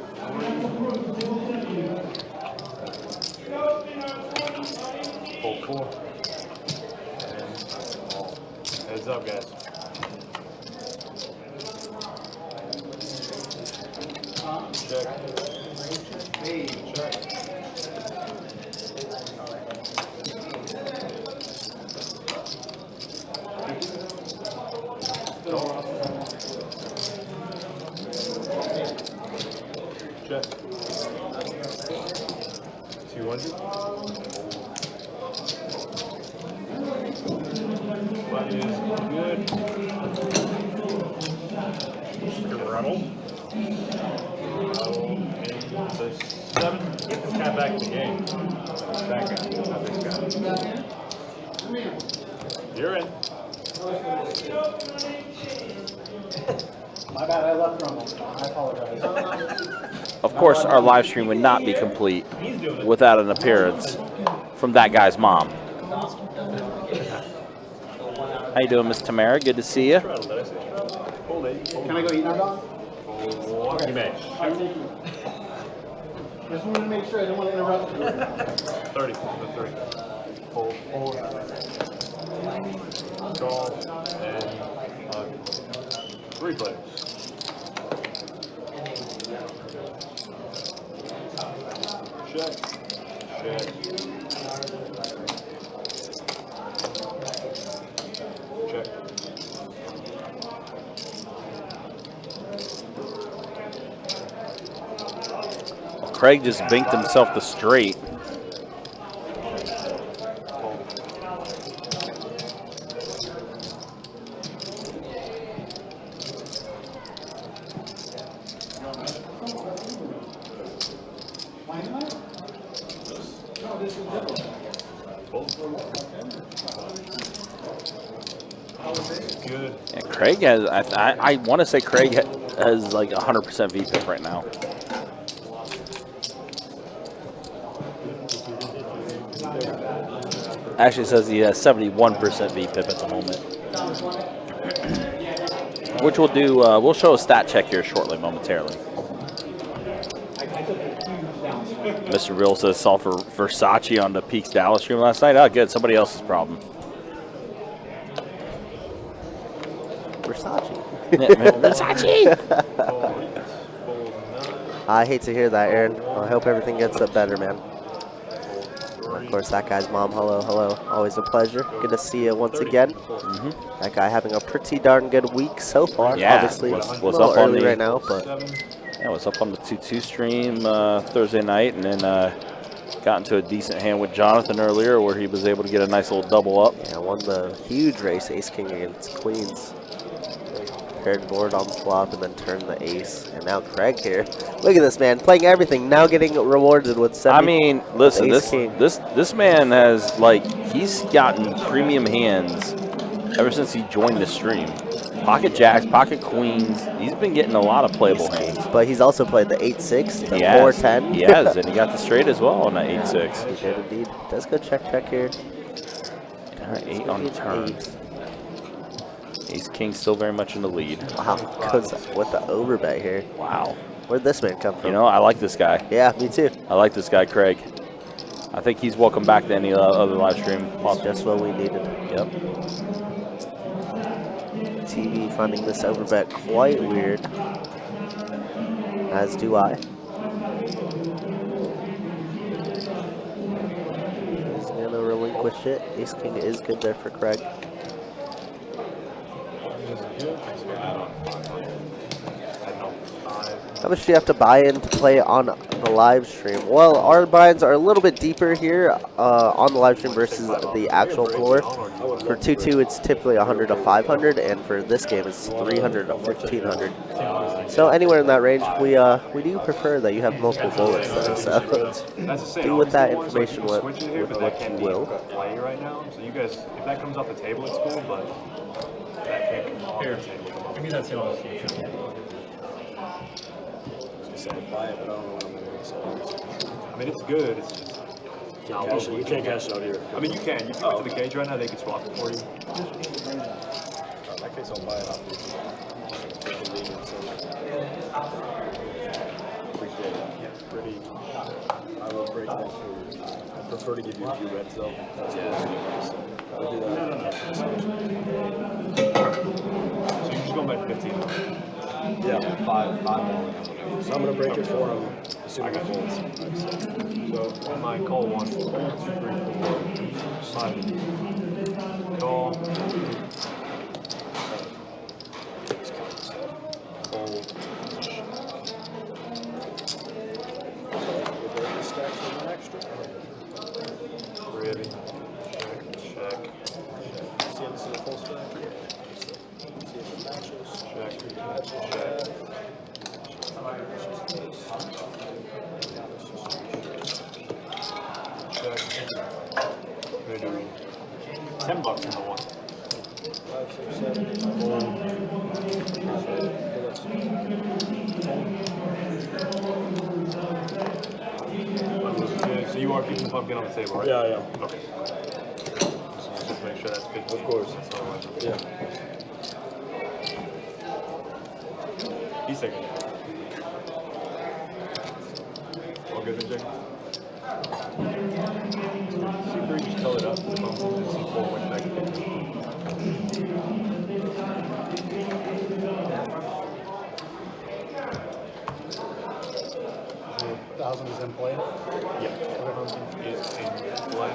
Fold 4. And heads up, guys. Check. Check. Check. 200. That is good. Good rattle. Rattle in the 7. of course, our live stream would not be complete without an appearance from that guy's mom. How you doing, Miss Tamara? Good to see you. Can I go eat now, dog? You may. Just wanted to make sure I didn't want to interrupt you. 30, the 3. Fold, fold. Call, and 3 players. Check. Check. Check. Craig just binked himself the straight. Good. Yeah, Craig has, I want to say Craig has like 100% VPIP right now. Actually says he has 71% VPIP at the moment. Which we'll do, we'll show a stat check here shortly, momentarily. Mr. Real says saw for Versace on the Peaks Dallas stream last night. Oh, good. Somebody else's problem. Versace. Versace! I hate to hear that, Aaron. I hope everything gets up better, man. Of course, that guy's mom. Hello, hello. Always a pleasure. Good to see you once again. That guy having a pretty darn good week so far. Yeah, Obviously, was a little up on early the, right now, but yeah, was up on the 2-2 stream Thursday night, and then got into a decent hand with Jonathan earlier, where he was able to get a nice little double up. yeah, won the huge race, Ace King against Queens. Paired board on the flop and then turned the ace. And now Craig here. Look at this man playing everything, now getting rewarded with 70. I mean, listen, Ace King. this man has, like, he's gotten premium hands ever since he joined the stream. Pocket jacks, pocket queens. He's been getting a lot of playable hands. But he's also played the 8-6, the He has. 4-10. He has, and he got the straight as well on that 8-6. He did indeed. Does go check here. All right, 8 on the turn. Ace King still very much in the lead. Wow, goes with the overbet here. Wow. Where'd this man come from? You know, I like this guy. Yeah, me too. I like this guy, Craig. I think he's welcome back to any other live stream. That's just what we needed. Yep. TV finding this overbet quite weird. As do I. He's gonna relinquish it. Ace King is good there for Craig. How much do you have to buy in to play on the live stream? Well, our buy-ins are a little bit deeper here on the live stream versus the actual floor. For 2-2, it's typically 100 to 500, and for this game, it's 300 to 1500. So anywhere in that range, we do prefer that you have multiple bullets, though. So do with that information with what you will. Play right now, so you guys, if that comes off the table, it's cool, but that can't come off the table. I mean, that's the only I mean, it's good. It's just You can't cash it out here. I mean, you can. You can go to the cage right now. They can swap it for you. In that case, I'll buy it off you. Appreciate it. Pretty. I will break that for you. I prefer to give you a few reds though. I'll do that. So you're just going by 15. Yeah, five more. So I'm gonna break it for him. Assuming it folds. So on my call 1, 2, 3, 4, 5. Call. Fold. Ready. Check. See this is a full stack. See if it matches. Check. We're doing $10 in the one. 5, 6, 7. are keeping the pumpkin on the table, right? Yeah, I am. Okay. Just make sure that's 50. Of course. That's all I want. Yeah. He's taking it. All good, then, Jake? C3, just tell it up to the pumpkin, and C4 went back to 50. 1,000 is in play. Yeah. Pumpkin is in play.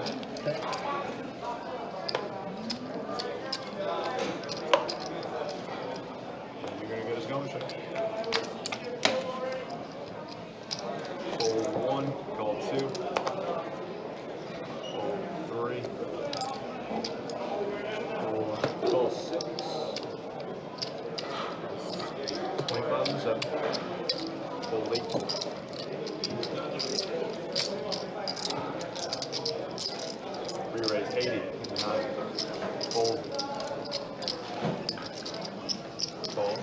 You're gonna get us going, Jake. Fold 1, call 2. Fold 3. Call 6. 25 and 7. Fold 8. Re-raise 80 and 9. Fold. Fold.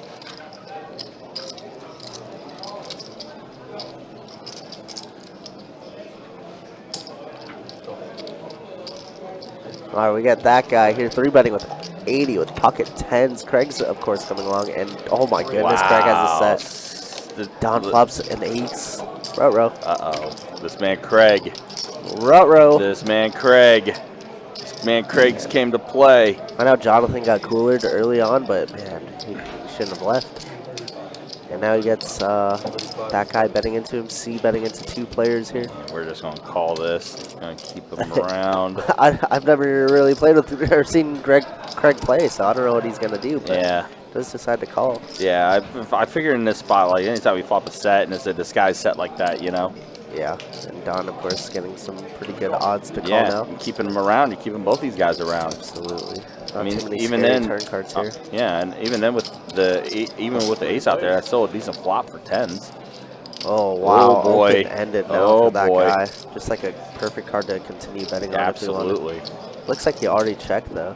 All right, we got that guy here, 3-betting with 80 with pocket 10s. Craig's, of course, coming along, and oh my goodness, Craig has a set. Don flops an ace. Ruh-roh. Uh-oh. This man Craig. Ruh-roh. This man Craig. This man Craig's came to play. I know Jonathan got cooler early on, but man, he shouldn't have left. And now he gets that guy betting into him, C betting into 2 players here. We're just going to call this. Going to keep him around. I've never really played with or seen Craig play, so I don't know what he's going to do. But Yeah. does decide to call. Yeah, I figure in this spot, like anytime we flop a set and it's a disguise set like that, you know? Yeah, and Don, of course, getting some pretty good odds to call Yeah, now. you're keeping them around. You're keeping both these guys around. Absolutely. I mean, Not too many even scary then, turn cards here. yeah, and even then with the ace out there, that's still a decent flop for 10s. Oh wow! Oh boy! Open-ended now Oh for that boy! guy. Just like a perfect card to continue betting on. Absolutely. Looks like he already checked though.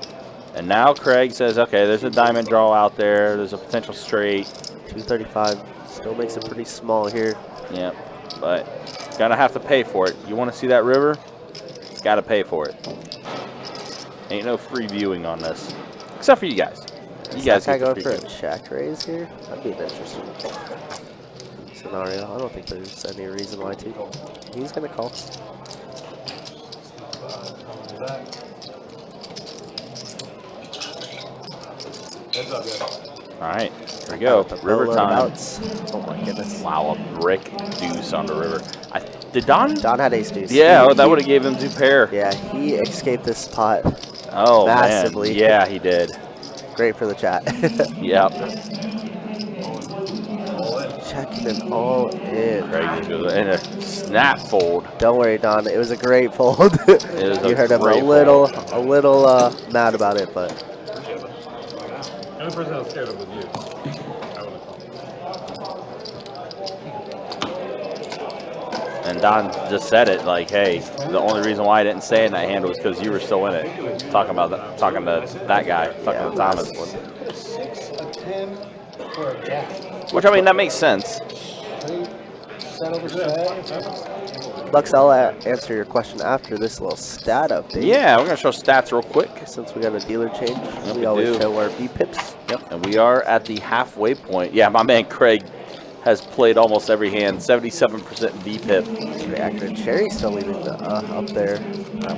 And now Craig says, okay, there's a diamond draw out there. There's a potential straight. 235 still makes it pretty small here. Yep, but gonna have to pay for it. You want to see that river? Gotta pay for it. Ain't no free viewing on this, except for you guys. You guys guy get the going free for a viewing. check raise here? That'd be an interesting scenario. I don't think there's any reason why to. He's gonna call. Heads up, guys. All right, here we go. River time. Oh my goodness. Wow, a brick deuce on the river. Did Don? Don had ace deuce. Yeah, that would have gave him 2 pair. Yeah, he escaped this spot. Oh massively. man, yeah, he did. Great for the chat. Yep. Checking it all in. Craig and a snap fold. Don't worry, Don. It was a great fold. was You a heard him a great little mad about it, but The only person I was scared of was you. I would have And Don just said it like, hey, the only reason why I didn't stay in that hand was because you were still in it. Talking to that guy, talking to Thomas. 6, a 10, or a jack. Which, I mean, that makes sense. 3, set over set. Lux, I'll answer your question after this little stat update. Yeah, we're going to show stats real quick. Since we got a dealer change, Yep, we always do. show our V-pips. Yep, and we are at the halfway point. Yeah, my man Craig has played almost every hand, 77% V-pip. Pretty accurate. Cherry's still leading up there.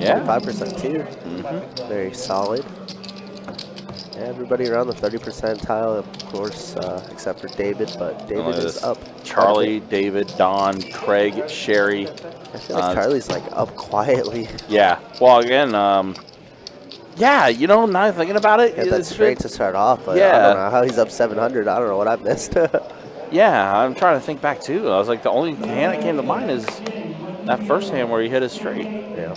Yeah. 45% too. Very solid. Yeah, everybody around the 30 percentile, of course, except for David, but David is up. Charlie, David, Don, Craig, Sherry. I feel like Charlie's like up quietly. Yeah. Well, again, yeah, you know, now thinking about it, Yeah, that's straight to start off, but Yeah. I don't know how he's up 700. I don't know what I missed. yeah, I'm trying to think back too. I was like, the only hand that came to mind is that first hand where he hit a straight. Yeah.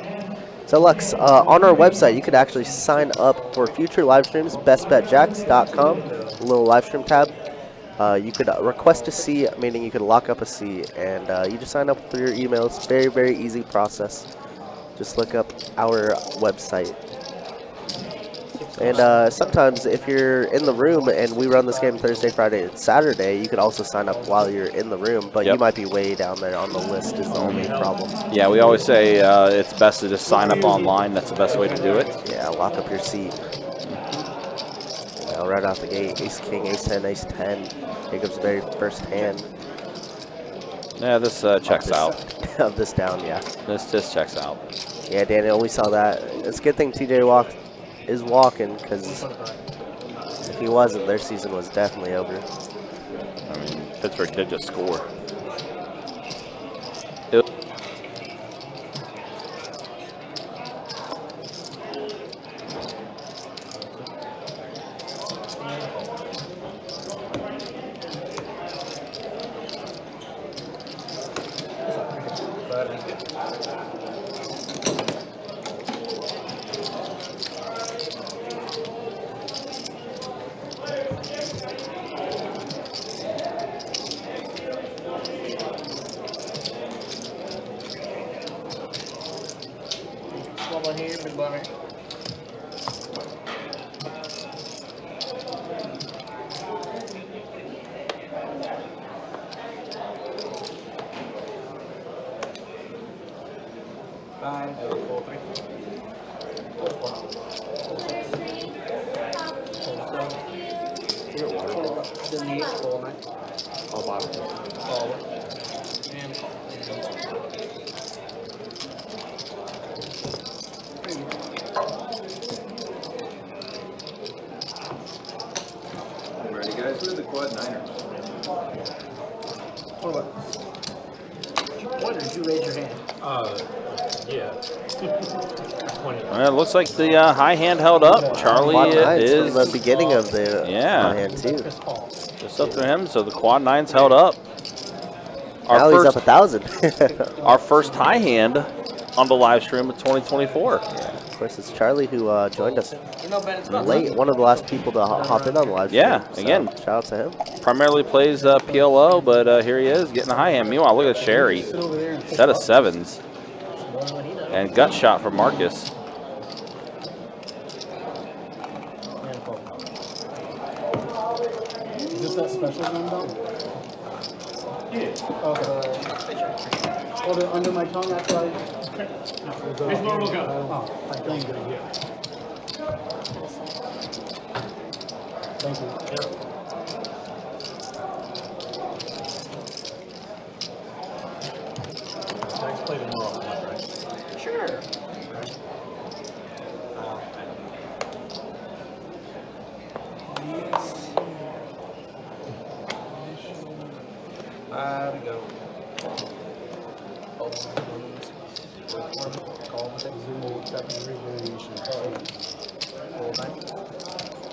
So Lux, on our website, you could actually sign up for future live streams, bestbetjacks.com, a little live stream tab. You could request a C, meaning you could lock up a C, and you just sign up through your email. It's a very, very easy process. Just look up our website. And sometimes if you're in the room and we run this game Thursday, Friday, and Saturday, you could also sign up while you're in the room, but you might be way down there on the list is the only problem. Yeah, we always say it's best to just sign up online. That's the best way to do it. Yeah, lock up your seat. Now, right out the gate, ace, king, ace 10, ace 10. Jacob's very first hand. Yeah, this checks out. Of this down, yeah. This just checks out. Yeah, Daniel, we saw that. It's a good thing TJ is walking, because if he wasn't, their season was definitely over. I mean, Pittsburgh did just score. Here, big bunny. Ready, guys? We're the quad niners. Why did you raise your hand? Yeah. 20. It looks like the high hand held up. Charlie is from the beginning of the yeah. high hand too. Just up to him, so the quad nine's held up. Now he's up 1,000. Our first high hand on the live stream of 2024. Yeah, of course, it's Charlie who joined us late. One of the last people to hop in on the live stream. Yeah, so again, shout out to him. Primarily plays PLO, but here he is getting a high hand. Meanwhile, look at Sherry. Set of sevens. And gut shot from Marcus. Is this that special one, though? Yeah. Okay. Hold it under my tongue after I... It's normal go. Oh, thank you. Thank you. Let's play the more often, right? Sure. To go. Call the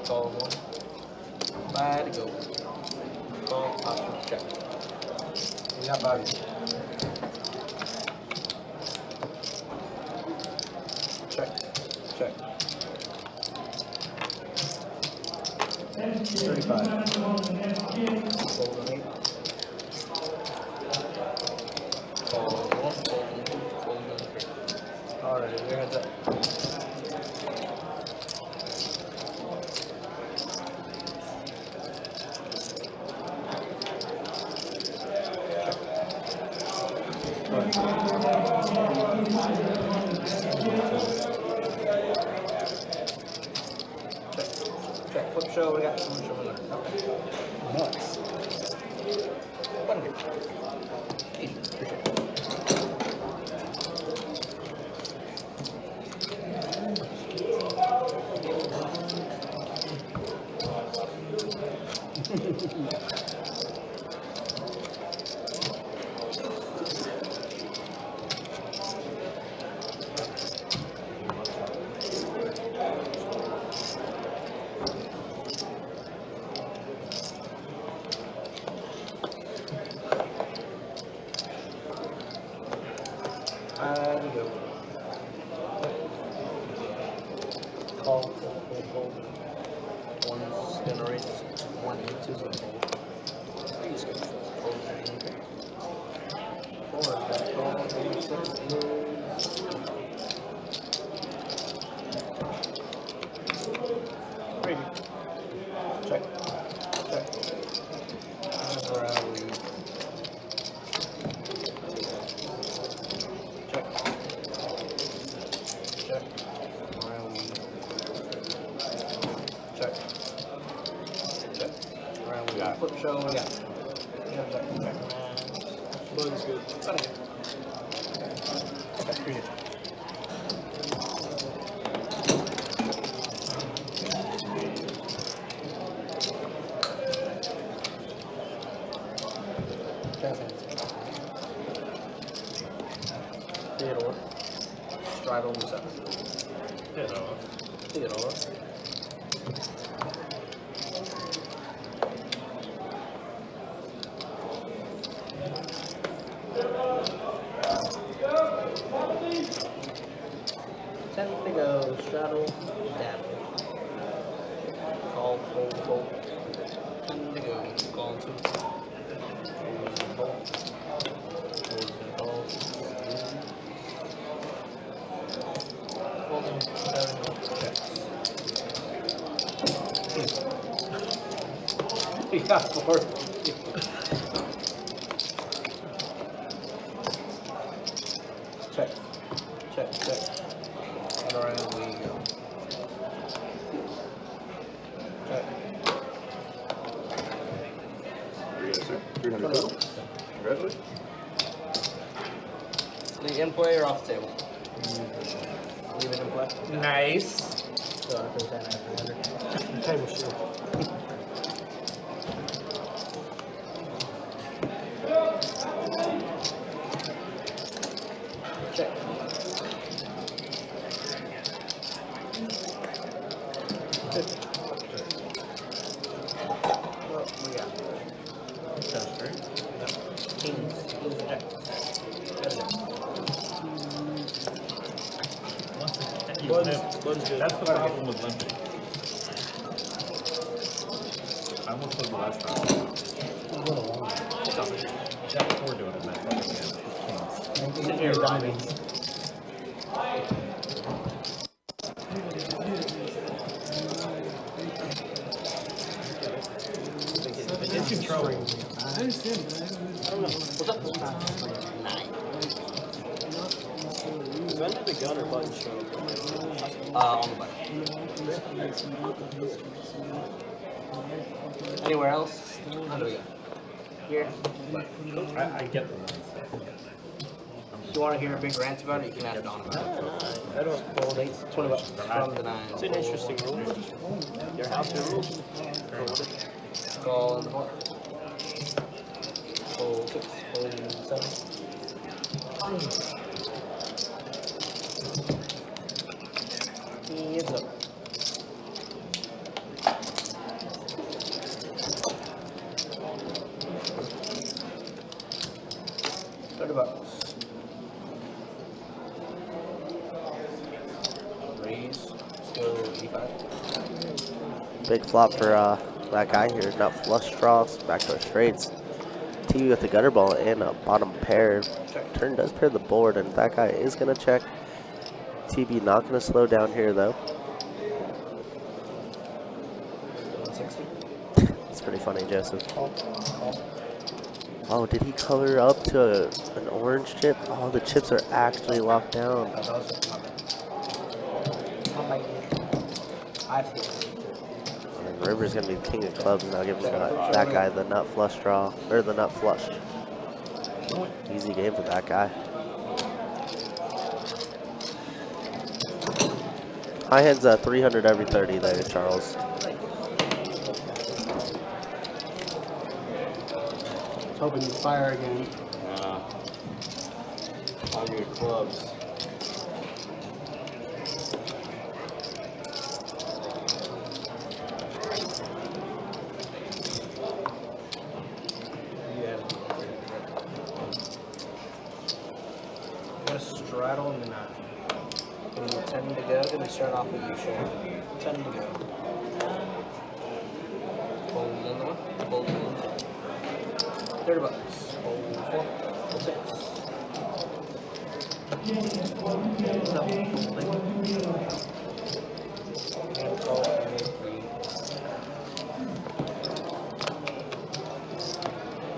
Call one. To go. Call option check. You got body. Check. Check. 35. Fold an 8. Fold 1, fold 2, fold 3. Alright, your heads up. Check. Flip show, we got some show in there. Okay. Nuts. Button here. Easy. Appreciate it. And go. Call, fold. One's generates 1 and 2's gonna fold. 3's gonna fold. 4 is gonna call. 86 is flip show. Yeah. Bugs good. Okay, here. Theodore. Straddle and 7. Theodore. Ten to go. Straddle. Dab. Call. Fold. Fold. 10 to go. Call 2. He got 4. Check. Check. Check. And around we go. Check. 300 total. Congratulations. The in play or off the table? Leave it in play. Nice. So I put that at 300. Table shit. Check. What we got? Kings. Check. That's the problem with limping. I almost played the last time. Jack 4 doing it, man. Sit here, Robbie. It's in trouble. I understand, but I don't know. What's up? 9. When did the gun or button show? On the button. Anywhere else? How do we go? Here. I get the ones. If you want to hear a big rant about it, you can ask Don about it. I don't. Fold 8, 20 bucks from the 9. It's an interesting rule. Your house rules. Call on the board. Fold 6, fold 7. Heads up. $30. Raise. Go E5. Big flop for that guy here. Nut flush draws. Backdoor straights. TV with the gutter ball and a bottom pair. Turn does pair the board, and that guy is going to check. TB not going to slow down here, though. 160. It's pretty funny, Joseph. Oh, did he color up to an orange chip? Oh, the chips are actually locked down. And River's going to be king of clubs now, giving that guy the nut flush draw, or the nut flush. Easy game for that guy. High hand's 300 every 30 there, Charles. Hoping you fire again. On your clubs. Got a straddle and a 9. Give me 10 to go. Gonna start off with you, Sharon. 10 to go. Fold another one. Fold one. $30. Fold 4. Fold 6. And call it 3.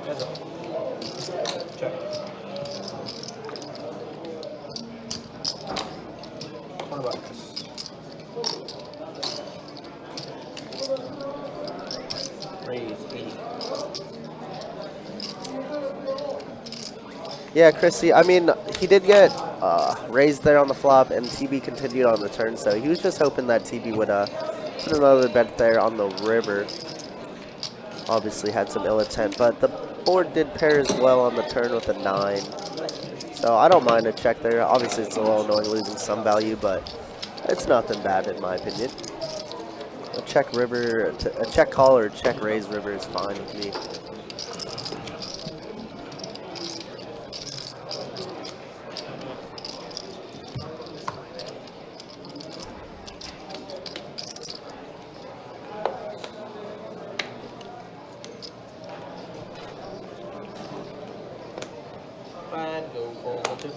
Heads up. Check. $20. Raise 80. Yeah, Chrissy, I mean, he did get raised there on the flop, and TB continued on the turn, so he was just hoping that TB would put another bet there on the river. Obviously had some ill intent, but the board did pair as well on the turn with a 9. So I don't mind a check there. Obviously, it's a little annoying losing some value, but it's nothing bad in my opinion. A check river, a check call or a check raise river is fine with me. Fine, go for the 2.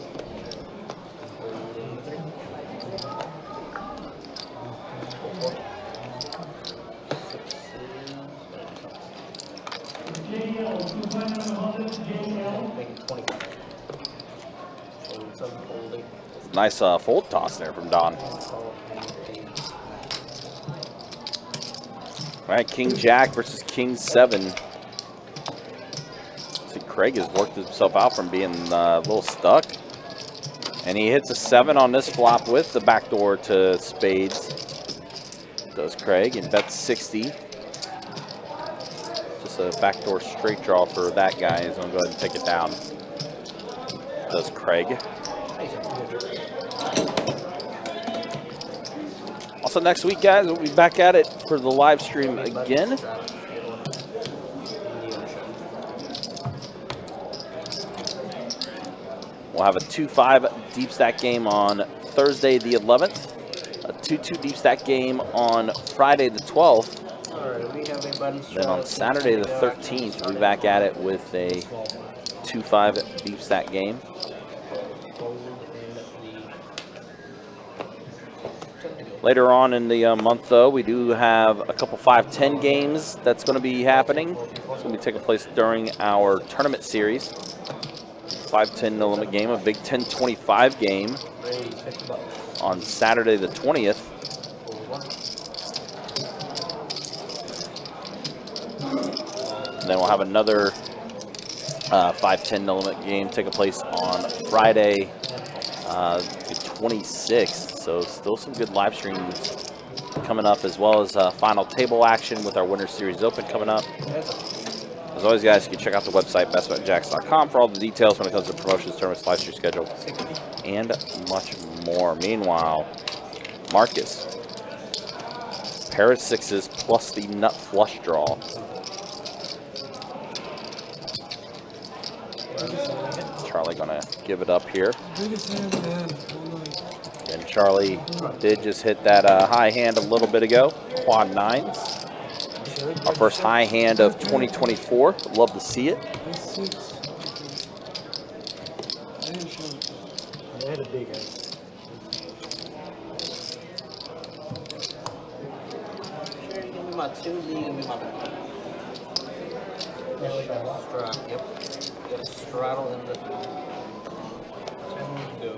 Nice fold toss there from Don. All right, King Jack versus King 7. See, Craig has worked himself out from being a little stuck. And he hits a 7 on this flop with the backdoor to spades. Does Craig and bets 60. Just a backdoor straight draw for that guy. He's going to go ahead and take it down. Does Craig. Also next week, guys, we'll be back at it for the live stream again. We'll have a 2-5 deep stack game on Thursday the 11th, a 2-2 deep stack game on Friday the 12th. Then on Saturday the 13th, we'll be back at it with a 2-5 deep stack game. Later on in the month, though, we do have a couple 5-10 games that's going to be happening. It's going to be taking place during our tournament series. 5-10 no limit game, a Big 10-25 game on Saturday the 20th. And then we'll have another 5-10 no limit game taking place on Friday the 26th. So still some good live streams coming up, as well as final table action with our Winter Series Open coming up. As always, guys, you can check out the website, bestbetjacks.com, for all the details when it comes to promotions, tournaments, live stream schedule, and much more. Meanwhile, Marcus, pair of 6s plus the nut flush draw. Charlie gonna give it up here. And Charlie did just hit that high hand a little bit ago, quad 9s. Our first high hand of 2024. Love to see it. They had a big ace. Sure, you give me my 2, you give me my back. Yep. Got a straddle in the 10 go.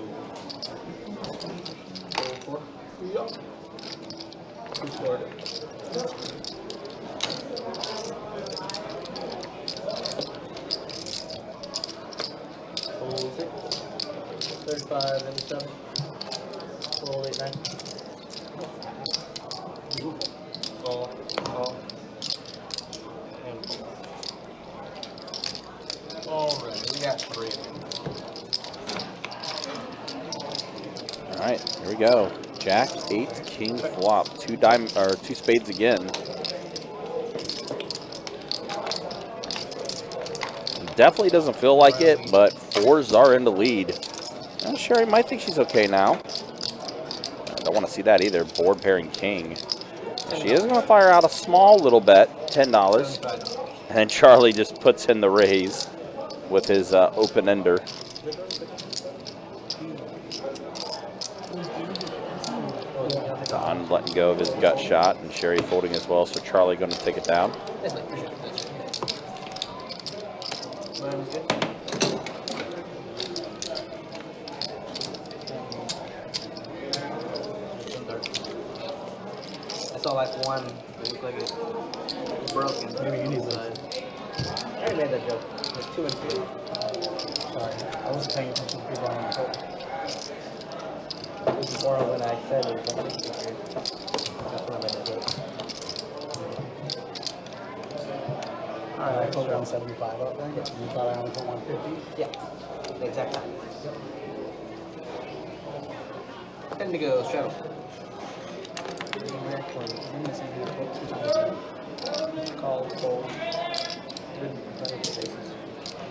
4. Yup. 2 Florida. Hold 6. 35 and 7. Hold 8, 9. Call. And alright, we got 3. All right, here we go. Jack, 8, king flop, 2 spades again. Definitely doesn't feel like it, but 4s are in the lead. Well, Sherry might think she's okay now. I don't want to see that either. Board pairing king. She is going to fire out a small little bet, $10. And Charlie just puts in the raise with his open ender. Don letting go of his gut shot, and Sherry folding as well, so Charlie going to take it down. I saw like one. It looked like it was broken. Maybe you need one. I already made that joke. It's 2 and 2. Sorry. wasn't paying attention to people on the court. This is more when I said it was 163. That's when I made the joke. Alright, I put 175 up there. You thought I only put 150? Yeah, the exact time. Time to go straddle. Call, fold.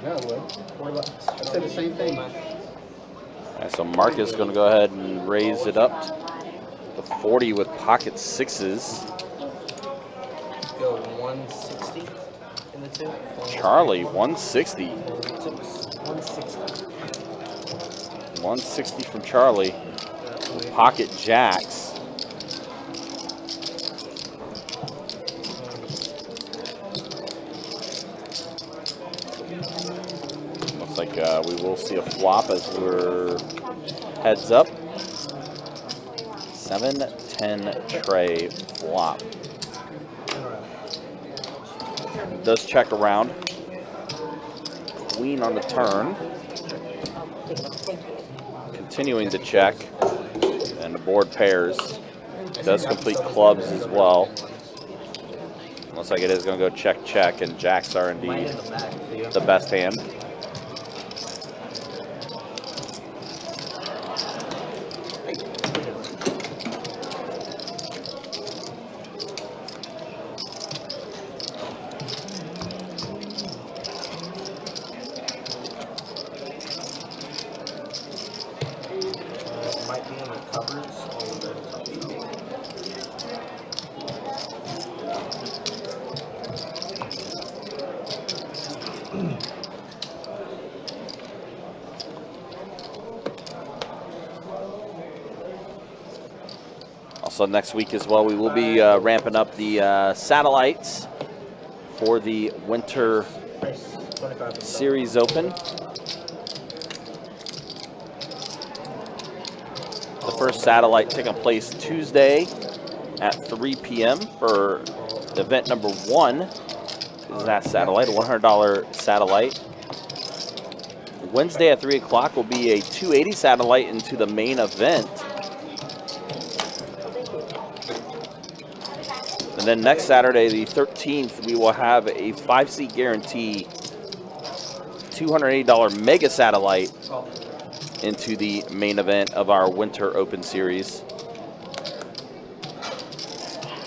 Yeah, I would. What about? I said the same thing. Right, so Marcus is going to go ahead and raise it up to 40 with pocket sixes. Go 160 in the two. Charlie, 160. 160. 160 from Charlie. With pocket jacks. Looks like we will see a flop as we're heads up. 7-10 tray flop. Does check around. Queen on the turn. Continuing to check. And the board pairs. Does complete clubs as well. Looks like it is going to go check, check, and jacks are indeed the best hand. Might be in the cupboards or the top Also next week as well, we will be ramping up the satellites for the Winter Series Open. The first satellite taking place Tuesday at 3 p.m. for event number 1. Is that satellite, a $100 satellite. Wednesday at 3 o'clock will be a 280 satellite into the main event. And then next Saturday, the 13th, we will have a 5-seat guarantee $280 mega satellite into the main event of our Winter Open Series.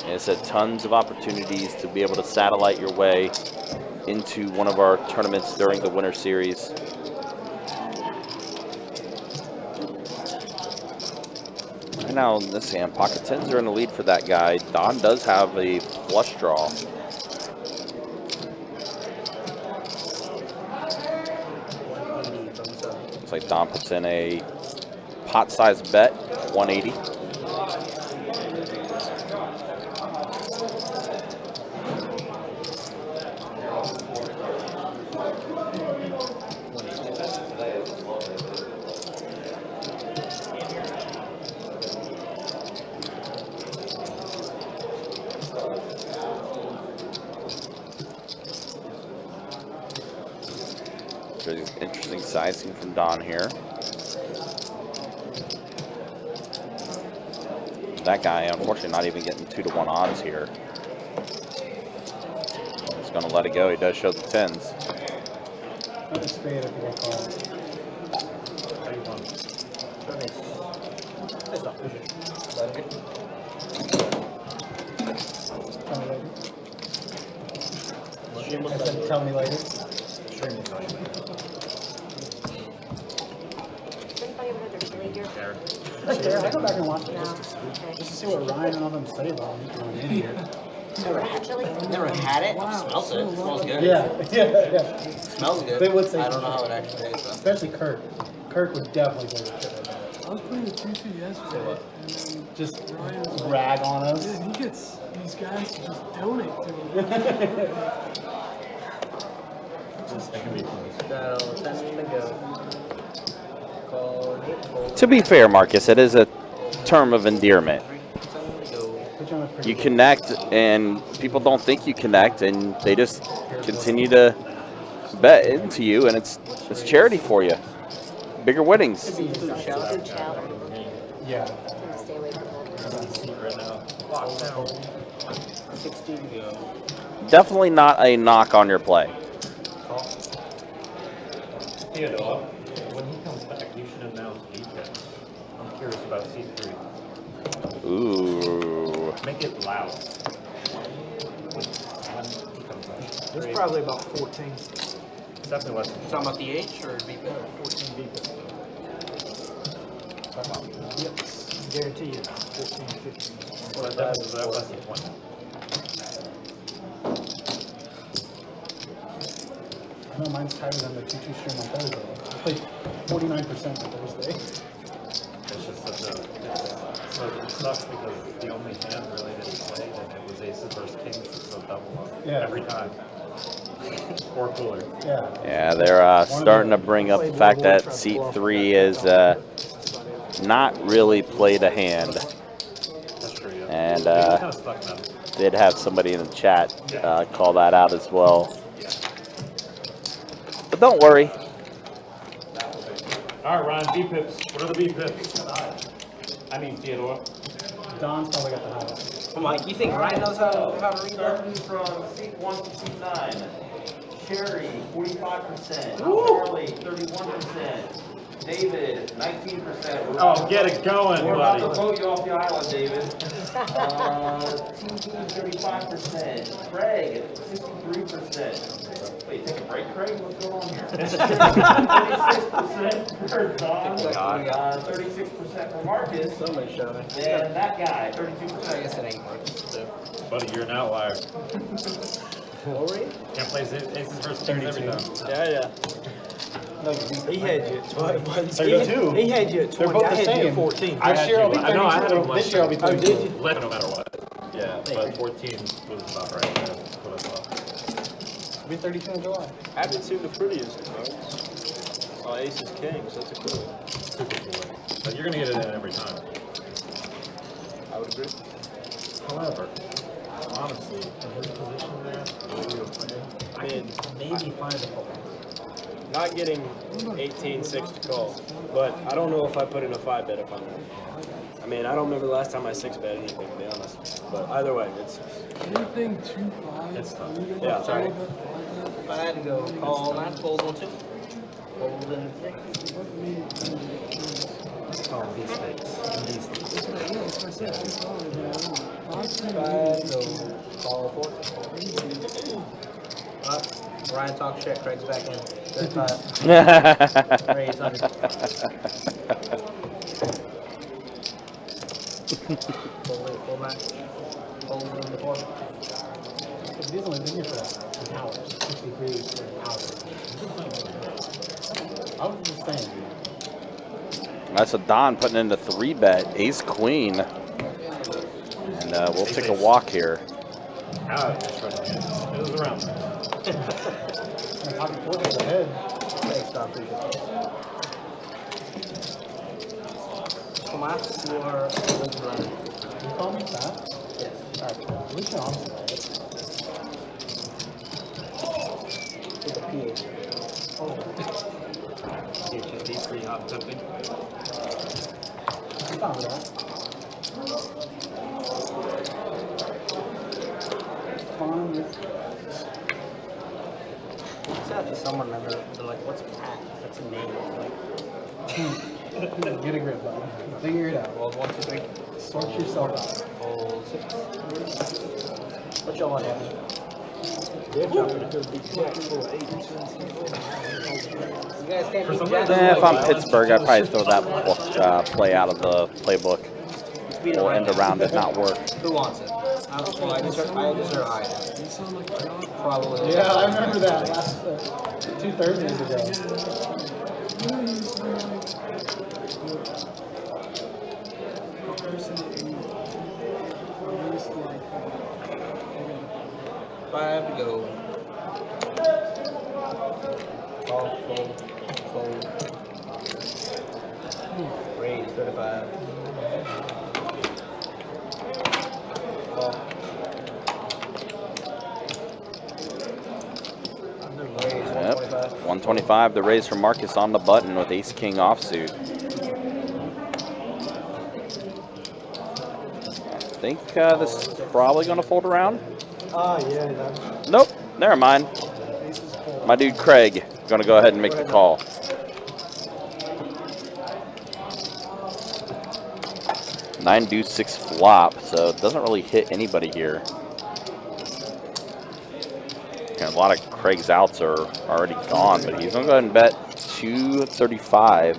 And it's a tons of opportunities to be able to satellite your way into one of our tournaments during the Winter Series. Right now in this hand, pocket tens are in the lead for that guy. Don does have a flush draw. Looks like Don puts in a pot-sized bet, 180. There's interesting sizing from Don here. That guy, unfortunately, not even getting 2-to-1 odds here. He's going to let it go. He does show the tens. Tell me later. I go back and watch it just to see what Ryan and all them say about me going in here. Never had it. Wow. Smells it. It smells good. Yeah. Smells good. They would say I don't know how it actually tastes though. Especially Kirk. Kirk would definitely say that shit like that. I was playing with 2-2 yesterday. And just Ryan rag on us. Yeah, he gets these guys to just donate to him. To be fair, Marcus, it is a term of endearment. You connect, and people don't think you connect, and they just continue to bet into you, and it's charity for you. bigger winnings. Food chowder. Yeah. Tend to stay away from that. Right now. Locked down. 16 to go. Definitely not a knock on your play. Theodore, when he comes back, you should announce defense. I'm curious about C3. Ooh. Make it loud. When he comes back. It's probably about 14. It's definitely less than Talking about the H or B? 14 people. Yep. Guarantee you, 14, 15. well, that's less than 20. I know mine's tighter than the 2-2 stream on Thursday. I played 49% on Thursday. It's just such a. It sucks because the only hand really that he played, and it was aces versus kings, so double up every time. Or cooler. Yeah. Yeah, they're starting to bring up the fact that seat 3 is not really played a hand. That's true, yeah. And Kind of stuck now. did have somebody in the chat call that out as well. But don't worry. All right, Ryan, B-pips. What are the B-pips? I mean, Theodore. Don's probably got the highest. Mike, you think Ryan knows how to read that? Starting from seat 1 to seat 9. Sherry, 45%. Charlie, 31%. David, 19%. Oh, get it going, We're about buddy. to vote you off the island, David. TV, 35%. Craig, 63%. Wait, take a break, Craig? What's going on here? 36% for Don. 36% for Marcus. Somebody showed me. And that guy, 32%. I guess it ain't Marcus. Buddy, you're an outlier. Glory? Can't play aces versus kings every time. Yeah. No, he had you at 20. 32. He had you at 20. both I the had you same. at 14. I had you. I know, I had him This year I'll be 32. did you? Left no matter what. Yeah, but 14 was about right. That's what I thought. I'll be 32 in July. Haven't seen the prettiest cards. Oh, aces, kings. That's a cool one. Super cool. But you're going to get it in every time. I would agree. However, honestly, in his position there, the way we were playing, I could maybe find a fold. Not getting 18-6 to call, but I don't know if I put in a 5-bet if I'm. I mean, I don't remember the last time I 6-bet anything, to be honest. But either way, it's. Anything 2-5. It's tough. Yeah, sorry. If I had to go call, I'd fold on 2. Fold in 6. It's all these things. These things. Call 4. Ryan talk shit, Craig's back in. 35. Raise 100. Full back. Fold in the 4. These only been here for an hour. 63 for an hour. I was just saying, dude. That's a Don putting in the 3-bet, ace queen. And we'll take a walk here. It was around. I'm talking 4 days ahead. Craig, stop reading. Collapse your run. You call me fat? Yes. Alright, at least you're honest about it. With a PH. D3 hot tempting. I'm fine with that. Fine with It's out to someone that they're like, what's Pat? That's a name. Like, get a grip, bud. Figure it out. well, 1, 2, 3. Sort yourself out. Fold 6. What y'all want to have? You guys can't beat Jack. If I'm Pittsburgh, I'd probably throw that play out of the playbook. Or end around it not work. Who wants it? I just heard I. Probably. Yeah, I remember that last 2 Thursdays ago. Five to go. Call, fold. Raise 35. Call. Raise 125. 125 the raise from Marcus on the button with ace-king offsuit. I think this is probably going to fold around. Oh, yeah. That's... Nope, never mind. My dude Craig going to go ahead and make the call. Nine deuce six flop, so it doesn't really hit anybody here. And a lot of Craig's outs are already gone, but he's going to go ahead and bet 235.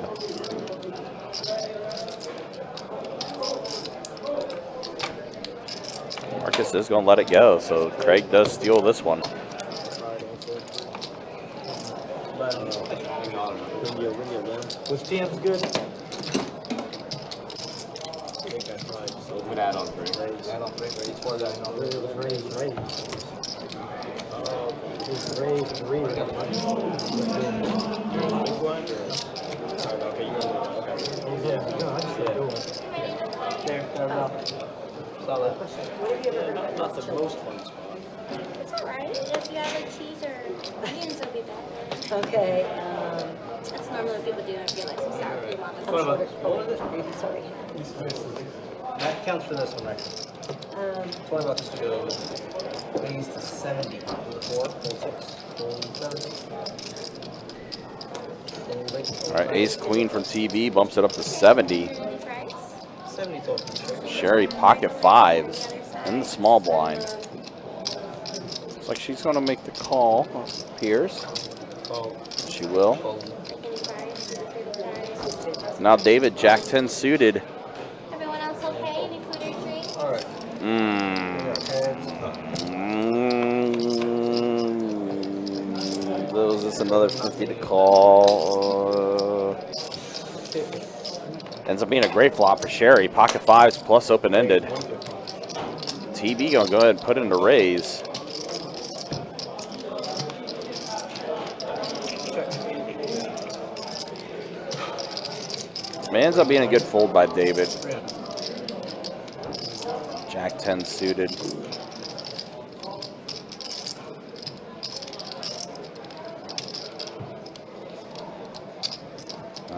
Marcus is going to let it go, so Craig does steal this one. Was TM's good? Add on three. Add on three. Raise. What did I know? It was raise. It's raise and read. Okay, Not the most fun spot. It's alright. If you have like cheese or onions, it'll be better. Okay. That's normally what people do. I feel like some sour cream on it. Sorry. That counts for this one, right? $20 to go. Raise to 70. 4, 6, 7. All right, ace queen from TB bumps it up to 70. 70 total. Sherry pocket fives in the small blind. Looks like she's going to make the call. Appears. She will. Now David, Jack 10 suited. Everyone else okay? Any food or drink? All right. This is another 50 to call. Ends up being a great flop for Sherry. Pocket fives plus open-ended. TB gonna go ahead and put in the raise. Ends up being a good fold by David. Jack 10 suited.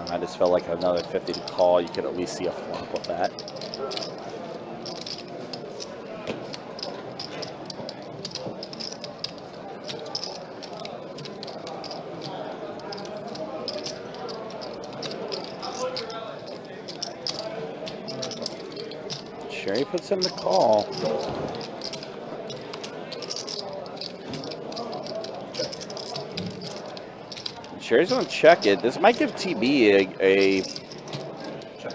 I just felt like another 50 to call. You could at least see a flop with that. Sherry puts in the call. Sherry's going to check it. This might give TB a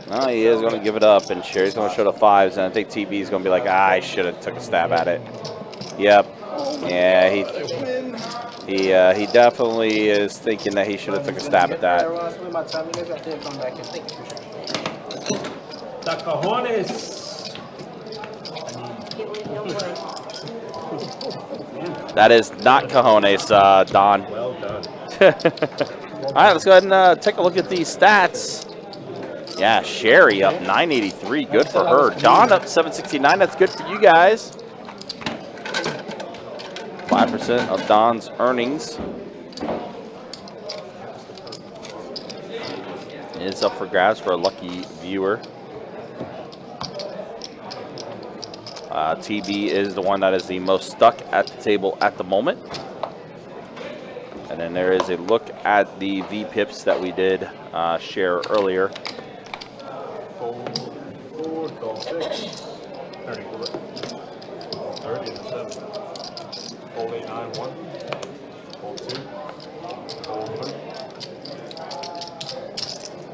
no, he is going to give it up, and Sherry's going to show the fives, and I think TB is going to be like, I should have took a stab at it. Yep. Yeah, he definitely is thinking that he should have took a stab at that. The cojones. That is not cojones, Don. Well done. All right, let's go ahead and take a look at these stats. Yeah, Sherry up 983. Good for her. Don up 769. That's good for you guys. 5% of Don's earnings is up for grabs for a lucky viewer. TB is the one that is the most stuck at the table at the moment. And then there is a look at the V-pips that we did share earlier. Fold 4, call 6. 30, 30 and 7. Fold 8, 9, 1. Fold 2. Fold 3.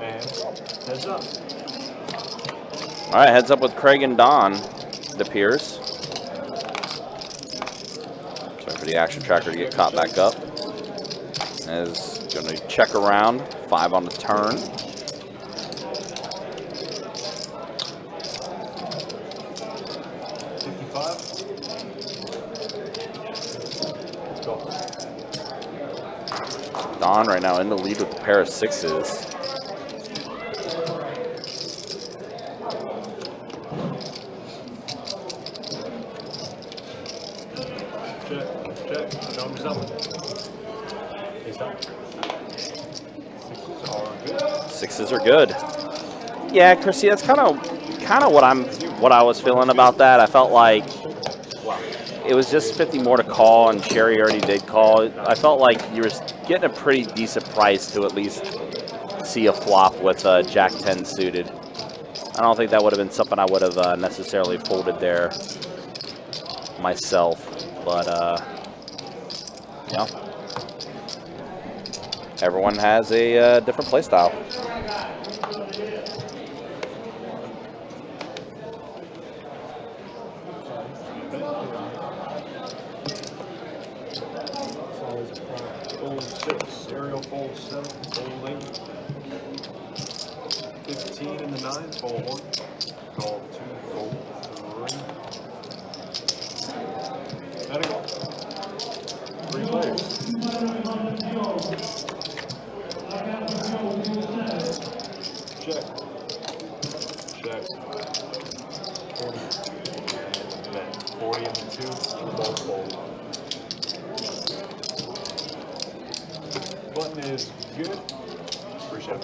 And heads up. All right, heads up with Craig and Don, it appears. Sorry for the action tracker to get caught back up. Is going to check around, 5 on the turn. Don right now in the lead with a pair of sixes. Check, check. Numbers up. He's done. Sixes are good. Yeah, Chrissy, that's kind of what I was feeling about that. I felt like it was just 50 more to call, and Sherry already did call. I felt like you were getting a pretty decent price to at least see a flop with Jack 10 suited. I don't think that would have been something I would have necessarily folded there myself, but you know, everyone has a different play style. Fold 6, Ariel fold 7, fold 8. 15 in the 9, fold 1. Call 2, fold 3. Let it go. 3 players. Check. Check. 40. And then 40 in the 2, both fold. Button is good. Appreciate it.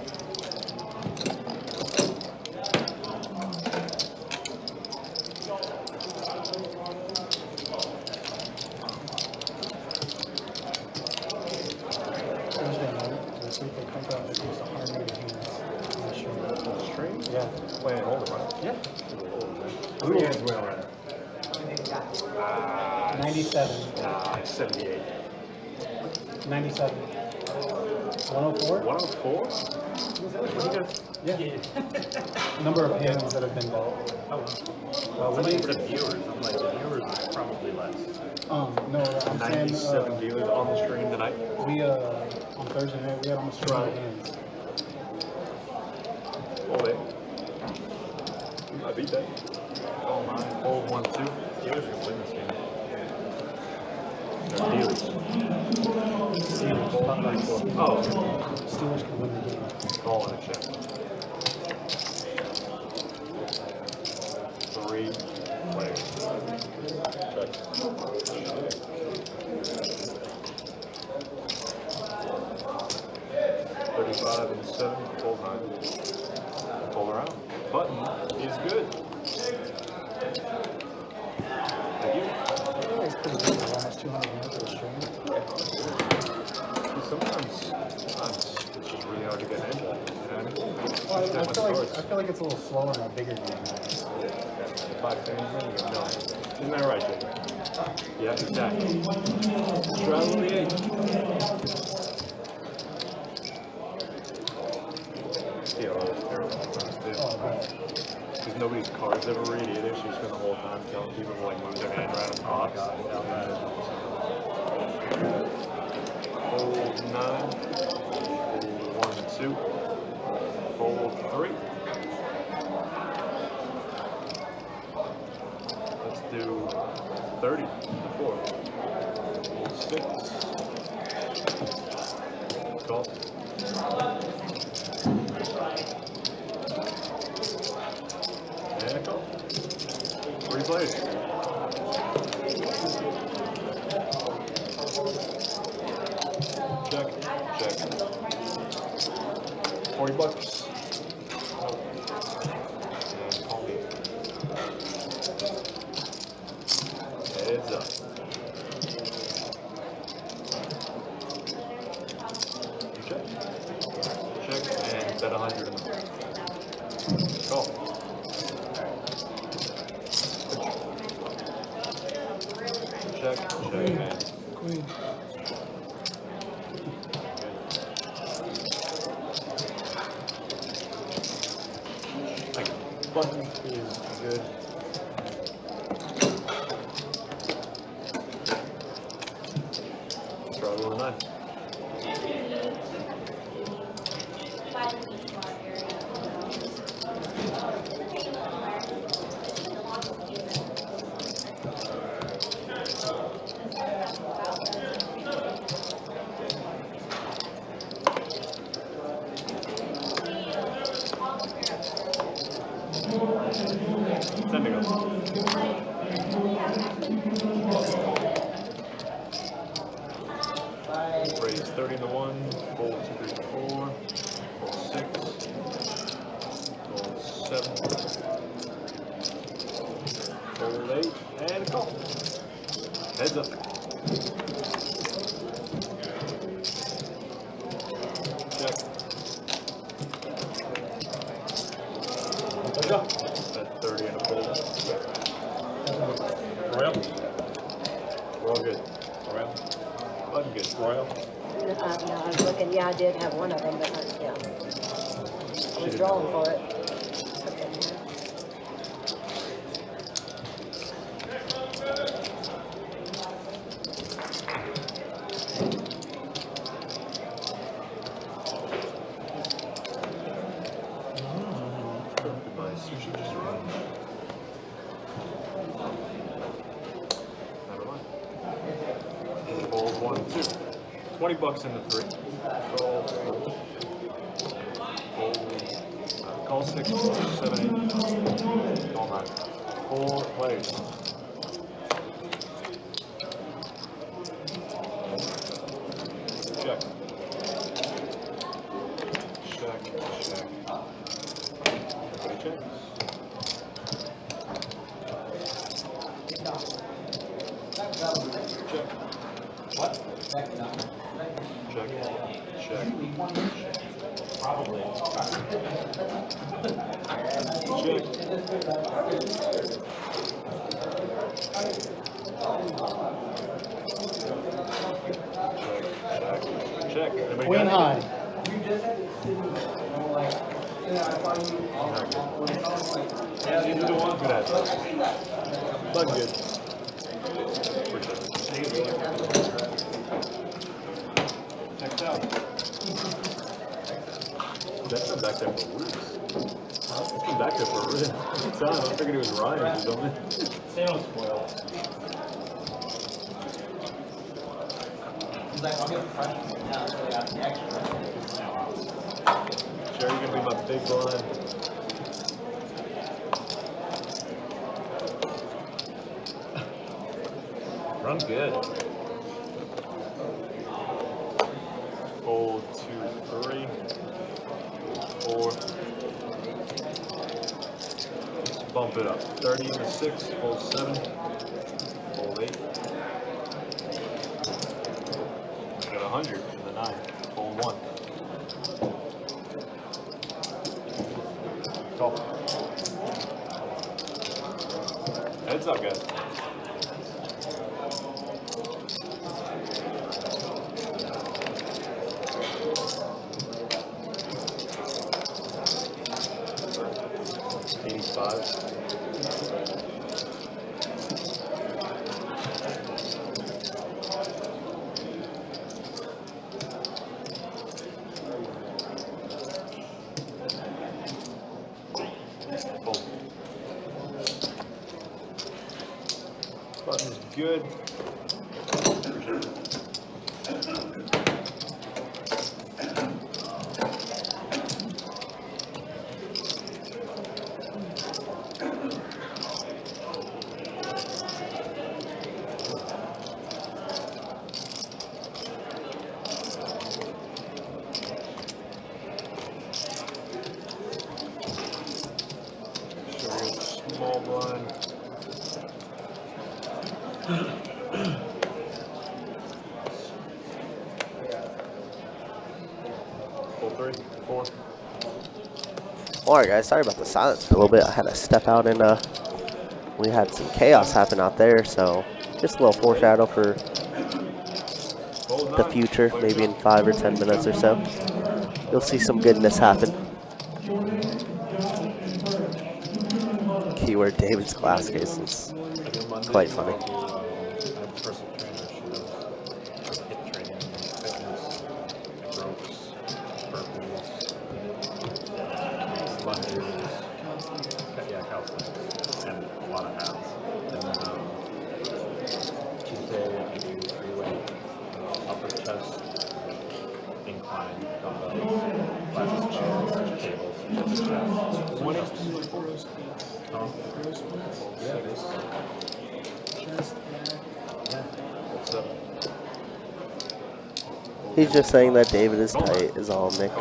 Yeah. Playing hold right? Yeah. How many hands we on right now? 97. 78. 97. 104? 104? Yeah. Number of hands that have been dealt. Oh, Well, for the viewers, I'm like, the viewers is probably less. no, I'm saying 97 dealers on the stream tonight. we on Thursday night we had almost 200 hands. Hold it. I beat that. Oh my. Hold 1, 2. Viewers can win this game. They're dealers. Oh. Steelers can win the game. Call and a check. 3 players. Check. 35 and 7, full 9. Pull around. Button is good. Thank you. It's pretty good. Almost 200 hands for the stream. Sometimes it's just really hard to get into. You know what I mean? Well, I feel like it's a little slower in a bigger game. The 5 fans, no. Isn't that right, Jake? Yeah, exactly. Travel the 8. Yeah, that's terrible. Because nobody's cards ever read either. She's spent the whole time telling people to like move their hand around in box. Fold 9. Fold 1 and 2. Fold 3. Let's do 30 to 4. Fold 6. Call. And call. 3 players. Check. Check. 40 bucks. And call me. Heads up. You check. Check and bet 100 in the call. Check. Check and Queen. Button is good. Try roll a 9. And a call. Heads up. Check. At 30 and a fold. Royal. We're all good. Royal. Button good. Royal. No, I was looking. Yeah, I did have one of them, but yeah. I was drawing for it. Okay. Fold 1, 2. 20 bucks into 3. Call. Call 6, 7, 8. Call 9. 4 plays. Check. Check. Check. Everybody checks. Check. What? Check. Check. Check. Probably. Check. Check. Anybody Queen got high. it? Yeah, these are the ones good at. But good. Checked out. That's been back there for weeks. It's been back there for a really long time. I figured it was Ryan or something. They don't spoil. Sure, you're gonna be my big blind. Run good. Fold 2, 3, 4. Let's bump it up. 30 and a 6, fold 7, fold 8. Got 100 in the 9, fold 1. Call. Heads up, guys. Button's good. Small blind. Fold 3, 4. Alright guys, sorry about the silence for a little bit. I had to step out and we had some chaos happen out there, so just a little foreshadow for the future, maybe in 5 or 10 minutes or so. You'll see some goodness happen. Keyword David's glass case is quite funny. He's just saying that David is tight is all, Nick.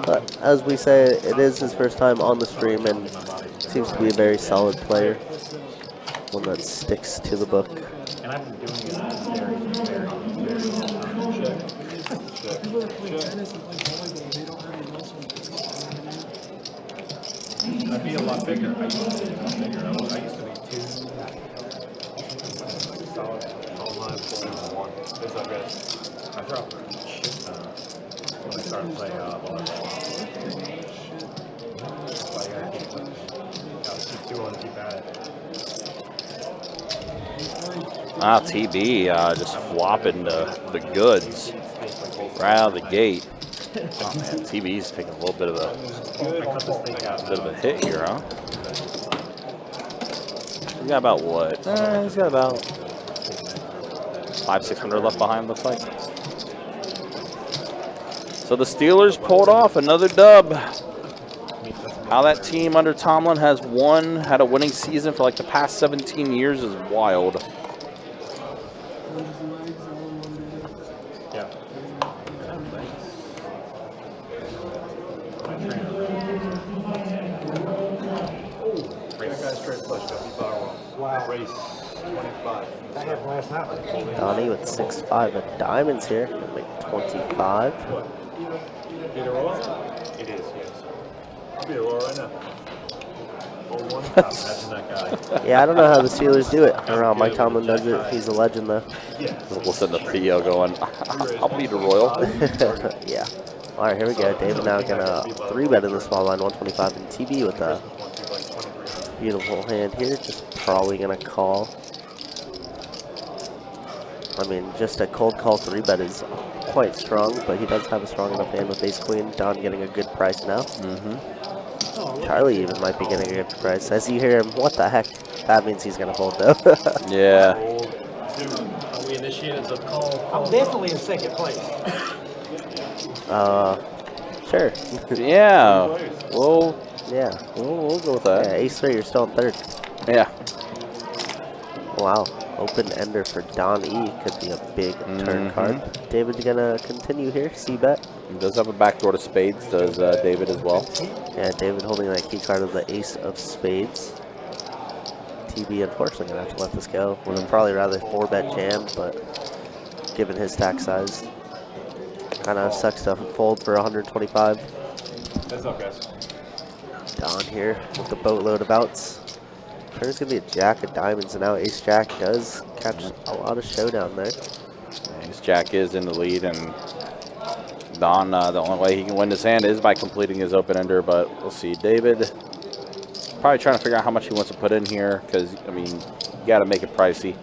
But as we say, it is his first time on the stream and seems to be a very solid player. one that sticks to the book. And I've been doing it very People that play tennis and play volleyball, they don't have any muscle mass. I'd be a lot bigger. I used to be a lot bigger. I used to be 2. Solid. Online 4-1. What's up, guys? I dropped a shit ton when I started playing volleyball. That's why you gotta keep doing, keep at it. TB just flopping the goods right out of the gate. Oh man, TB's taking a little bit of a hit here, huh? He's got about what? He's got about 500-600 left behind, looks like. So the Steelers pulled off another dub. How that team under Tomlin has had a winning season for like the past 17 years is wild. Yeah. That guy straight flushed up. He thought wrong. Wow. Race 25. That happened last night. Donnie with 6-5 of diamonds here. Gonna make 25. Be the roll? It is, yes. I'll be the roll right now. 4-1. Yeah, I don't know how the Steelers do it. I don't know how Mike Tomlin does it. He's a legend, though. Listen to Theo going, I'll be the Royal. Yeah. All right, here we go. David now gonna 3-bet in the small line, 125, and TB with a beautiful hand here. Just probably gonna call. I mean, just a cold call 3-bet is quite strong, but he does have a strong enough hand with ace-queen. Don getting a good price now. Charlie even might be getting a good price. As you hear him, what the heck? That means he's gonna fold though. Yeah. Are we initiated the call? I'm definitely in second place. Sure. Yeah. Well, yeah. We'll go with that. Yeah, ace-3, you're still in third. Yeah. Wow. Open ender for Don E. Could be a big turn card. David's gonna continue here. C-bet. He does have a backdoor to spades, does David as well. Yeah, David holding that key card of the ace of spades. TB unfortunately gonna have to let this go. Would have probably rather 4-bet jam, but given his stack size, kind of sucks to fold for 125. What's up, guys? Don here with the boatload of outs. Turn's gonna be a jack of diamonds, and now ace jack does catch a lot of showdown there. Ace jack is in the lead, and Don, the only way he can win this hand is by completing his open ender, but we'll see. David probably trying to figure out how much he wants to put in here, because, I mean, you got to make it pricey.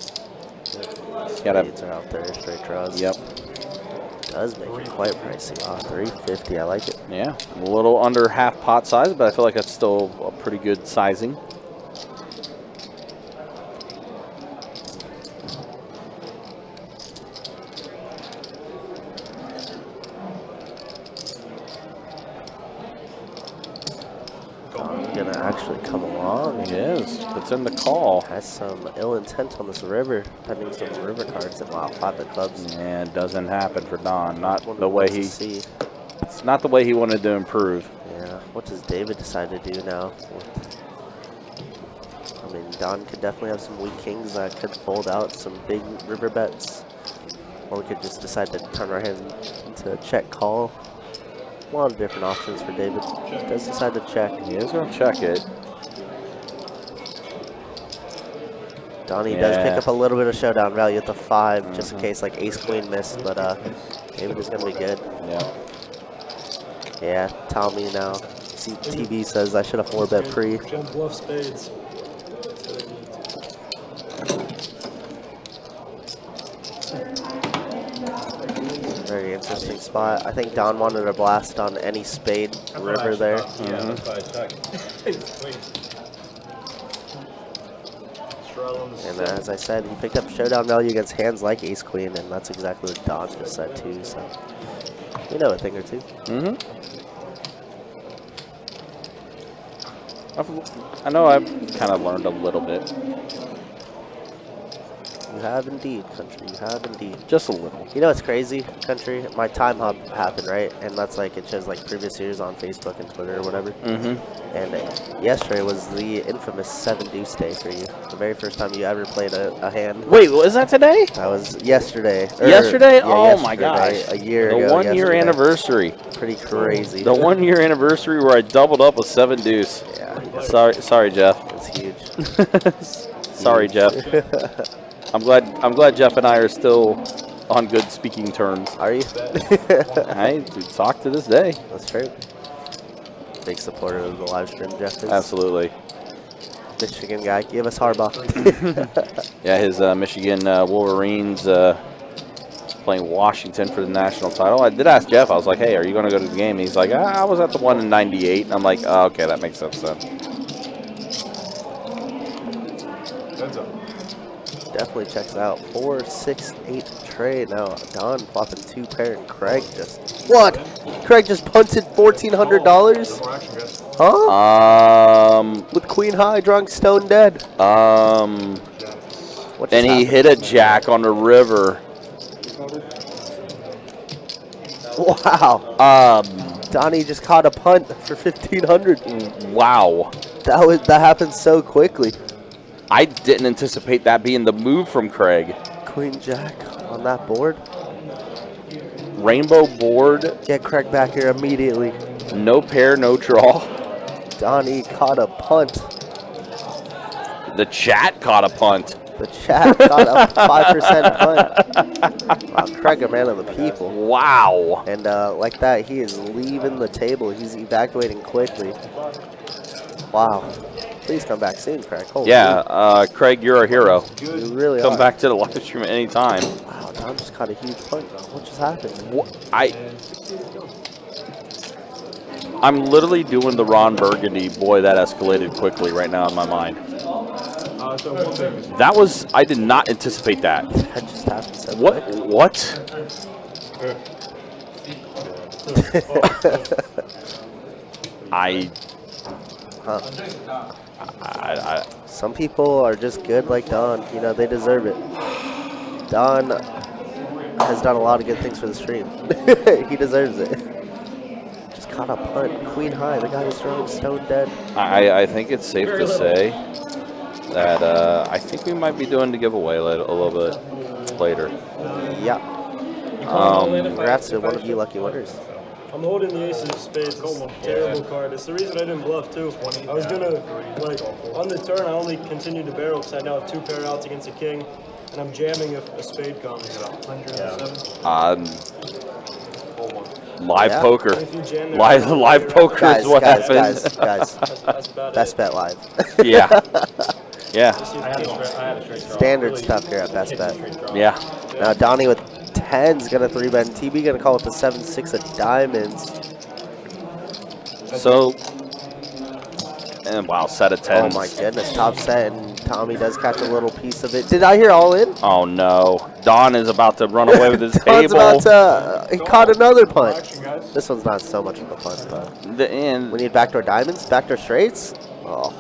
Spades are out there, straight draws. Yep. Does make it quite pricey. Wow, 350, I like it. Yeah, a little under half pot size, but I feel like that's still a pretty good sizing. Gonna actually come along. He is. It's in the call. Has some ill intent on this river, pending some river cards. And wow, 5-bet clubs. Yeah, it doesn't happen for Don. Not One the way wants to he. see. It's not the way he wanted to improve. Yeah. What does David decide to do now? I mean, Don could definitely have some weak kings that could fold out some big river bets, or we could just decide to turn our hand into a check call. A lot of different options for David. He does decide to check. He is going to check it. Donnie does pick up a little bit of showdown value at the 5, just in case like ace-queen missed, but David is going to be good. Yeah. Yeah, Tommy now. See, TV says I should have 4-bet pre. Jump bluff spades. Very interesting spot. I think Don wanted a blast on any spade river there. Yeah, that's why I checked. And as I said, he picked up showdown value against hands like ace-queen, and that's exactly what Don just said too, so we know a thing or two. I know I've kind of learned a little bit. You have indeed, country. You have indeed. Just a little. You know what's crazy, country? My time hop happened, right? And that's like, it shows like previous years on Facebook and Twitter or whatever. Mm-hmm. And yesterday was the infamous 7 deuce day for you. The very first time you ever played a hand. Wait, was that today? That was yesterday. Yesterday? Yeah, oh yesterday, my gosh. A year the ago. 1 year yesterday. anniversary. Pretty crazy. The 1 year anniversary where I doubled up with 7 deuce. Yeah. Sorry, Jeff. It's huge. Sorry, Jeff. I'm glad Jeff and I are still on good speaking terms. Are you? I talk to this day. That's true. Big supporter of the live stream, Jeff is. Absolutely. Michigan guy. Give us Harbaugh. Yeah, his Michigan Wolverines playing Washington for the national title. I did ask Jeff. I was like, hey, are you going to go to the game? And he's like, I was at the one in '98. And I'm like, oh, okay, that makes sense then. Definitely checks out. 4, 6, 8 trade. Now Don flopping 2 pair and Craig just what? Craig just punted $1,400? Huh? With Queen High drunk stone dead. And he hit a jack on the river. Wow. Donnie just caught a punt for $1,500. Wow. That happened so quickly. I didn't anticipate that being the move from Craig. Queen Jack on that board. Rainbow board. Get Craig back here immediately. No pair, no draw. Donnie caught a punt. The chat caught a punt. The chat caught a 5% punt. Wow, Craig, a man of the people. Wow. And like that, he is leaving the table. He's evacuating quickly. Wow. Please come back soon, Craig. Holy yeah, Craig, you're a hero. You really Come are. back to the live stream at any time. Wow, Don just caught a huge punt. What just happened? I'm literally doing the Ron Burgundy. Boy, that escalated quickly right now in my mind. That was, I did not anticipate that. That just happened so What? quick. What? Some people are just good like Don. You know, they deserve it. Don has done a lot of good things for the stream. He deserves it. Just caught a punt. Queen High. The guy was throwing stone dead. I think it's safe to say that I think we might be doing the giveaway a little bit later. Yeah. Congrats to one of you lucky winners. I'm holding the ace of spades. It's a terrible card. It's the reason I didn't bluff too. I was gonna, like, on the turn I only continued to barrel because I now have 2 pair outs against a king, and I'm jamming if a spade comes. Live Yeah. poker. If you jam there, Live poker Guys, is what happens. guys. That's about Best it. bet live. Yeah. Yeah. Standard stuff here at Best Bet. Yeah. Now Donnie with 10's gonna 3-bet, and TB gonna call it the 7-6 of diamonds. So, and wow, set of 10s. Oh my goodness, top set, and Tommy does catch a little piece of it. Did I hear all in? Oh no, Don is about to run away with his Don's table. about to, he caught another punt. This one's not so much of a punt, but The end. we need backdoor diamonds, backdoor straights. Oh,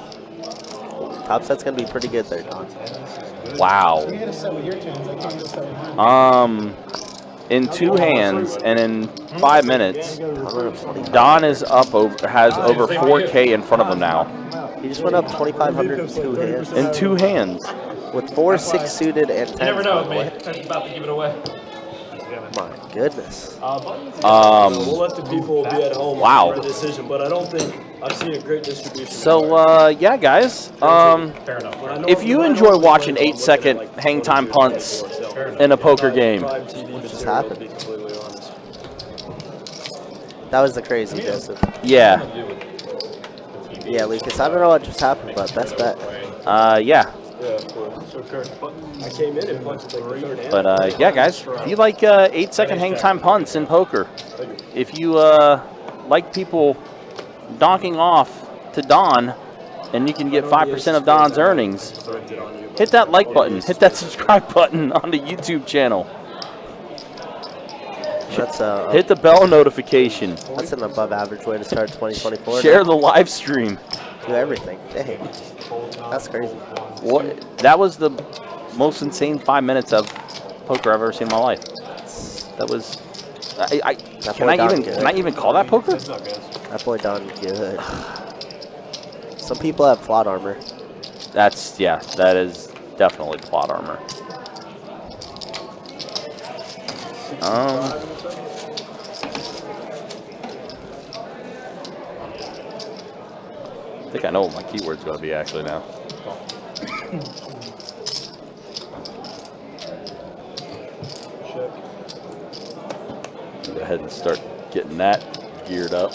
top set's gonna be pretty good there, Don. Wow. In 2 hands and in 5 minutes, Don is up has over 4K in front of him now. He just went up 2,500 in 2 hands. In 2 hands. With 4, 6 suited and 10. You never know, mate. I'm about to give it away. My goodness. We'll let the people be at home Wow. for the decision, but I don't think I've seen a great distribution. So, yeah, guys. If you enjoy watching 8-second hang time punts in a poker game, What just happened? That was the crazy, Joseph. yeah. Yeah, Lucas, I don't know what just happened, but best bet. Yeah. I came in and punched like the third hand. But, yeah, guys, if you like 8-second hang time punts in poker, if you like people donking off to Don, and you can get 5% of Don's earnings, hit that like button, hit that subscribe button on the YouTube channel. That's Hit the bell notification. That's an above average way to start 2024. Share the live stream. Do everything. Dang. That's crazy. What? That was the most insane 5 minutes of poker I've ever seen in my life. That was. Can I even call that poker? That boy done good. Some people have plot armor. That is definitely plot armor. I think I know what my keyword's going to be actually now. Go ahead and start getting that geared up.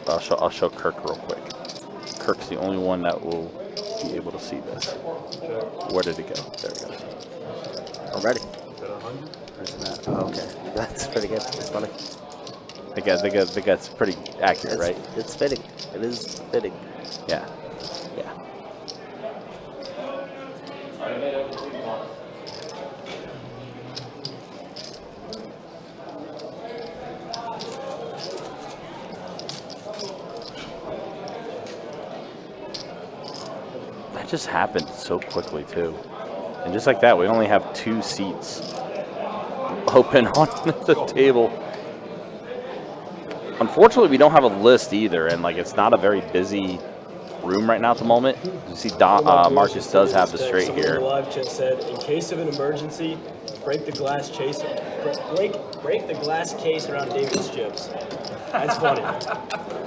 I'll show Kirk real quick. Kirk's the only one that will be able to see this. Where did it go? There it goes. I'm ready. Oh, okay, that's pretty good. That's funny. I think that's pretty accurate, right? It's fitting. It is fitting. Yeah. Yeah. That just happened so quickly too. And just like that, we only have 2 seats open on the table. Unfortunately, we don't have a list either, and like it's not a very busy room right now at the moment. You see, Marcus does have the straight Someone here. in the live chat said, in case of an emergency, break the glass case. Break the glass case around David's chips. That's funny.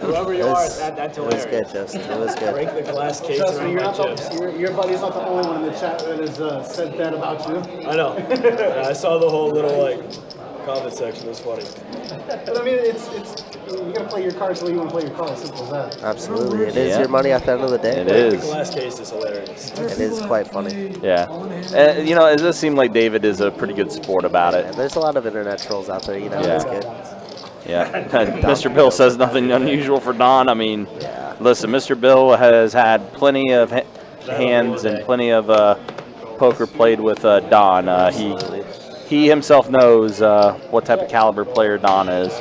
Whoever you are, that's hilarious. It was good, Justin. It was good. Break the glass case Trust me, around my chips. your buddy's not the only one in the chat that has said that about you. I know. I saw the whole little like comment section. It was funny. But I mean, it's you gotta play your cards the way you want to play your cards. Simple as that. Absolutely, it is your money at the end of the day. It is. The glass case is hilarious. It is quite funny. Yeah. You know, it does seem like David is a pretty good sport about it. And there's a lot of internet trolls out there, you know. Yeah. It's good. Yeah. Mr. Bill says nothing unusual for Don. I mean, listen, Mr. Bill has had plenty of hands and plenty of poker played with Don. He himself knows what type of caliber player Don is.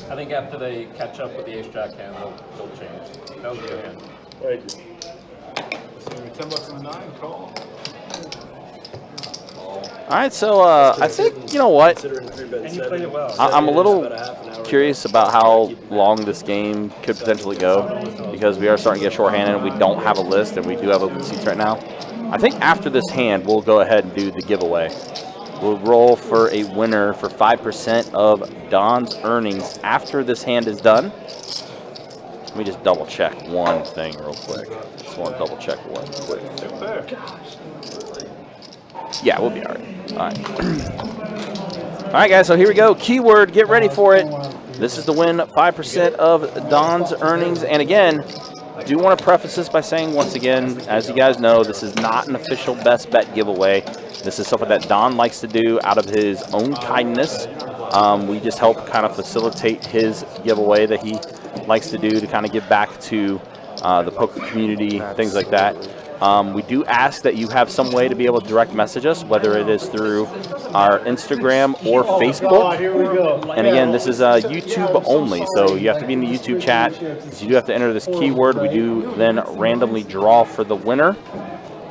I think after they catch up with the ace-jack hand, they'll change. That was a good hand. Thank you. So $10 in the 9, call. All right, so I think, you know what? And you played it well. I'm a little curious about how long this game could potentially go because we are starting to get shorthanded and we don't have a list and we do have open seats right now. I think after this hand, we'll go ahead and do the giveaway. We'll roll for a winner for 5% of Don's earnings after this hand is done. Let me just double check one thing real quick. Just want to double check one quick. Yeah, we'll be all right. All right. All right, guys, so here we go. Keyword, get ready for it. This is to win 5% of Don's earnings. And again, I do want to preface this by saying, once again, as you guys know, this is not an official best bet giveaway. This is something that Don likes to do out of his own kindness. We just help kind of facilitate his giveaway that he likes to do to kind of give back to the poker community, things like that. We do ask that you have some way to be able to direct message us, whether it is through our Instagram or Facebook. Here we go. And again, this is YouTube only, so you have to be in the YouTube chat. You do have to enter this keyword. We do then randomly draw for the winner.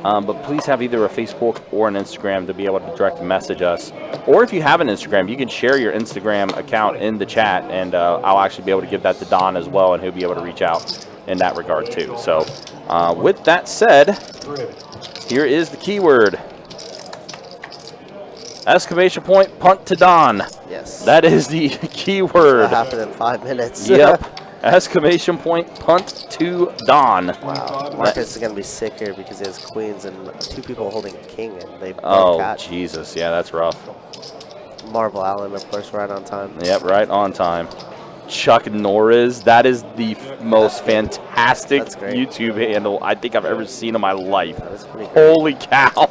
But please have either a Facebook or an Instagram to be able to direct message us. Or if you have an Instagram, you can share your Instagram account in the chat, and I'll actually be able to give that to Don as well, and he'll be able to reach out in that regard too. So with that said, here is the keyword. Exclamation point, punt to Don. Yes. That is the keyword. That happened in 5 minutes. Yep. Exclamation point, punt to Don. Wow. Marcus is going to be sick here because he has queens and 2 people holding a king and they both catch. Jesus. Yeah, that's rough. Marble Allen, of course, right on time. Yep, right on time. Chuck Norris, that is the most fantastic YouTube handle I think I've ever seen in my life. Holy cow.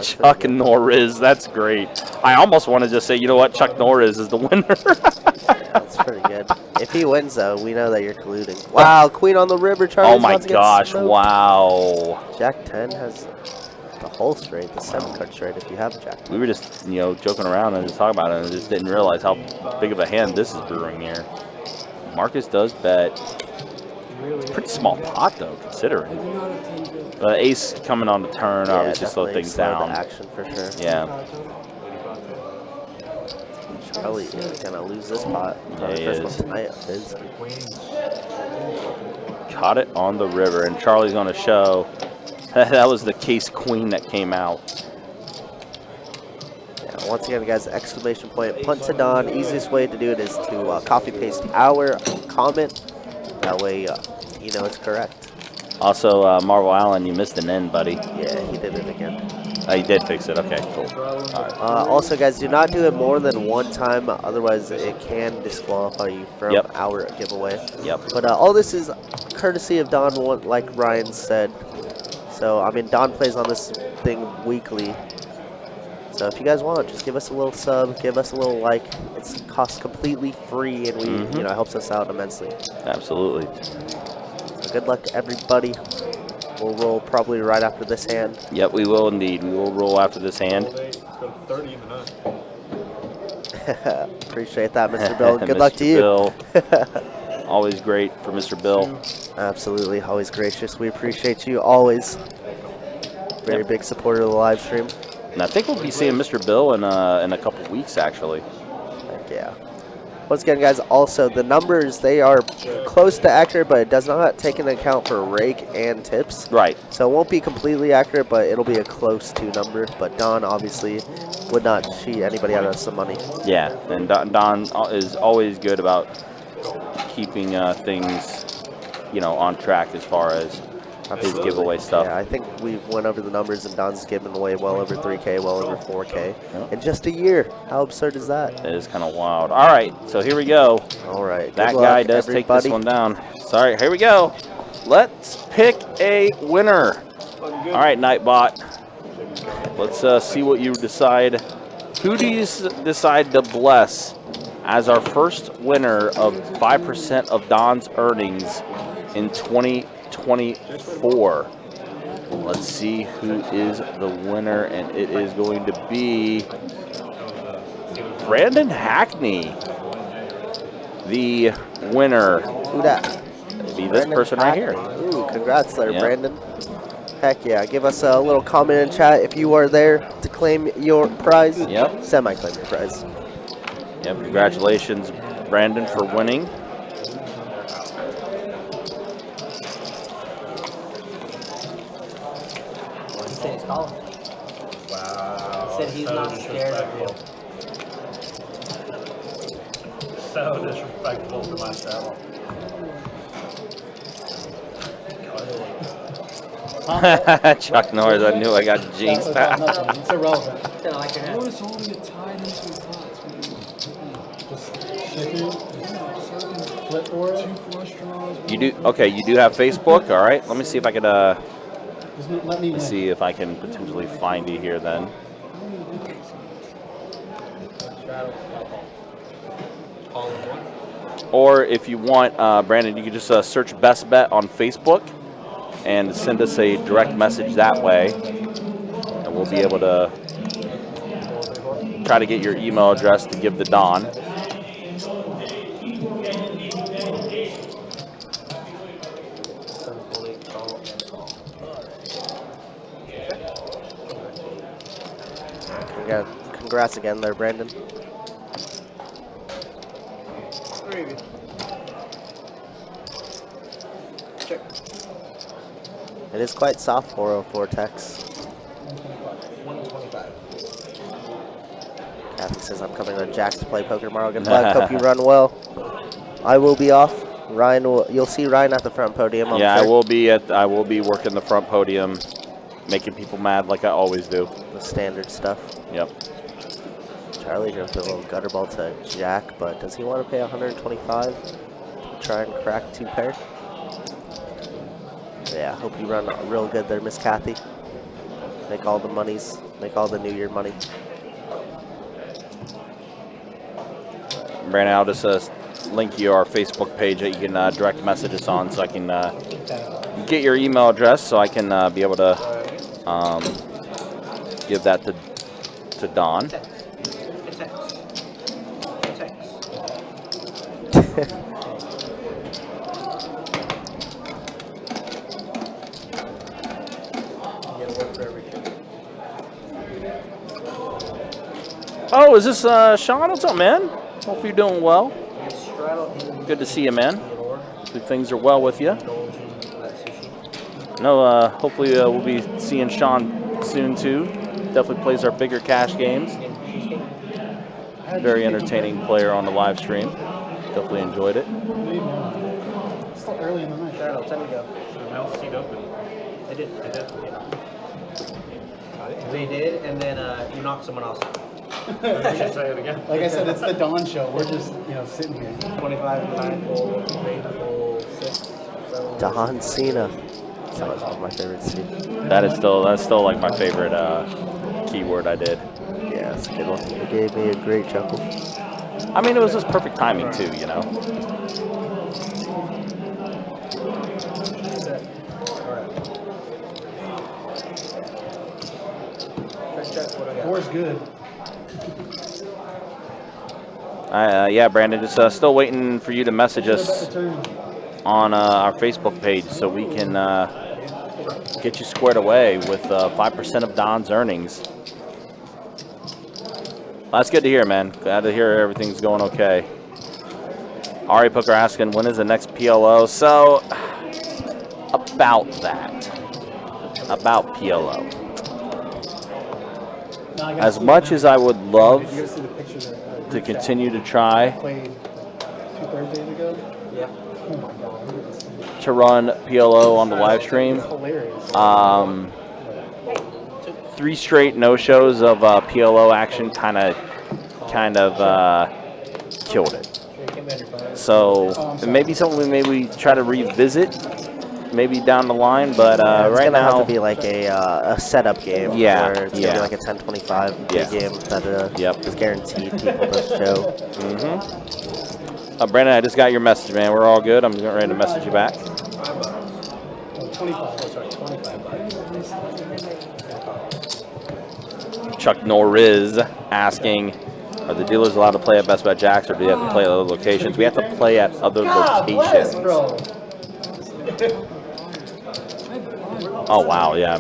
Chuck Norris, that's great. I almost want to just say, you know what, Chuck Norris is the winner. That's pretty good. If he wins, though, we know that you're colluding. Wow, queen on the river, Charlie. Oh my gosh! Wow. Jack 10 has the whole straight, the 7-card straight. If you have Jack 10. We were just, you know, joking around and just talking about it, and just didn't realize how big of a hand this is brewing here. Marcus does bet. Pretty small pot though, considering. Ace coming on the turn, obviously slow things down. Action for sure. Yeah. Charlie is gonna lose this pot. Yeah, he is. Tonight. Caught it on the river, and Charlie's gonna show. That was the case queen that came out. Yeah, once again, guys, exclamation point, punt to Don. Easiest way to do it is to copy paste our comment. That way, you know it's correct. Also, Marvel Allen, you missed an N, buddy. Yeah, he did it again. He did fix it. Okay, cool. All right. Also, guys, do not do it more than one time. Otherwise, it can disqualify you from our giveaway. Yep. But all this is courtesy of Don, like Ryan said. So, I mean, Don plays on this thing weekly. So if you guys want, just give us a little sub, give us a little like. It's cost completely free, and we, you know, helps us out immensely. Absolutely. So good luck to everybody. We'll roll probably right after this hand. Yep, we will indeed. We will roll after this hand. Appreciate that, Mr. Bill. Good luck to you. Bill. Always great for Mr. Bill. Absolutely, always gracious. We appreciate you always. Very big supporter of the live stream. And I think we'll be seeing Mr. Bill in a couple weeks, actually. Heck yeah. Once again, guys, also the numbers, they are close to accurate, but it does not take into account for rake and tips. Right. So it won't be completely accurate, but it'll be a close to number. But Don obviously would not cheat anybody out of some money. Yeah, and Don is always good about keeping things, you know, on track as far as his giveaway stuff. Yeah, I think we went over the numbers, and Don's given away well over 3K, well over 4K in just a year. How absurd is that? It is kind of wild. All right, so here we go. All right. That guy does take this one down. Sorry, here we go. Let's pick a winner. All right, Nightbot. Let's see what you decide. Who do you decide to bless as our first winner of 5% of Don's earnings in 2024? Let's see who is the winner, and it is going to be Brandon Hackney, the winner. Who that? Be this person right here. Ooh, congrats there, Brandon. Heck yeah. Give us a little comment in chat if you are there to claim your prize. Yep. Semi-claim your prize. Yep. Congratulations, Brandon, for winning. He said he's calling. Wow. He said he's not scared of you. So disrespectful to myself. Chuck Norris, I knew I got jinxed. It's irrelevant. It's like your What is holding it tied into the pots? Just shake it, flip for it. 2 flush draws. You do okay. You do have Facebook, all right? Let me see if I could. Let me see if I can potentially find you here then. Or if you want, Brandon, you can just search Best Bet on Facebook and send us a direct message that way, and we'll be able to try to get your email address to give to Don. Congrats again there, Brandon. Check. It is quite soft 404 Tex. 125. Kathy says I'm coming to Jack's to play poker tomorrow. Good luck. Hope you run well. I will be off. Ryan will. You'll see Ryan at the front podium. Yeah, I will be working the front podium, making people mad like I always do. The standard stuff. Yep. Charlie here with a little gutter ball to Jack, but does he want to pay 125 to try and crack 2 pair? Yeah, hope you run real good there, Miss Kathy. Make all the monies. Make all the New Year money. Brandon, I'll just link you our Facebook page that you can direct message us on, so I can get your email address, so I can be able to give that to Don. Oh, is this Sean? What's up, man? Hope you're doing well. Good to see you, man. Hope things are well with you. No, hopefully we'll be seeing Sean soon too. Definitely plays our bigger cash games. Very entertaining player on the live stream. Definitely enjoyed it. It's still early in the night. I'll tell you go. Mouse seat open. I did. They did, and then you knocked someone else out. You should say it again. Like I said, it's the Dawn show. We're just, sitting here. 25, 9, 4, 6, 7. Don Cena. That was one of my favorite scenes. That's still like my favorite keyword I did. Yeah, it's a good one. It gave me a great chuckle. I mean, it was just perfect timing too, you know. Four's good. Yeah, Brandon, just still waiting for you to message us on our Facebook page so we can get you squared away with 5% of Don's earnings. That's good to hear, man. Glad to hear everything's going okay. Ari Booker asking, when is the next PLO? So, about that. About PLO. As much as I would love to continue to try Played 2 Thursdays ago. Yeah. Oh my God. to run PLO on the live stream, Hilarious. 3 straight no-shows of PLO action kind of killed it. So it may be something we try to revisit maybe down the line, but it's right gonna now have to be like a setup game. Yeah, where it's gonna be like a 10-25 game that is guaranteed people to show. Brandon, I just got your message, man. We're all good. I'm ready to message you back. 25. Sorry, 25. Chuck Norris asking, are the dealers allowed to play at Best Buy Jacks, or do they have to play at other locations? We have to play at other locations. Bro. Oh, wow, yeah.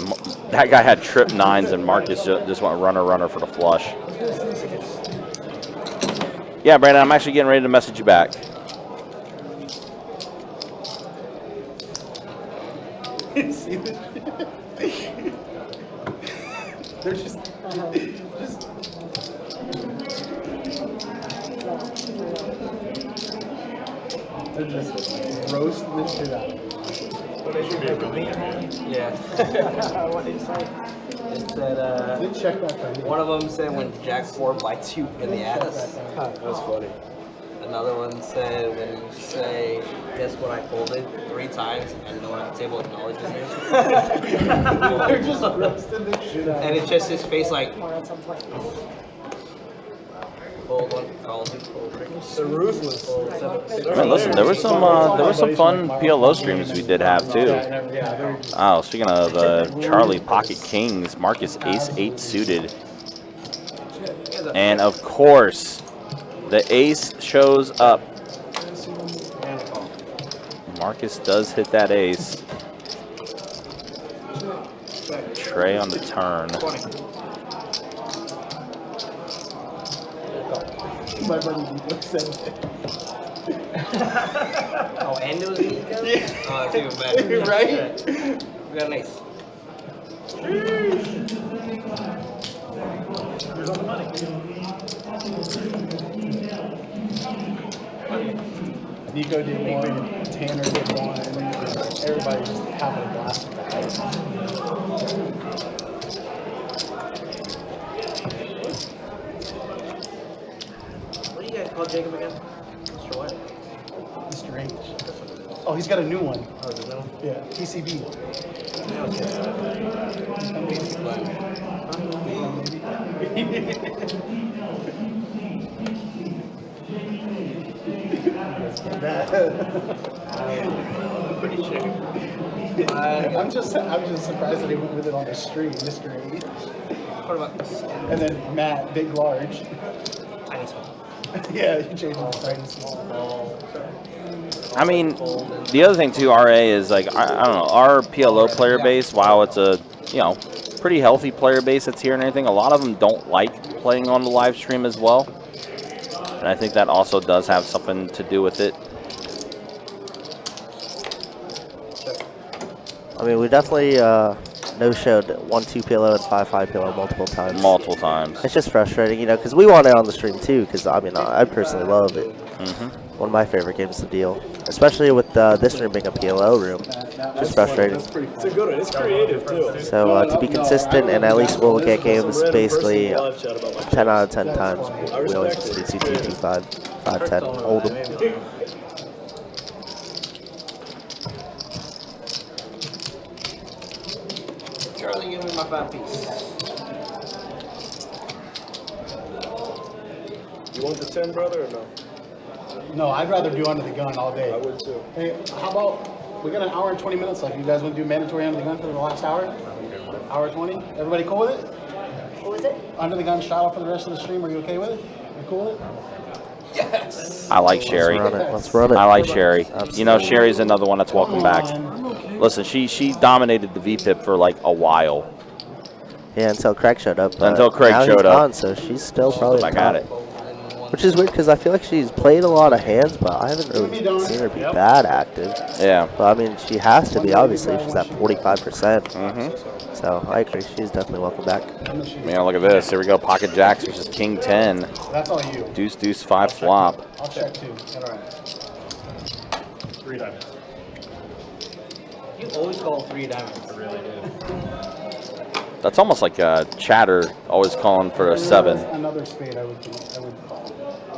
That guy had trip 9s, and Marcus just went runner for the flush. Yeah, Brandon, I'm actually getting ready to message you back. See this shit? They're just roasting this shit out. They should be a good Yeah. What did he say? It said, check that one of them said when Jack 4 bites you in the ass. That was funny. Another one said when you say, guess what I folded 3 times and no one at the table acknowledges you. They're just roasting this shit out. And it's just his face like, fold one, calls it, fold it. The ruthless. Man, listen, there was some fun PLO streams we did have too. Oh, speaking of Charlie Pocket Kings, Marcus Ace 8 suited, and of course, the Ace shows up. Marcus does hit that Ace. Trey on the turn. My buddy said it. Oh, and it was Nico? Yeah. Oh, that's even better. Right? We got an ace. Here's all the money. Nico did one, Tanner did one, and then everybody just having a blast with that. What do you guys call Jacob again? Mr. What? Mr. H. Oh, he's got a new one. Oh, is it no? Yeah, TCB. I'm pretty sure. I'm just surprised that he went with it on the stream. This great. What about this? And then Matt, big, large. Tiny small. Yeah, you changed it to tiny small. I mean, the other thing too, RA is like I don't know, our PLO player base. While it's a pretty healthy player base that's here and everything, a lot of them don't like playing on the live stream as well, and I think that also does have something to do with it. I mean, we definitely no-showed 1-2 PLO and 5-5 PLO multiple times. Multiple times. It's just frustrating, because we want it on the stream too. Because I mean, I personally love it. One of my favorite games to deal, especially with this room being a PLO room. Just frustrating. It's a good one. It's creative too. So to be consistent, and at least we'll get games basically 10 out of 10 times. We always just do 2-2, 2-5, 5-10, hold them. Charlie, give me my 5-piece. You want the 10, brother, or no? No, I'd rather do under the gun all day. I would too. Hey, how about we got an hour and 20 minutes left? You guys want to do mandatory under the gun for the last hour? Hour 20? Everybody cool with it? What was it? Under the gun straddle for the rest of the stream. Are you okay with it? You cool with it? Yes. I like Sherry. Let's run it. I like Sherry. Sherry's another one that's welcome back. Listen, she dominated the VPIP for like a while. Yeah, until Craig showed up. Until Craig now showed he's up. gone, so she's still probably back at it. Which is weird because I feel like she's played a lot of hands, but I haven't really seen her be that active. Yeah. But I mean, she has to be, obviously. She's at 45%. So I agree. She's definitely welcome back. Man, look at this. Here we go. Pocket Jacks versus King 10. That's all you. Deuce, deuce, 5 flop. I'll check too. All right. 3 diamonds. You always call 3 diamonds. I really do. That's almost like Chatter always calling for a 7. Another spade I would call.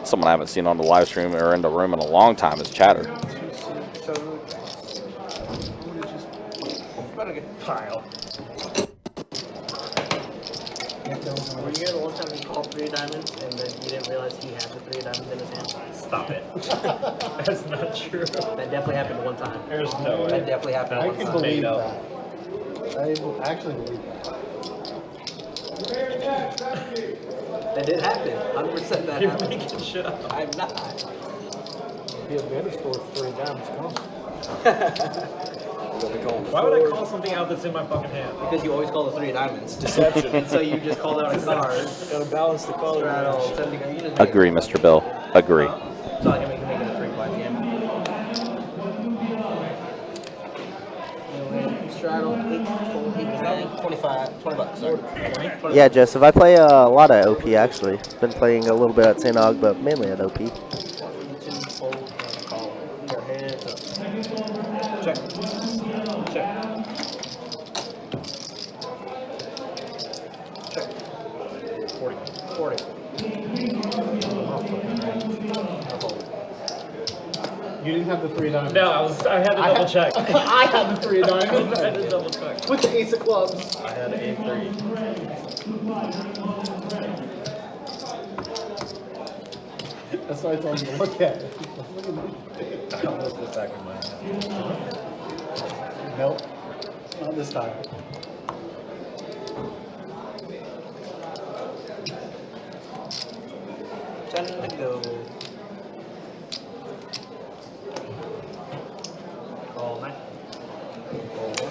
Someone I haven't seen on the live stream or in the room in a long time is Chatter. Pile. Were you here the one time you called 3 diamonds and then you didn't realize he had the 3 diamonds in his hand? Stop it. That's not true. That definitely happened one time. There's no way. That definitely happened I one can time. believe that. I actually believe that. That did happen. 100% that You're happened. making shit up. I'm not. Be a better store for 3 diamonds. Come on. Why would I call something out that's in my fucking hand? Because you always call the 3 diamonds. Deception. And so you just called out a card. Gotta balance the color. Straddle, 10 to go. You just Agree, Mr. Bill. Agree. So I can make it a 3 by the end. Straddle, 8, fold, 8, 9, 25, 20 bucks. Sorry. 20? Yeah, Joseph, I play a lot of OP actually. Been playing a little bit at St. Og, but mainly at OP. Fold, and call. Your hands up. Check. Check. Check. 40. 40. You didn't have the 3 diamonds. No, I had to double check. I had the 3 diamonds. I had to double check. With the ace of clubs. I had an 8-3. That's why I told you to look at it. I almost put back in my hand. Nope. Not this time. Ten to go. Call 9. Fold 1.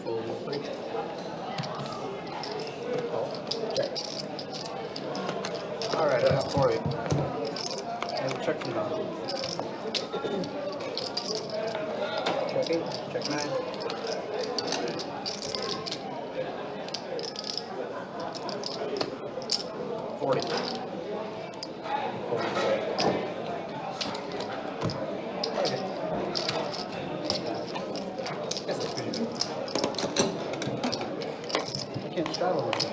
Fold 3. Call. Check. Alright, I have 40. And check them down. Checking. Check 9. I can't straddle with it.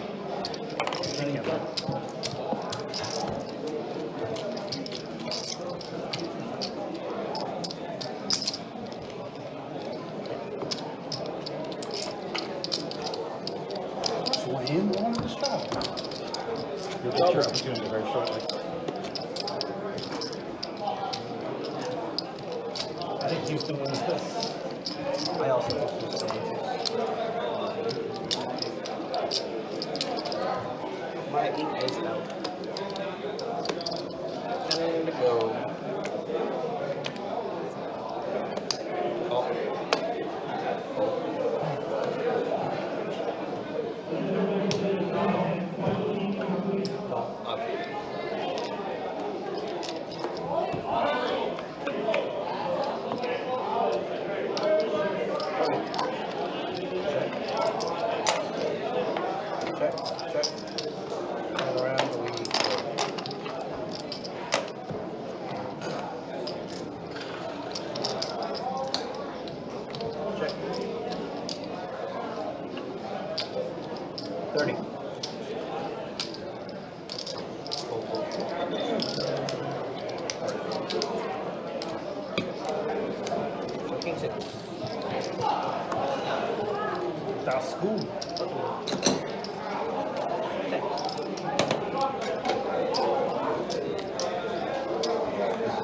You'll get your opportunity very shortly. to win this. I also think he's my 8 is out. And to go. That's cool.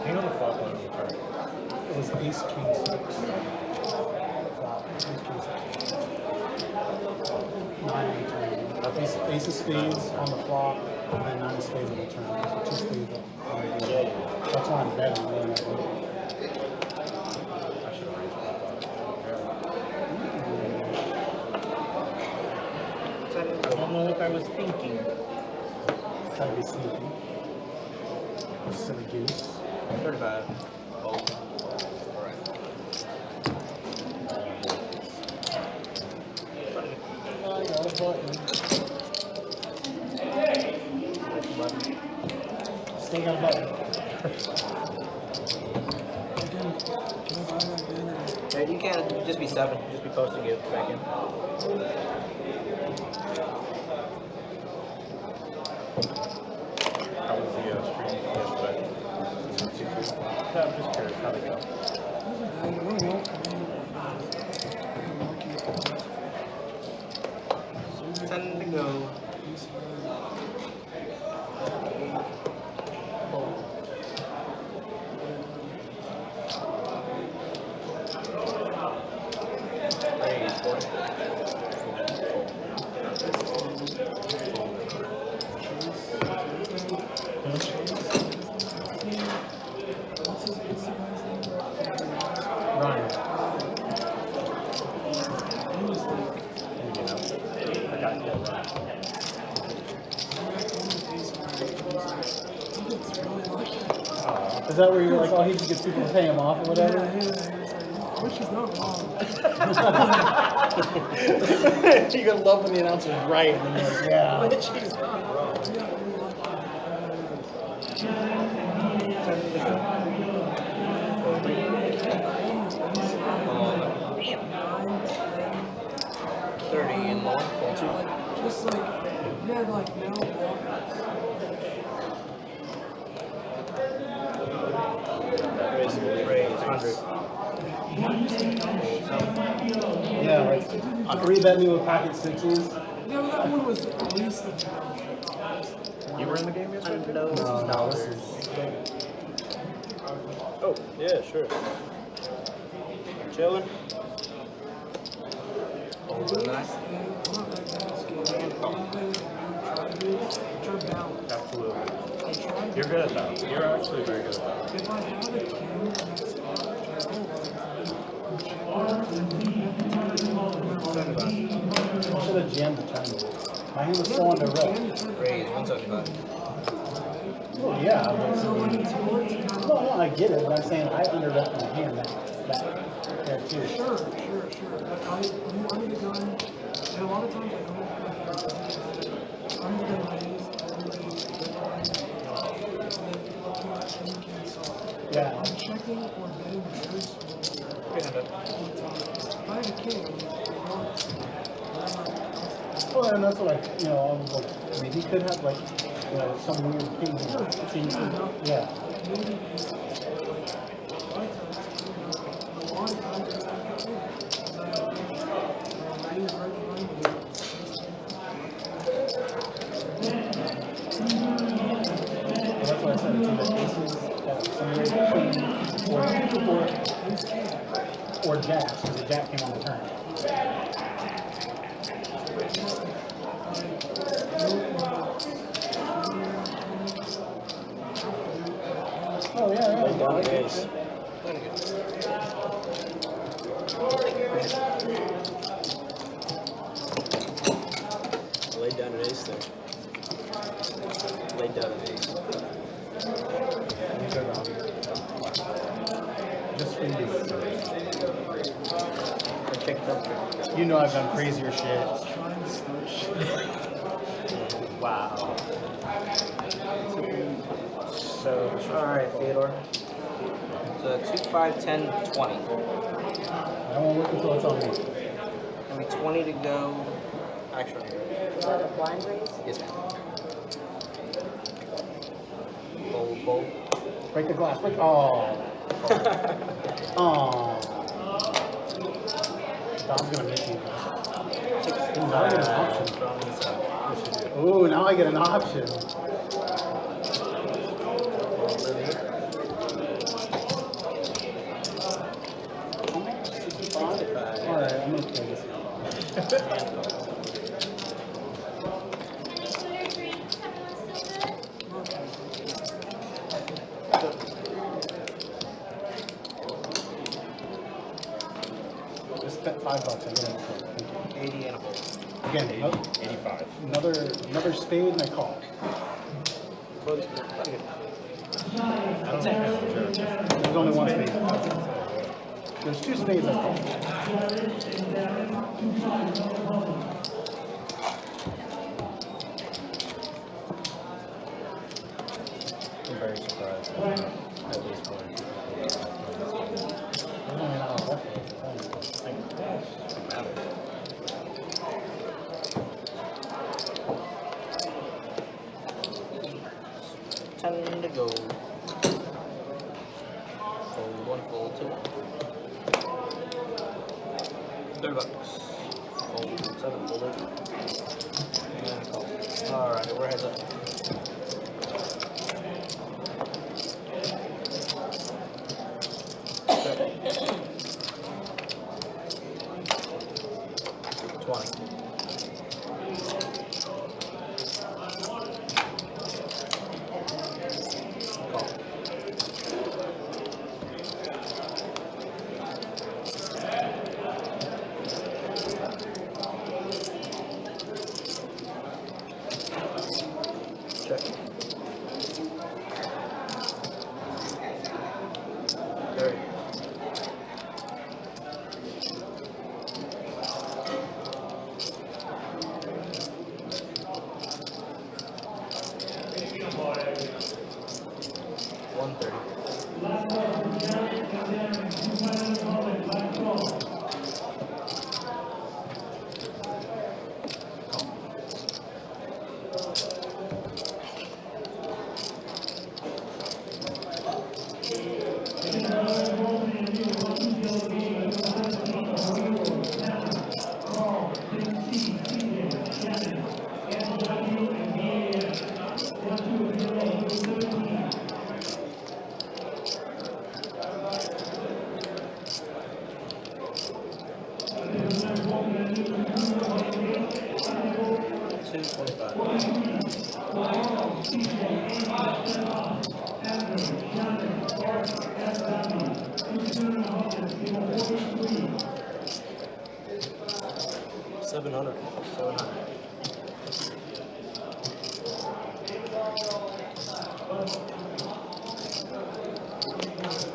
Hang on the flop on the turn. It was ace, king, 6. Flop, ace, king, 6. 9 on the turn. Ace of spades on the flop, and then 9 of spades on the turn. So 2 spades on the turn. That's why I'm betting. Really, I should have raised I don't know what I was thinking. try to be sneaky. Silly goose. 35. I got a button. Still got a button. Yeah, you can't just be 7. Just be posting it back in. How was the stream yesterday? Yeah, I'm just curious how they go. Ten to go. Is that where you're like, oh, he just gets people to pay him off or whatever? Which is not wrong. You're gonna love when the announcer's right, and then you're like, yeah. Which is not wrong. 30 and more. Just like, yeah, like no blockers. Raise 100. Yeah, like, on 3-bet me with pocket 6s. Yeah, but that one was at least the You were in the game yesterday? No, this is. Oh, yeah, sure. Chilling. Absolutely. You're good at that. You're actually very good at that. If I have a king next to I should have jammed the turn. My hand was so under rip. Raise 175. Well, yeah. No, I get it, but I'm saying I underrepped my hand that there too. Sure. But I'm the gun, and a lot of times I don't I'm the gun raise, yeah. I'm checking or betting very small. If I have a king, well, and that's what I was like, I mean, he could have like, some weird king. Yeah. That's why I said it's either aces, some weird king, or or jacks, because the jack came on the turn. Oh, yeah, Lay down the ace. Lay down an ace there. Lay down an ace. Just for you. You know I've done crazier shit. Wow. So, alright, Theodore. So 2, 5, 10, 20. I won't look until it's on me. I mean, 20 to go. Actually, Is that a blind raise? yes, ma'am. Fold, fold. Break the glass. Break. Oh. Oh. Dom's gonna miss you. Now I get an option. Ooh, now I get an option. Alright, I'm gonna play this. Just spent $5. I get it. 80 and a fold. Again, 85. another spade and I call. There's only one spade. There's 2 spades I call. I'm very surprised. At least one. $10 to go. Fold 1, fold 2. $30. Fold 7, fold 8. And call. Alright, we're heads up.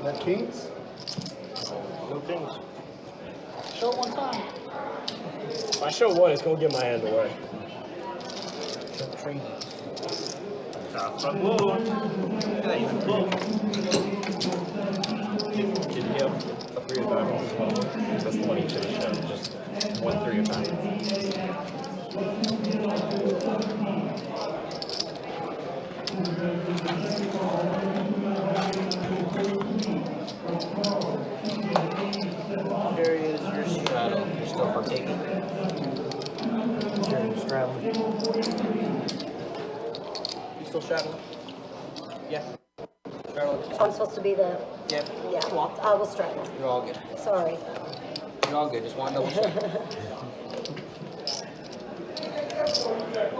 That kings? No kings. Show it one time. If I show one, it's gonna give my hand away. Did he have a 3 of diamonds as well? That's the one he should have shown. Just 1 3 of diamonds. There is your straddle. You're still partaking. You're straddling. You still straddling? Yeah. Straddle. I'm supposed to be the. Yep. Yeah. I will straddle. You're all good. Sorry. You're all good. Just want to double check.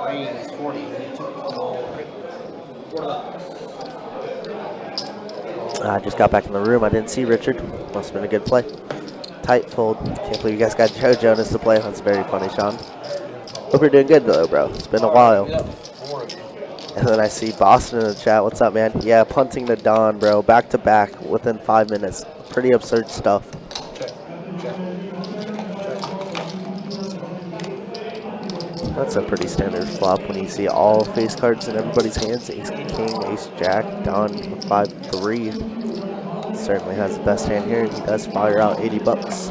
Raise 40. I just got back in the room. I didn't see Richard. Must have been a good play. Tight fold. Can't believe you guys got Joe Jonas to play. That's very funny, Sean. Hope you're doing good though, bro. It's been a while. And then I see Boston in the chat. What's up, man? Yeah, punting to Don, bro. Back to back within 5 minutes. Pretty absurd stuff. That's a pretty standard flop when you see all face cards in everybody's hands. Ace King, Ace Jack, Don 5-3. Certainly has the best hand here. He does fire out 80 bucks.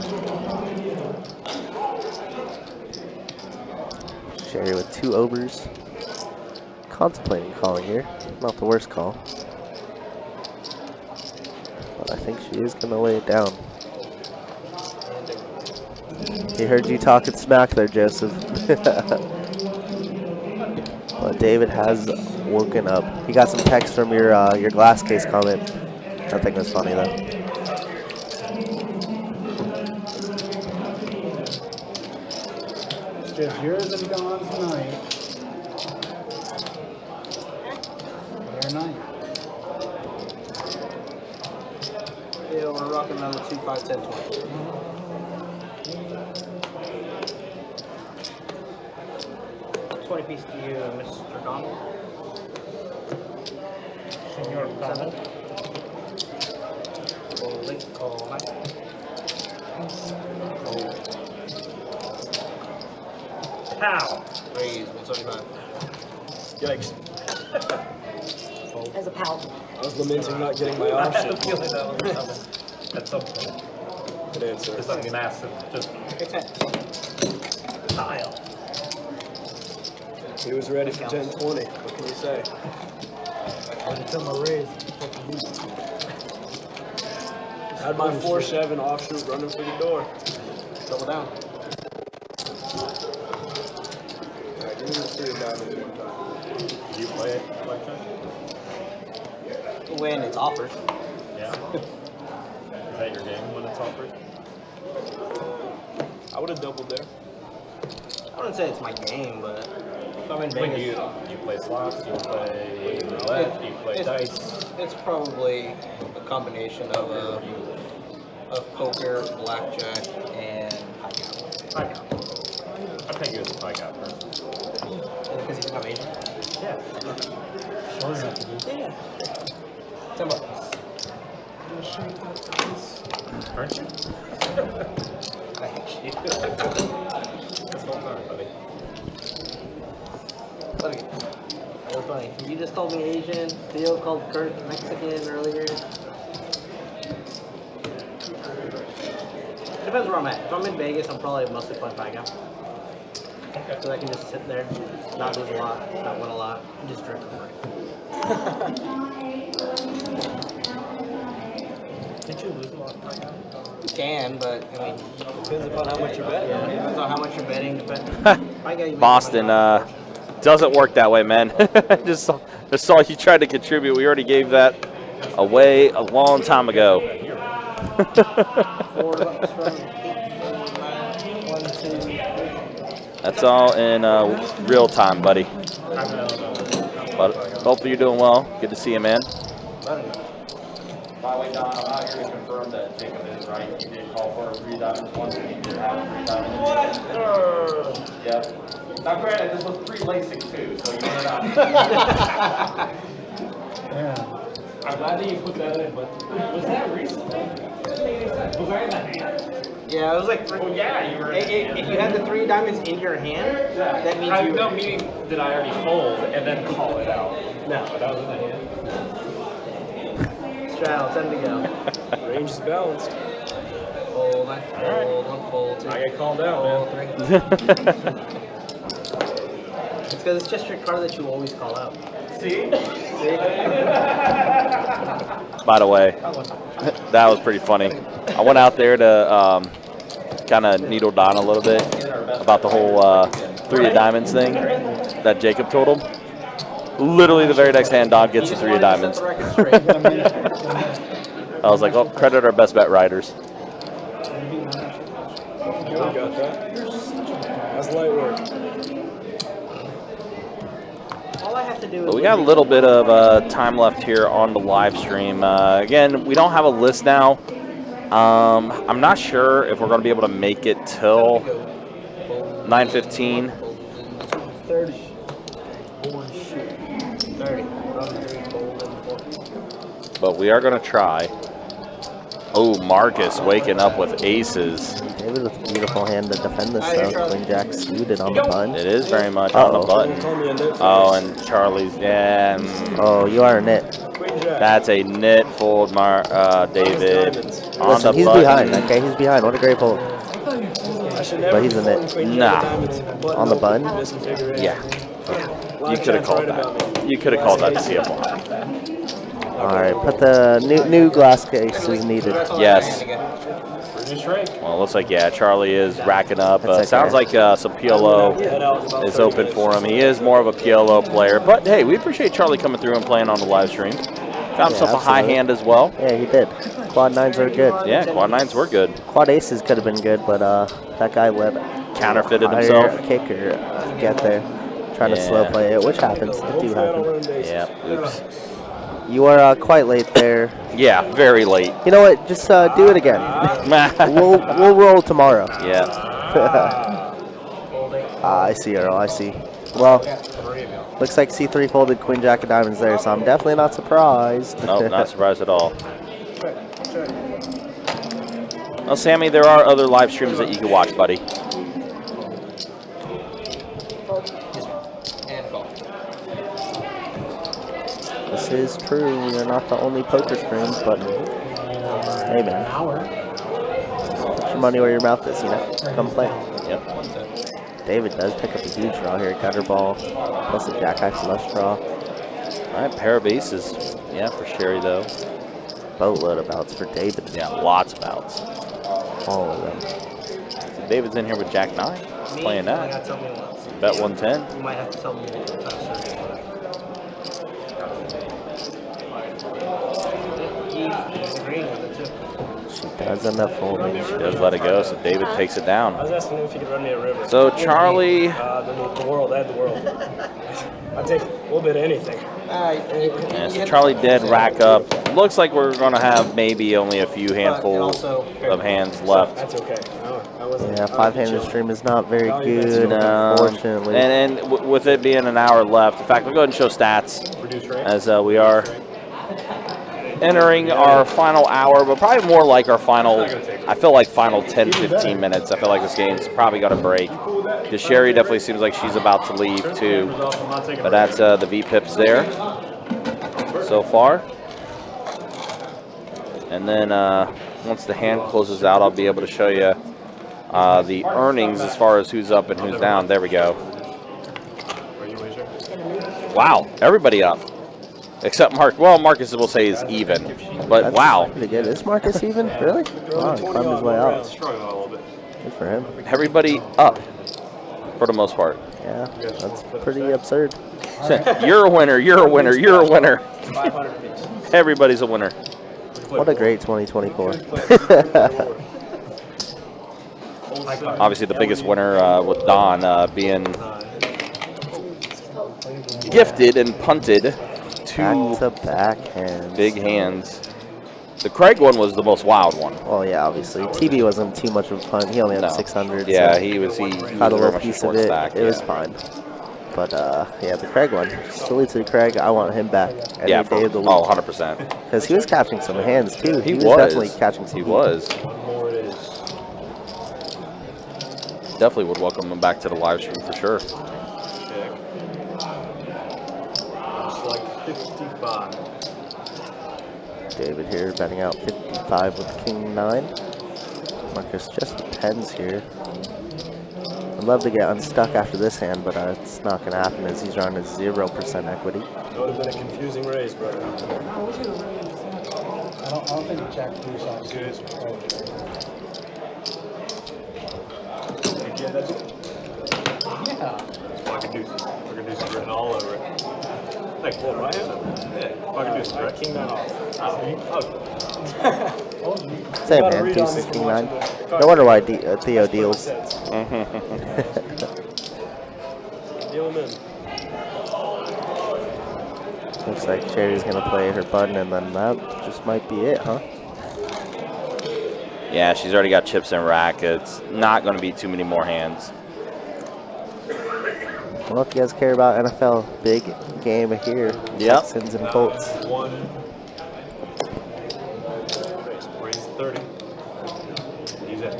Sherry with 2 overs. Contemplating calling here. Not the worst call. But I think she is going to lay it down. He heard you talking smack there, Joseph. But David has woken up. He got some text from your glass case comment. I think that's funny though. It's just yours and Don's night. Your night. Yeah, we're rocking another 2, 5, 10, 20. 20 piece to you, Mr. Donald. Senor Donald. Call night. Pow! Raise 175. Yikes. As a pal. I was lamenting not getting my option. I had a feeling that was coming at some point. Good answer. It's something massive. Just tile. He was ready for 10-20. What can you say? Until my raise. Had my 4-7 offshoot running for the door. Double down. Alright, give me the 3 of diamonds one time. Do you play it like that? When it's offered. Yeah. Is that your game when it's offered? I would have doubled there. I wouldn't say it's my game, but if I'm in When Vegas, you play slots, you play roulette, you play dice. it's probably a combination of poker, blackjack, and Pie count. I think it was a pie count person. because you become Asian. Yeah. Sure enough to do. Yeah. 10 bucks. Aren't you? Thank you. This whole time, buddy. Okay. That was funny. You just called me Asian. Theo called Kurt Mexican earlier. Depends where I'm at. If I'm in Vegas, I'm probably mostly playing Pie. Okay. So I can just sit there, not lose a lot, not win a lot, and just drink for free. Did you lose a lot? You can, but I mean, Depends upon how much you're betting. yeah, depends on how much you're betting. Boston, doesn't work that way, man. just saw you tried to contribute. We already gave that away a long time ago. That's all in real time, buddy. But hopefully you're doing well. Good to see you, man. By the way, Don, I'm out here to confirm that Jacob is right. He did call for a 3 diamonds once, and he did have 3 diamonds. Yep. Now, granted, this was pre-LASIK too, so you know not. Yeah. I'm glad that you put that in, but was that recent? Was I in the hand? Yeah, it was like. Well, yeah, you were. If you had the 3 diamonds in your hand, that means you. No, meaning did I already fold and then call it out? No. But that was in the hand. Straddle, time to go. Range is balanced. Fold, I fold, one fold, 2. I get called out, man. 3. It's because it's just your card that you always call out. See? By the way, that was pretty funny. I went out there to kind of needle Don a little bit about the whole 3 of diamonds thing that Jacob told him. Literally the very next hand, Don gets the 3 of diamonds. I was like, oh, credit our best bet riders. We got that. That's light work. All I have to do is But we got a little bit of time left here on the live stream. Again, we don't have a list now. I'm not sure if we're going to be able to make it till 9:15. 30. 30. But we are going to try. Oh, Marcus waking up with aces. David with a beautiful hand to defend this though. Queen Jack suited on the button. It is very much on the button. Oh, and Charlie's, yeah. Oh, you are a nit. That's a nit fold, David. On Listen, the he's button. behind. Okay, he's behind. What a great fold. But he's a nit. Nah. On the button? Yeah. You could have called that. You could have called that CFR. All right, put the new glass case is needed. Yes. Well, it looks like, yeah, Charlie is racking up. Sounds like some PLO is open for him. He is more of a PLO player. But, hey, we appreciate Charlie coming through and playing on the live stream. Found himself a high hand as well. Yeah, he did. Quad 9s are good. Yeah, quad 9s were good. Quad aces could have been good, but that guy let counterfeited himself. Kicker get there. Trying to slow play it, which happens. It do happen. Yeah, oops. You are quite late there. Yeah, very late. You know what? Just do it again. we'll roll tomorrow. Yeah. I see, Earl. I see. Well, looks like C3 folded Queen Jack of Diamonds there, so I'm definitely not surprised. Nope, not surprised at all. Well, Sammy, there are other live streams that you can watch, buddy. This is true. We are not the only poker streams, but hey, man. Put your money where your mouth is, you know? Come play. Yep. David does pick up a huge draw here. Gutter ball, plus a jack high flush draw. All right, pair of aces. Yeah, for Sherry, though. Boatload of outs for David. Yeah, lots of outs. All of them. So David's in here with Jack 9. Playing that. Bet 110. You might have to tell me what the time She does end up folding. She does let it go, so David takes it down. I was asking him if he could run me a river. So Charlie. The world, I had the world. I take a little bit of anything. Yeah, so Charlie did rack up. Looks like we're going to have maybe only a few handfuls of hands left. That's okay. Yeah, 5-handed stream is not very good, unfortunately. And with it being an hour left, in fact, we'll go ahead and show stats as we are entering our final hour, but probably more like our final, I feel like final 10, 15 minutes. I feel like this game's probably got to break. Because Sherry definitely seems like she's about to leave too. But that's the V-pips there so far. And then once the hand closes out, I'll be able to show you the earnings as far as who's up and who's down. There we go. Wow, everybody up. Except Mark. Well, Marcus will say is even. But That's wow. pretty good. Is Marcus even? Really? Wow, he climbed his way out. Good for him. Everybody up for the most part. Yeah, that's pretty absurd. You're a winner. You're a winner. You're a winner. Everybody's a winner. What a great 2024. Obviously, the biggest winner with Don being gifted and punted two back hands. Big hands. The Craig one was the most wild one. Well, yeah, obviously. TB wasn't too much of a punt. He only had 600. Yeah, so he was caught a little piece of it. Stack, it was fine. But yeah, the Craig one. Salute to Craig. I want him back every day of the week. Oh, 100%. Because he was catching some hands too. He was definitely catching some. He was. Definitely would welcome him back to the live stream for sure. It's like 55. David here betting out 55 with King 9. Marcus just depends here. I'd love to get unstuck after this hand, but it's not going to happen as he's running 0% equity. That would have been a confusing race, brother. I don't think Jack Blue sounds good. Yeah. Fucking deuces. Fucking deuces written all over it. Like, what, my hand? Yeah. I can do stretch. King 9 off. Same hand, deuces, king 9. No wonder why Theo deals. Deal him in. Looks like Sherry's gonna play her button, and then that just might be it, huh? Yeah, she's already got chips in rack. It's not going to be too many more hands. I don't know if you guys care about NFL. Big game here. Yep. Texans and Colts. Raise 30. He's in.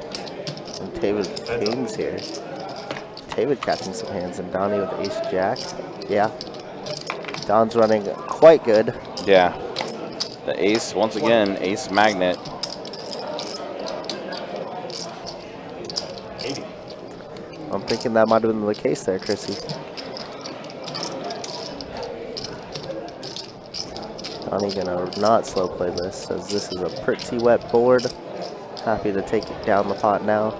And David King's here. David catching some hands, and Donnie with ace jack. Yeah. Don's running quite good. Yeah. The ace, once again, ace magnet. 80. I'm thinking that might have been the case there, Chrissy. Donnie gonna not slow play this, as this is a pretty wet board. Happy to take it down the pot now.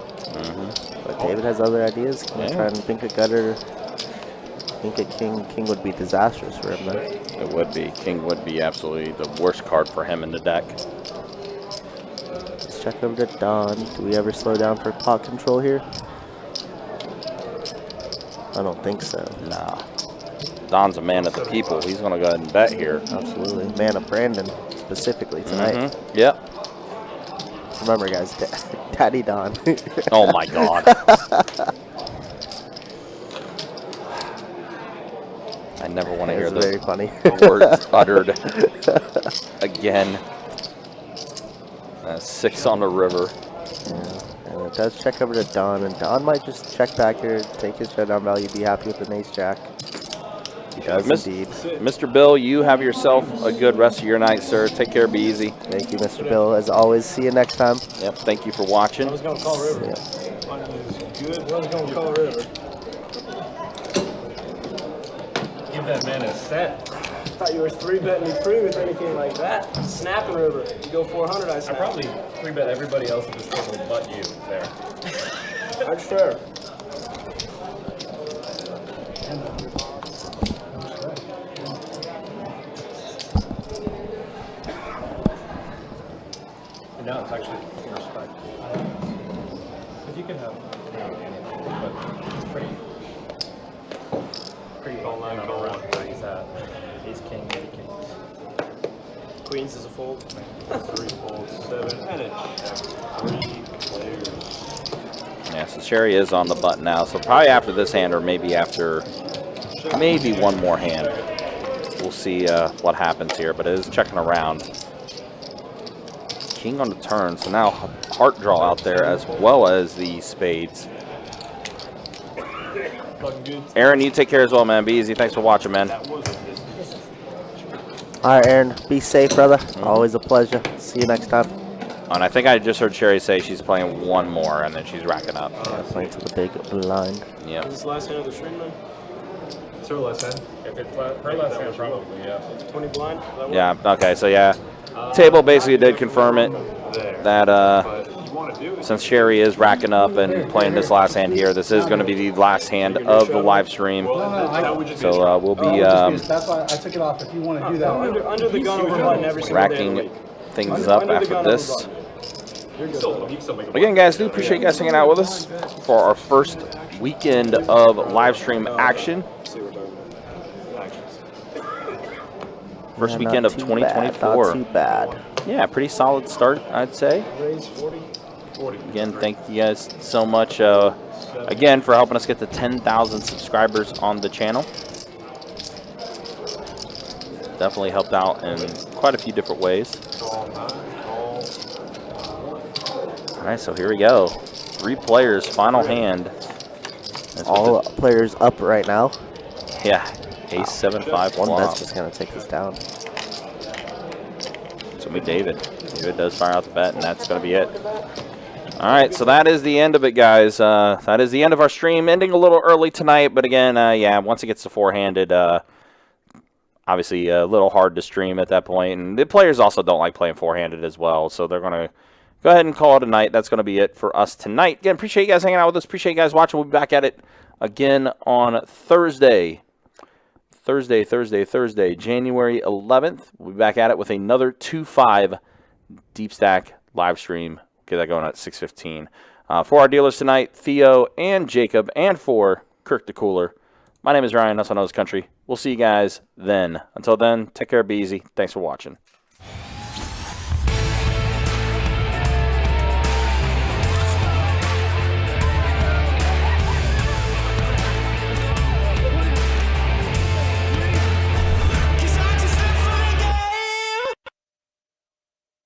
But David has other ideas. Can I try and think a gutter? Think a king. King would be disastrous for him then. It would be. King would be absolutely the worst card for him in the deck. Let's check over to Don. Do we ever slow down for pot control here? I don't think so. Nah. Don's a man of the people. He's going to go ahead and bet here. Absolutely. Man of Brandon, specifically tonight. Yep. Remember, guys, Daddy Don. Oh, my God. I never want to hear those very funny. words uttered again. 6 on the river. Yeah, and it does check over to Don, and Don might just check back here, take his showdown value, be happy with an ace jack. He does indeed. Mr. Bill, you have yourself a good rest of your night, sir. Take care, be easy. Thank you, Mr. Bill. As always, see you next time. Yep, thank you for watching. I was going to call River. Yeah. I was going to call River. Give that man a set. I thought you were 3-betting me free with anything like that. Snapping River. You go 400, I snap. I probably 3-bet everybody else at this table but you there. That's fair. And now it's actually your spec. Because you can have, but it's pretty online on around where he's at. He's king, maybe kings. Queens is a fold. 3 folds, 7, and a check. 3 players. Yeah, so Sherry is on the button now. So probably after this hand, or maybe after, maybe one more hand. We'll see what happens here, but it is checking around. King on the turn, so now heart draw out there as well as the spades. Aaron, you take care as well, man. Be easy. Thanks for watching, man. All right, Aaron. Be safe, brother. Always a pleasure. See you next time. And I think I just heard Sherry say she's playing one more, and then she's racking up. Yeah, playing to the big blind. Yep. Is this last hand of the stream, man? It's her last hand. If it's her last hand, probably, yeah. 20 blind? Does that work? Yeah, okay, so yeah. Table basically did confirm it that since Sherry is racking up and playing this last hand here, this is going to be the last hand of the live stream. So we'll be that's why I took it off if you want to do that. Under the gun over button every single day of the racking week. things up Under the after gun this. over button. Again, guys, do appreciate you guys hanging out with us for our first weekend of live stream action. First weekend of 2024. Not too bad. Yeah, pretty solid start, I'd say. Raise 40. Again, thank you guys so much again for helping us get to 10,000 subscribers on the channel. Definitely helped out in quite a few different ways. All right, so here we go. 3 players, final hand. All players up right now. Yeah, ace 7-5 One flop. that's just gonna take this down. So be David. David does fire out the bet, and that's going to be it. All right, so that is the end of it, guys. That is the end of our stream. Ending a little early tonight, but again, yeah, once it gets to four-handed, obviously a little hard to stream at that point. And the players also don't like playing four-handed as well, so they're going to go ahead and call it a night. That's going to be it for us tonight. Again, appreciate you guys hanging out with us. Appreciate you guys watching. We'll be back at it again on Thursday. Thursday, January 11th. We'll be back at it with another 2-5 Deep Stack live stream. Get that going at 6:15. For our dealers tonight, Theo and Jacob, and for Kirk the Cooler, my name is Ryan, also known as Country. We'll see you guys then. Until then, take care, be easy. Thanks for watching.